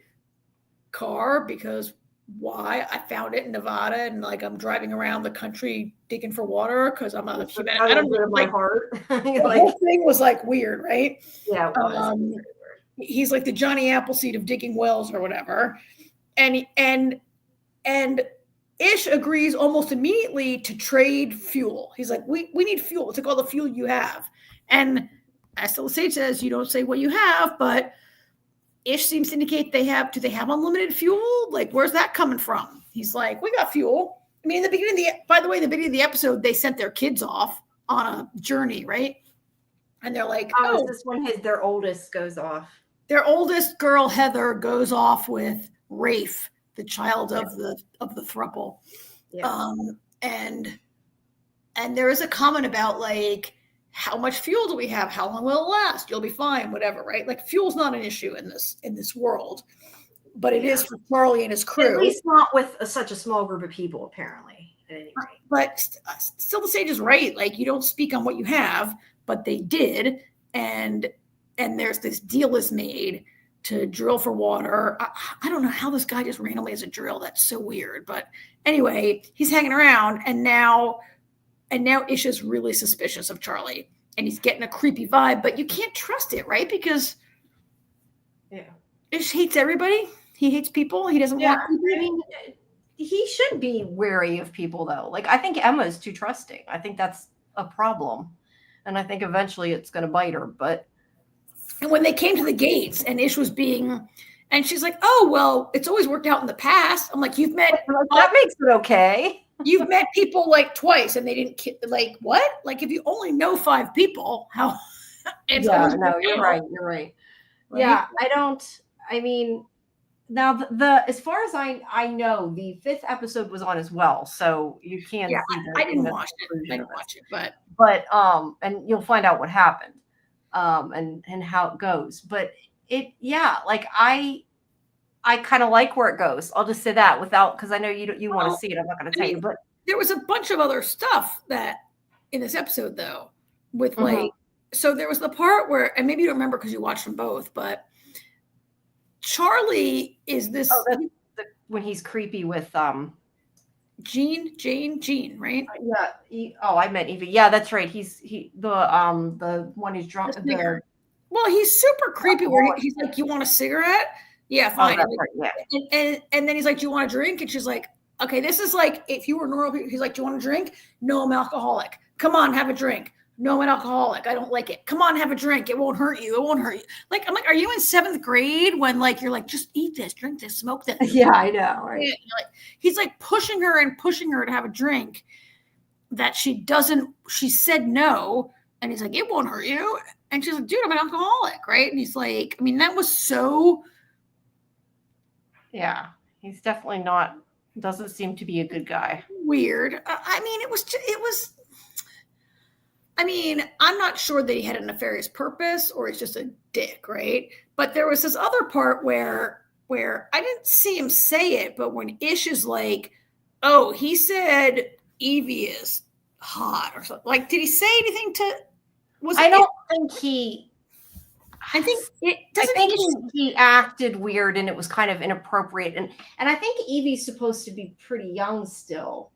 car because why? I found it in Nevada and like I'm driving around the country digging for water because I'm a human. I don't know. My heart. The whole thing was like weird, right? Yeah. It was. He's like the Johnny Appleseed of digging wells or whatever. And Ish agrees almost immediately to trade fuel. He's like, we need fuel. Take all the fuel you have. And as Sage says, you don't say what you have, but Ish seems to indicate do they have unlimited fuel? Like, where's that coming from? He's like, we got fuel. I mean, in the beginning the beginning of the episode, they sent their kids off on a journey, right? And they're like, oh, is this when their oldest goes off? Their oldest girl, Heather, goes off with Rafe, the child of the throuple. Yeah. And there is a comment about like, how much fuel do we have? How long will it last? You'll be fine, whatever, right? Like fuel's not an issue in this world, but it is for Charlie and his crew. At least not with such a small group of people, apparently. At any rate. But still, the Sage is right. Like you don't speak on what you have, but they did, and there's this deal is made to drill for water. I don't know how this guy just randomly has a drill. That's so weird. But anyway, he's hanging around, and now Ish is really suspicious of Charlie, and he's getting a creepy vibe. But you can't trust it, right? Because Ish hates everybody. He hates people. He doesn't want people. I mean, he should be wary of people, though. Like I think Emma's too trusting. I think that's a problem, and I think eventually it's going to bite her. But. And when they came to the gates and Ish was and she's like, oh, well, it's always worked out in the past. I'm like, you've met. That makes it okay. You've met people like twice and they didn't like what? Like if you only know 5 people, how? You're right. Right? Yeah, I mean, now the as far as I know, the 5th episode was on as well. So you can't. Yeah, I didn't watch it. I didn't watch it, but and you'll find out what happened. and how it goes. But like I kind of like where it goes. I'll just say that because I know you want to see it. I'm not going to tell you, but there was a bunch of other stuff that in this episode though, with like, so there was the part where, and maybe you don't remember because you watched them both, but Charlie is this when he's creepy with Gene, right? Yeah. I meant Evie. Yeah, that's right. He's the one who's drunk. Well, he's super creepy. Where he's like, "You want a cigarette? Yeah, fine." And then he's like, "Do you want a drink?" And she's like, "Okay, this is like if you were normal people." He's like, "Do you want a drink?" "No, I'm alcoholic." "Come on, have a drink." "No, I'm an alcoholic. I don't like it." "Come on, have a drink. It won't hurt you. It won't hurt you." Like, I'm like, are you in 7th grade when like you're like, just eat this, drink this, smoke this? Yeah, I know. Right. He's like pushing her to have a drink that she said no. And he's like, "It won't hurt you." And she's like, "Dude, I'm an alcoholic." Right. And he's like, I mean, that was so. Yeah, he's definitely doesn't seem to be a good guy. Weird. I mean, it was. I mean, I'm not sure that he had a nefarious purpose or he's just a dick, right? But there was this other part where I didn't see him say it, but when Ish is like, "Oh, he said Evie is hot," or something. Like, did he say anything to? I don't think he. I think he acted weird and it was kind of inappropriate, and I think Evie's supposed to be pretty young still.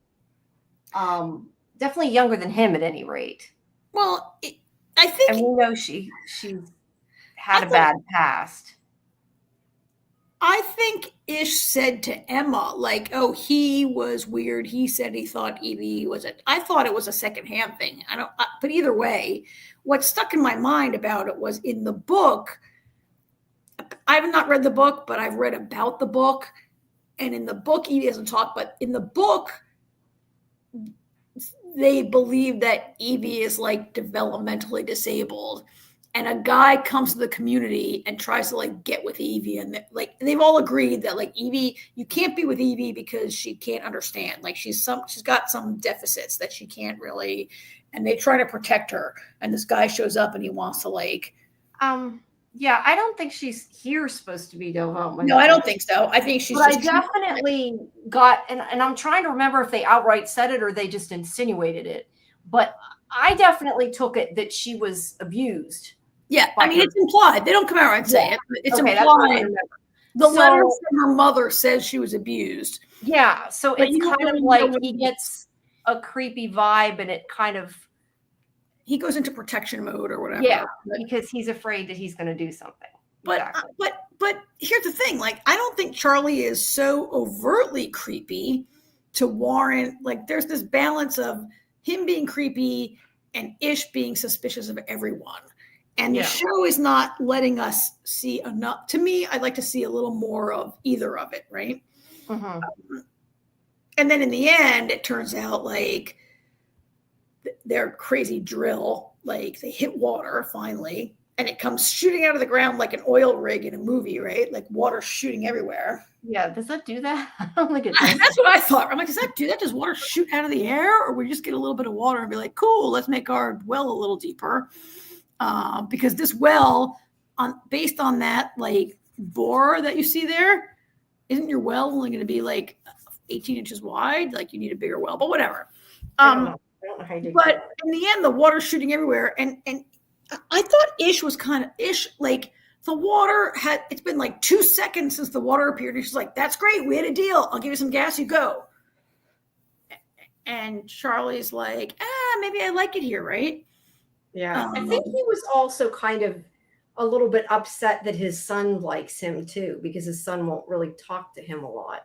Definitely younger than him at any rate. Well, I think, and we know she had a bad past. I think Ish said to Emma, like, "Oh, he was weird. He said he thought Evie was I thought it was a secondhand thing. But either way, what stuck in my mind about it was in the book. I have not read the book, but I've read about the book. And in the book, Evie doesn't talk, but in the book, they believe that Evie is like developmentally disabled. And a guy comes to the community and tries to like get with Evie, and like they've all agreed that like Evie, you can't be with Evie because she can't understand. Like she's got some deficits that she can't really, and they try to protect her. And this guy shows up and he wants to like, yeah, I don't think she's here supposed to be developmental. No, I don't think so. I think she's. But I definitely got, and I'm trying to remember if they outright said it or they just insinuated it. But I definitely took it that she was abused. Yeah, I mean, it's implied. They don't come out and say it. It's implied. The letter from her mother says she was abused. Yeah, so it's kind of like he gets a creepy vibe, and it kind of. He goes into protection mode or whatever. Yeah, because he's afraid that he's going to do something. But here's the thing. Like, I don't think Charlie is so overtly creepy to warrant, like, there's this balance of him being creepy and Ish being suspicious of everyone. And the show is not letting us see enough. To me, I'd like to see a little more of either of it, right? Mm-hmm. And then in the end, it turns out like their crazy drill, like they hit water finally, and it comes shooting out of the ground like an oil rig in a movie, right? Like water shooting everywhere. Yeah, does that do that? I don't think it does. That's what I thought. I'm like, does that do that? Does water shoot out of the air, or we just get a little bit of water and be like, cool, let's make our well a little deeper? Because this well, based on that like bore that you see there, isn't your well only going to be like 18 inches wide? Like you need a bigger well, but whatever. I don't know how you did but that. In the end, the water's shooting everywhere, and I thought Ish was kind of like the water it's been like 2 seconds since the water appeared, and she's like, "That's great, we had a deal. I'll give you some gas, you go." And Charlie's like, maybe I like it here, right? Yeah, I think he was also kind of a little bit upset that his son likes him too, because his son won't really talk to him a lot.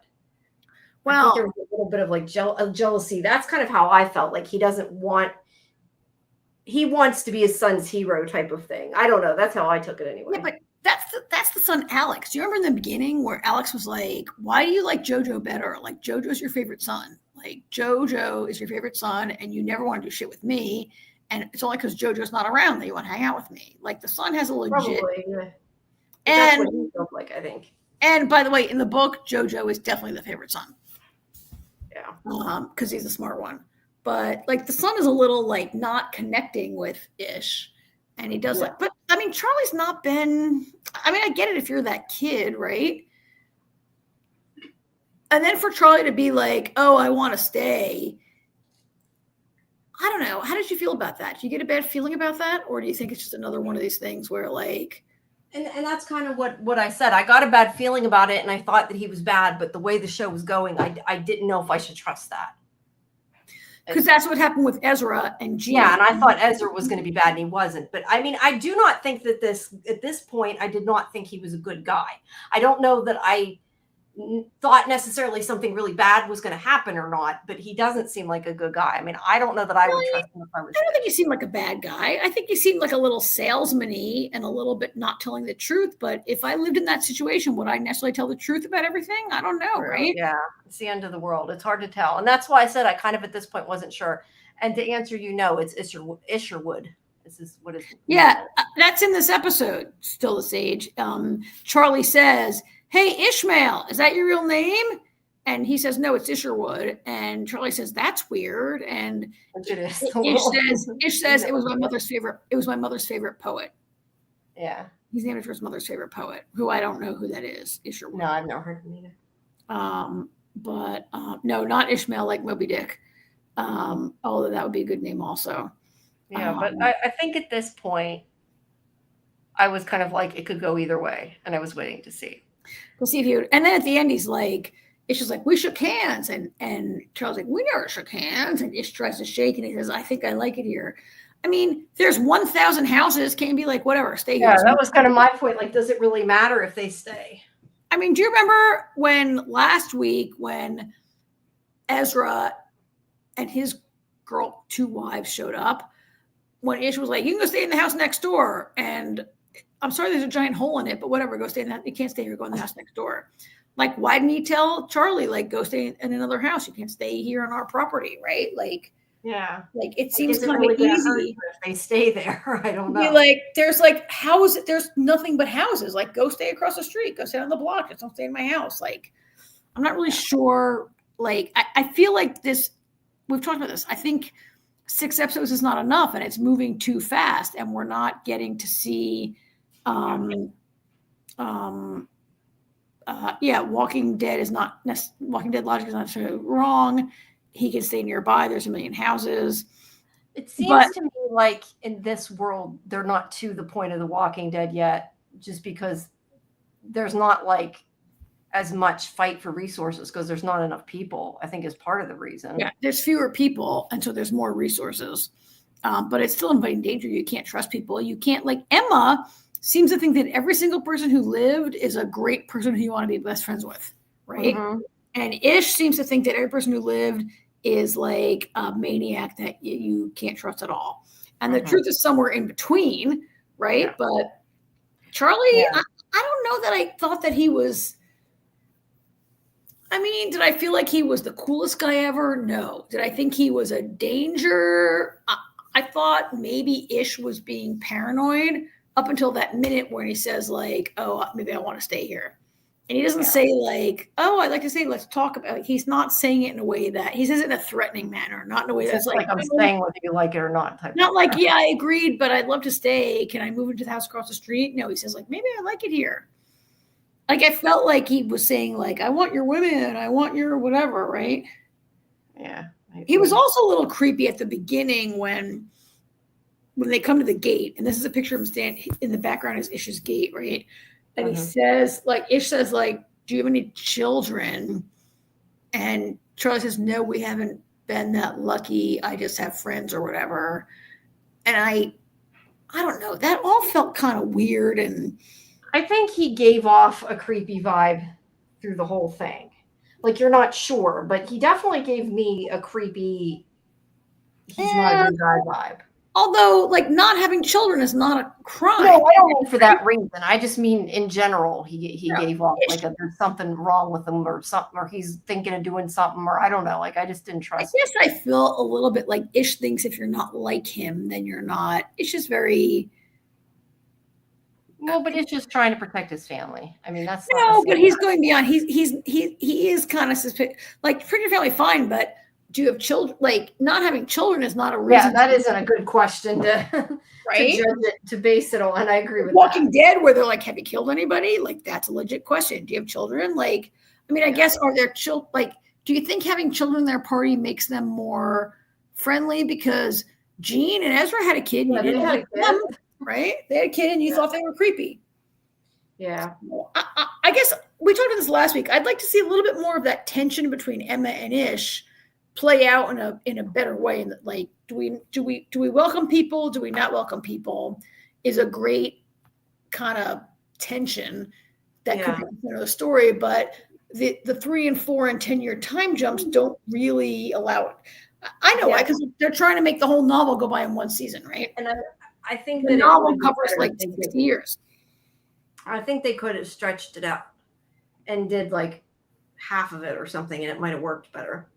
Well, there was a little bit of like jealousy. That's kind of how I felt. Like he wants to be his son's hero type of thing. I don't know. That's how I took it anyway. Yeah, but that's the son, Alex. Do you remember in the beginning where Alex was like, "Why do you like JoJo better? Like JoJo's your favorite son. Like JoJo is your favorite son, and you never want to do shit with me. And it's only because JoJo's not around that you want to hang out with me." Like the son has a legit. Probably, yeah. And that's what he felt like, I think. And by the way, in the book, JoJo is definitely the favorite son. Yeah. Because he's the smart one. But like the son is a little like not connecting with Ish, and he does but I mean, Charlie's not been, I mean, I get it if you're that kid, right? And then for Charlie to be like, oh, I want to stay. I don't know. How did you feel about that? Do you get a bad feeling about that? Or do you think it's just another one of these things where like. And that's kind of what I said. I got a bad feeling about it and I thought that he was bad, but the way the show was going, I didn't know if I should trust that. Because that's what happened with Ezra and Gene. Yeah, and I thought Ezra was going to be bad and he wasn't. But I mean, I do not think that at this point, I did not think he was a good guy. I don't know that I thought necessarily something really bad was going to happen or not, but he doesn't seem like a good guy. I mean, I don't know that I would trust him if I was. I don't think he seemed like a bad guy. I think he seemed like a little salesman-y and a little bit not telling the truth. But if I lived in that situation, would I necessarily tell the truth about everything? I don't know, right? Yeah, it's the end of the world. It's hard to tell. And that's why I said I kind of at this point wasn't sure. And to answer, it's Isherwood. This is what is. Yeah, that's in this episode, Still the Sage. Charlie says, hey, Ishmael, is that your real name? And he says, no, it's Isherwood. And Charlie says, that's weird. And which it is. Ish says it was my mother's favorite. It was my mother's favorite poet. Yeah. He's named after his mother's favorite poet, who I don't know who that is. Isherwood. No, I've never heard of him either. But no, not Ishmael like Moby Dick. Although that would be a good name also. Yeah, but I think at this point, I was kind of like, it could go either way. And I was waiting to see. We'll see if he would. And then at the end, he's like, Ish is like, we shook hands. And Charles like, we never shook hands. And Ish tries to shake and he says, I think I like it here. I mean, there's 1,000 houses. Can't be like, whatever, stay here. Yeah, that was kind of my point. Like, does it really matter if they stay? I mean, do you remember when last week when Ezra and his two wives showed up, when Ish was like, you can go stay in the house next door. And I'm sorry, there's a giant hole in it, but whatever, go stay in that. You can't stay here, go in the house next door. Like, why didn't he tell Charlie, like, go stay in another house? You can't stay here on our property, right? Like, yeah. Like, it seems kind really of easy. If they stay there, I don't know. Like, there's like houses, there's nothing but houses. Like, go stay across the street, go stay on the block, just don't stay in my house. Like, I'm not really sure. Like, I feel like this, we've talked about this. I think 6 episodes is not enough and it's moving too fast and we're not getting to see Walking Dead logic is not necessarily wrong. He can stay nearby. There's a million houses. It seems to me like in this world, they're not to the point of The Walking Dead yet, just because there's not like as much fight for resources because there's not enough people, I think is part of the reason. Yeah, there's fewer people. And so there's more resources. But it's still inviting danger. You can't trust people. You can't, like, Emma seems to think that every single person who lived is a great person who you want to be best friends with, right? Mm-hmm. And Ish seems to think that every person who lived is like a maniac that you can't trust at all. And the truth is somewhere in between, right? Yeah. But Charlie, I don't know that I thought that he was, I mean, did I feel like he was the coolest guy ever? No. Did I think he was a danger? I thought maybe Ish was being paranoid up until that minute where he says like, oh, maybe I want to stay here. And he doesn't say like, oh, I'd like to say, let's talk about it. Like, he's not saying it in a way that he says it in a threatening manner, not in a way that's like I'm staying whether you like it or not. Not like, yeah, I agreed, but I'd love to stay. Can I move into the house across the street? No, he says like, maybe I like it here. Like, I felt like he was saying like, I want your women, I want your whatever, right? Yeah. He was also a little creepy at the beginning when they come to the gate, and this is a picture of him standing in the background is Ish's gate, right? And he says, like, Ish says, like, do you have any children? And Charlie says, no, we haven't been that lucky. I just have friends or whatever. And I don't know. That all felt kind of weird. And I think he gave off a creepy vibe through the whole thing. Like, you're not sure, but he definitely gave me a creepy, he's not a good guy vibe. Although, like, not having children is not a crime. No, I don't mean for that reason. I just mean in general, he gave off like there's something wrong with him or something, or he's thinking of doing something, or I don't know. Like, I just didn't trust. I guess I feel a little bit like Ish thinks if you're not like him, then you're not. It's just very. No, but it's just trying to protect his family. I mean, that's no, but he's going beyond. He is kind of suspicious. Like, protect your family, fine, but. Do you have children? Like, not having children is not a reason. Yeah, that isn't a good question to. right? To base it on. I agree with Walking Dead, where they're like, have you killed anybody? Like, that's a legit question. Do you have children? Like, I mean, I guess, are there children? Like, do you think having children in their party makes them more friendly? Because Jean and Ezra had a kid, and you didn't like them, right? They had a kid, and you thought they were creepy. Yeah. I guess we talked about this last week. I'd like to see a little bit more of that tension between Emma and Ish play out in a better way. And like, do we welcome people? Do we not welcome people? Is a great kind of tension that could be the story, but the 3 and 4 and 10-year time jumps don't really allow it. I know why, because they're trying to make the whole novel go by in one season, right? And I think the novel covers like 60 years. I think they could have stretched it out and did like half of it or something, and it might have worked better.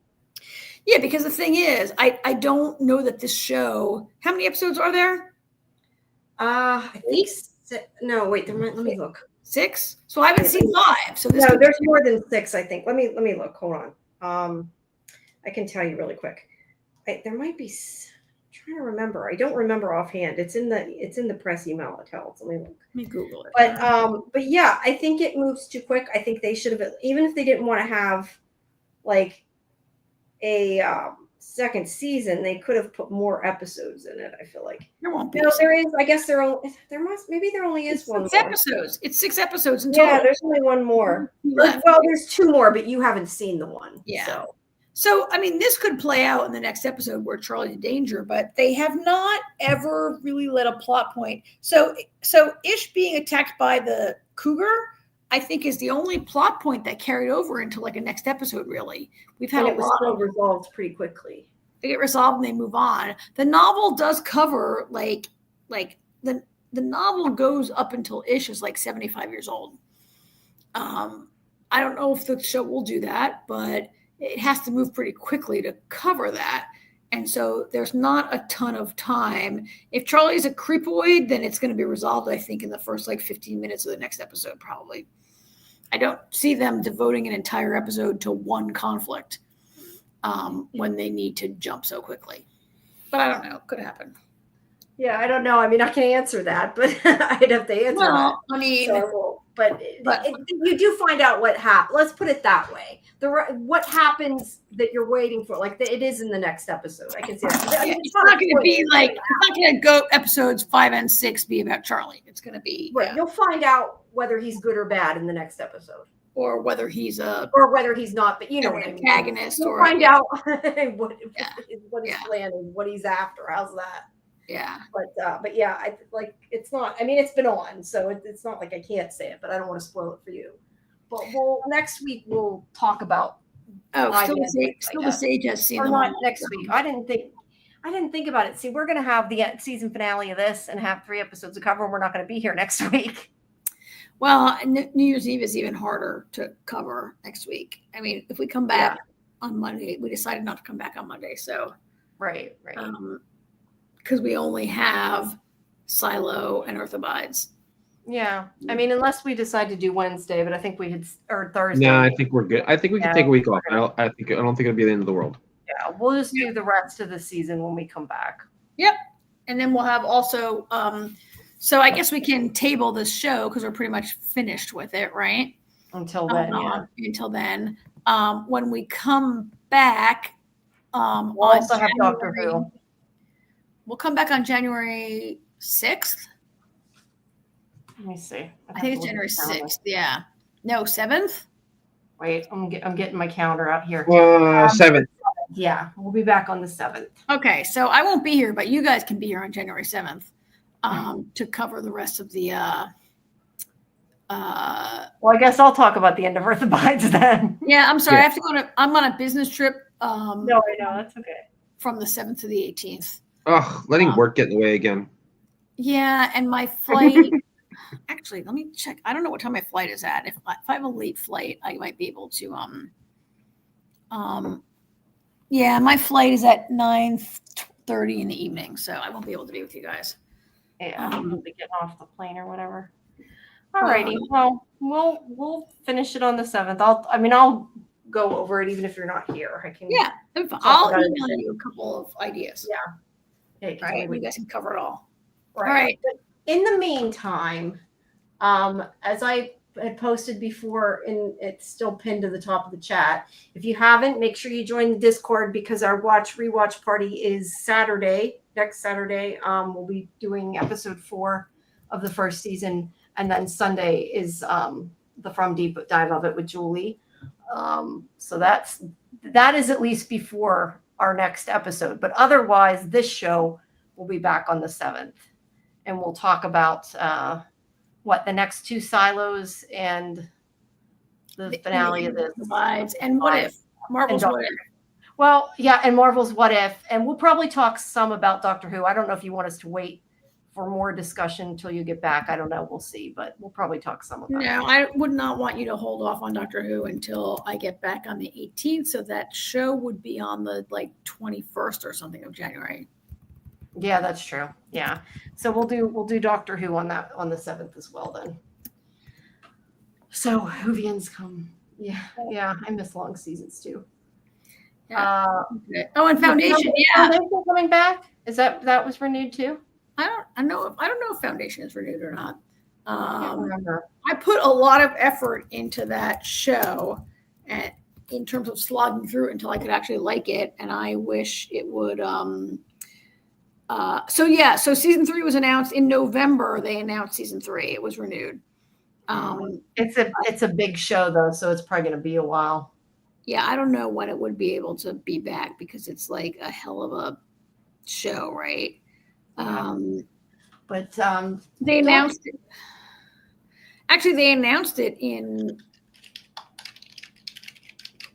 Yeah, because the thing is, I don't know that this show. How many episodes are there? I think no. Wait, let me look. 6. So I haven't seen 5. So no, there's more than 6. I think. Let me look. Hold on. I can tell you really quick. There might be. I'm trying to remember. I don't remember offhand. It's in the press email it tells. Let me look. Let me Google it. But yeah, I think it moves too quick. I think they should have, even if they didn't want to have like a second season, they could have put more episodes in it. I feel like there won't be. No, there is. I guess there only is one. 6 episodes. It's 6 episodes in total. Yeah, there's only one more. Well, there's 2 more, but you haven't seen the one. Yeah. So, I mean, this could play out in the next episode where Charlie's in danger, but they have not ever really let a plot point. So Ish being attacked by the cougar, I think, is the only plot point that carried over into like a next episode. Really, we've had it was still resolved pretty quickly. They get resolved and they move on. The novel does cover like the novel goes up until Ish is like 75 years old. I don't know if the show will do that, but it has to move pretty quickly to cover that. And so there's not a ton of time. If Charlie's a creepoid, then it's going to be resolved, I think, in the first like 15 minutes of the next episode, probably. I don't see them devoting an entire episode to one conflict when they need to jump so quickly. But I don't know. Could happen. Yeah, I don't know. I mean, I can answer that, but I'd have to answer that. I mean, but you do find out what happened. Let's put it that way. What happens that you're waiting for, like it is in the next episode. I can see that. I mean, it's not going to be like, it's not going to go episodes 5 and 6 be about Charlie. It's going to be right. Yeah. You'll find out whether he's good or bad in the next episode, or whether he's whether he's not. But you know what I mean. Antagonist, you'll find out what his plan is, what he's after. How's that? Yeah. But yeah, it's not. I mean, it's been on, so it's not like I can't say it, but I don't want to spoil it for you. But next week we'll talk about. Still the Sage has seen them. Not next week. I didn't think about it. See, we're going to have the season finale of this and have 3 episodes to cover, and we're not going to be here next week. Well, New Year's Eve is even harder to cover next week. I mean, if we come back on Monday, we decided not to come back on Monday, so right. Because we only have Silo and Earthabides. Yeah, I mean, unless we decide to do Wednesday, but I think or Thursday. No, I think we're good. I think we can take a week off. I don't think it'll be the end of the world. Yeah, we'll just do the rest of the season when we come back. Yep, and then we'll have also. So I guess we can table this show because we're pretty much finished with it, right? Until then, yeah. Until then, when we come back, we'll also have Doctor Who. We'll come back on January 6th. Let me see. I think it's January 6th. Yeah. No, 7th? Wait, I'm getting my calendar out here. 7th. Yeah, we'll be back on the 7th. Okay, so I won't be here, but you guys can be here on January 7th to cover the rest of the well, I guess I'll talk about the end of Earthabides then. Yeah, I'm sorry. Yeah. I'm on a business trip. No, I know. That's okay. From the 7th to the 18th. Ugh, letting work get in the way again. Yeah, and my flight. Actually, let me check. I don't know what time my flight is at. If I have a late flight, I might be able to. Yeah, my flight is at 9:30 in the evening, so I won't be able to be with you guys. Yeah, I'll be getting off the plane or whatever. Alrighty, well, we'll finish it on the 7th. I'll go over it even if you're not here. I can. Yeah, I'll email you a couple of ideas. Yeah. Right, you guys can cover it all. All right. But in the meantime, as I had posted before, and it's still pinned to the top of the chat. If you haven't, make sure you join the Discord because our rewatch party is Saturday. Next Saturday, we'll be doing episode 4 of the first season, and then Sunday is the From Deep Dive of it with Julie. So that is at least before our next episode. But otherwise, this show will be back on the 7th, and we'll talk about the next 2 silos and the finale of this. And What If? Marvel's What If. Well, yeah, and Marvel's What If. And we'll probably talk some about Doctor Who. I don't know if you want us to wait for more discussion until you get back. I don't know. We'll see. But we'll probably talk some about it. No, I would not want you to hold off on Doctor Who until I get back on the 18th. So that show would be on the 21st or something of January. Yeah, that's true. Yeah. So we'll do Doctor Who on the 7th as well then. So Whovians come. Yeah. I miss long seasons too. Yeah. Okay. Oh, and Foundation, Foundation coming back? Is that was renewed too? I don't know if Foundation is renewed or not. I can't remember. I put a lot of effort into that show, and in terms of slogging through it until I could actually like it, and I wish it would. So season 3 was announced in November. They announced season 3. It was renewed. It's a big show though, so it's probably going to be a while. Yeah, I don't know when it would be able to be back because it's like a hell of a show, right? But they announced it. Actually, they announced it in.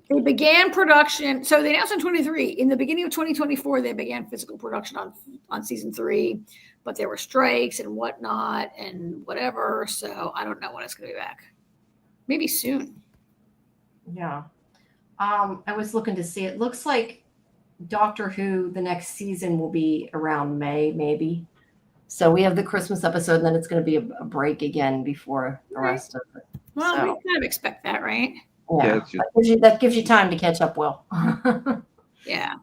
They began production. So they announced in 23. In the beginning of 2024, they began physical production on season 3, but there were strikes and whatnot and whatever. So I don't know when it's going to be back. Maybe soon. Yeah. I was looking to see. It looks like Doctor Who, the next season will be around May, maybe. So we have the Christmas episode, and then it's going to be a break again before the rest of it. Well, we kind of expect that, right? Yeah, that gives you time to catch up, Will. Yeah.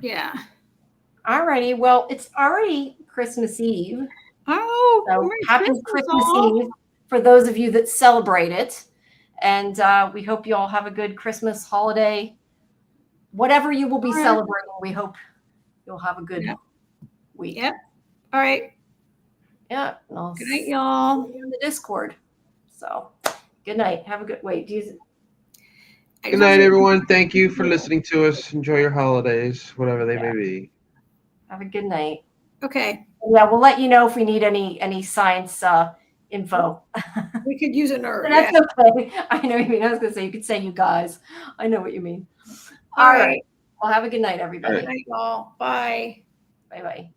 Yeah. All righty. Well, it's already Christmas Eve. Oh, so happy Christmas Eve for those of you that celebrate it. And we hope you all have a good Christmas holiday. Whatever you will be celebrating, we hope you'll have a good week. Yep. All right. Yeah. Good night, y'all. In the Discord. So good night. Have a good Good night, everyone. Thank you for listening to us. Enjoy your holidays, whatever they may be. Have a good night. Okay. Yeah, we'll let you know if we need any science info. We could use a nerd. That's okay. I know what you mean. I was going to say, you could say you guys. I know what you mean. All right. Well, have a good night, everybody. Good night, y'all. Bye. Bye-bye.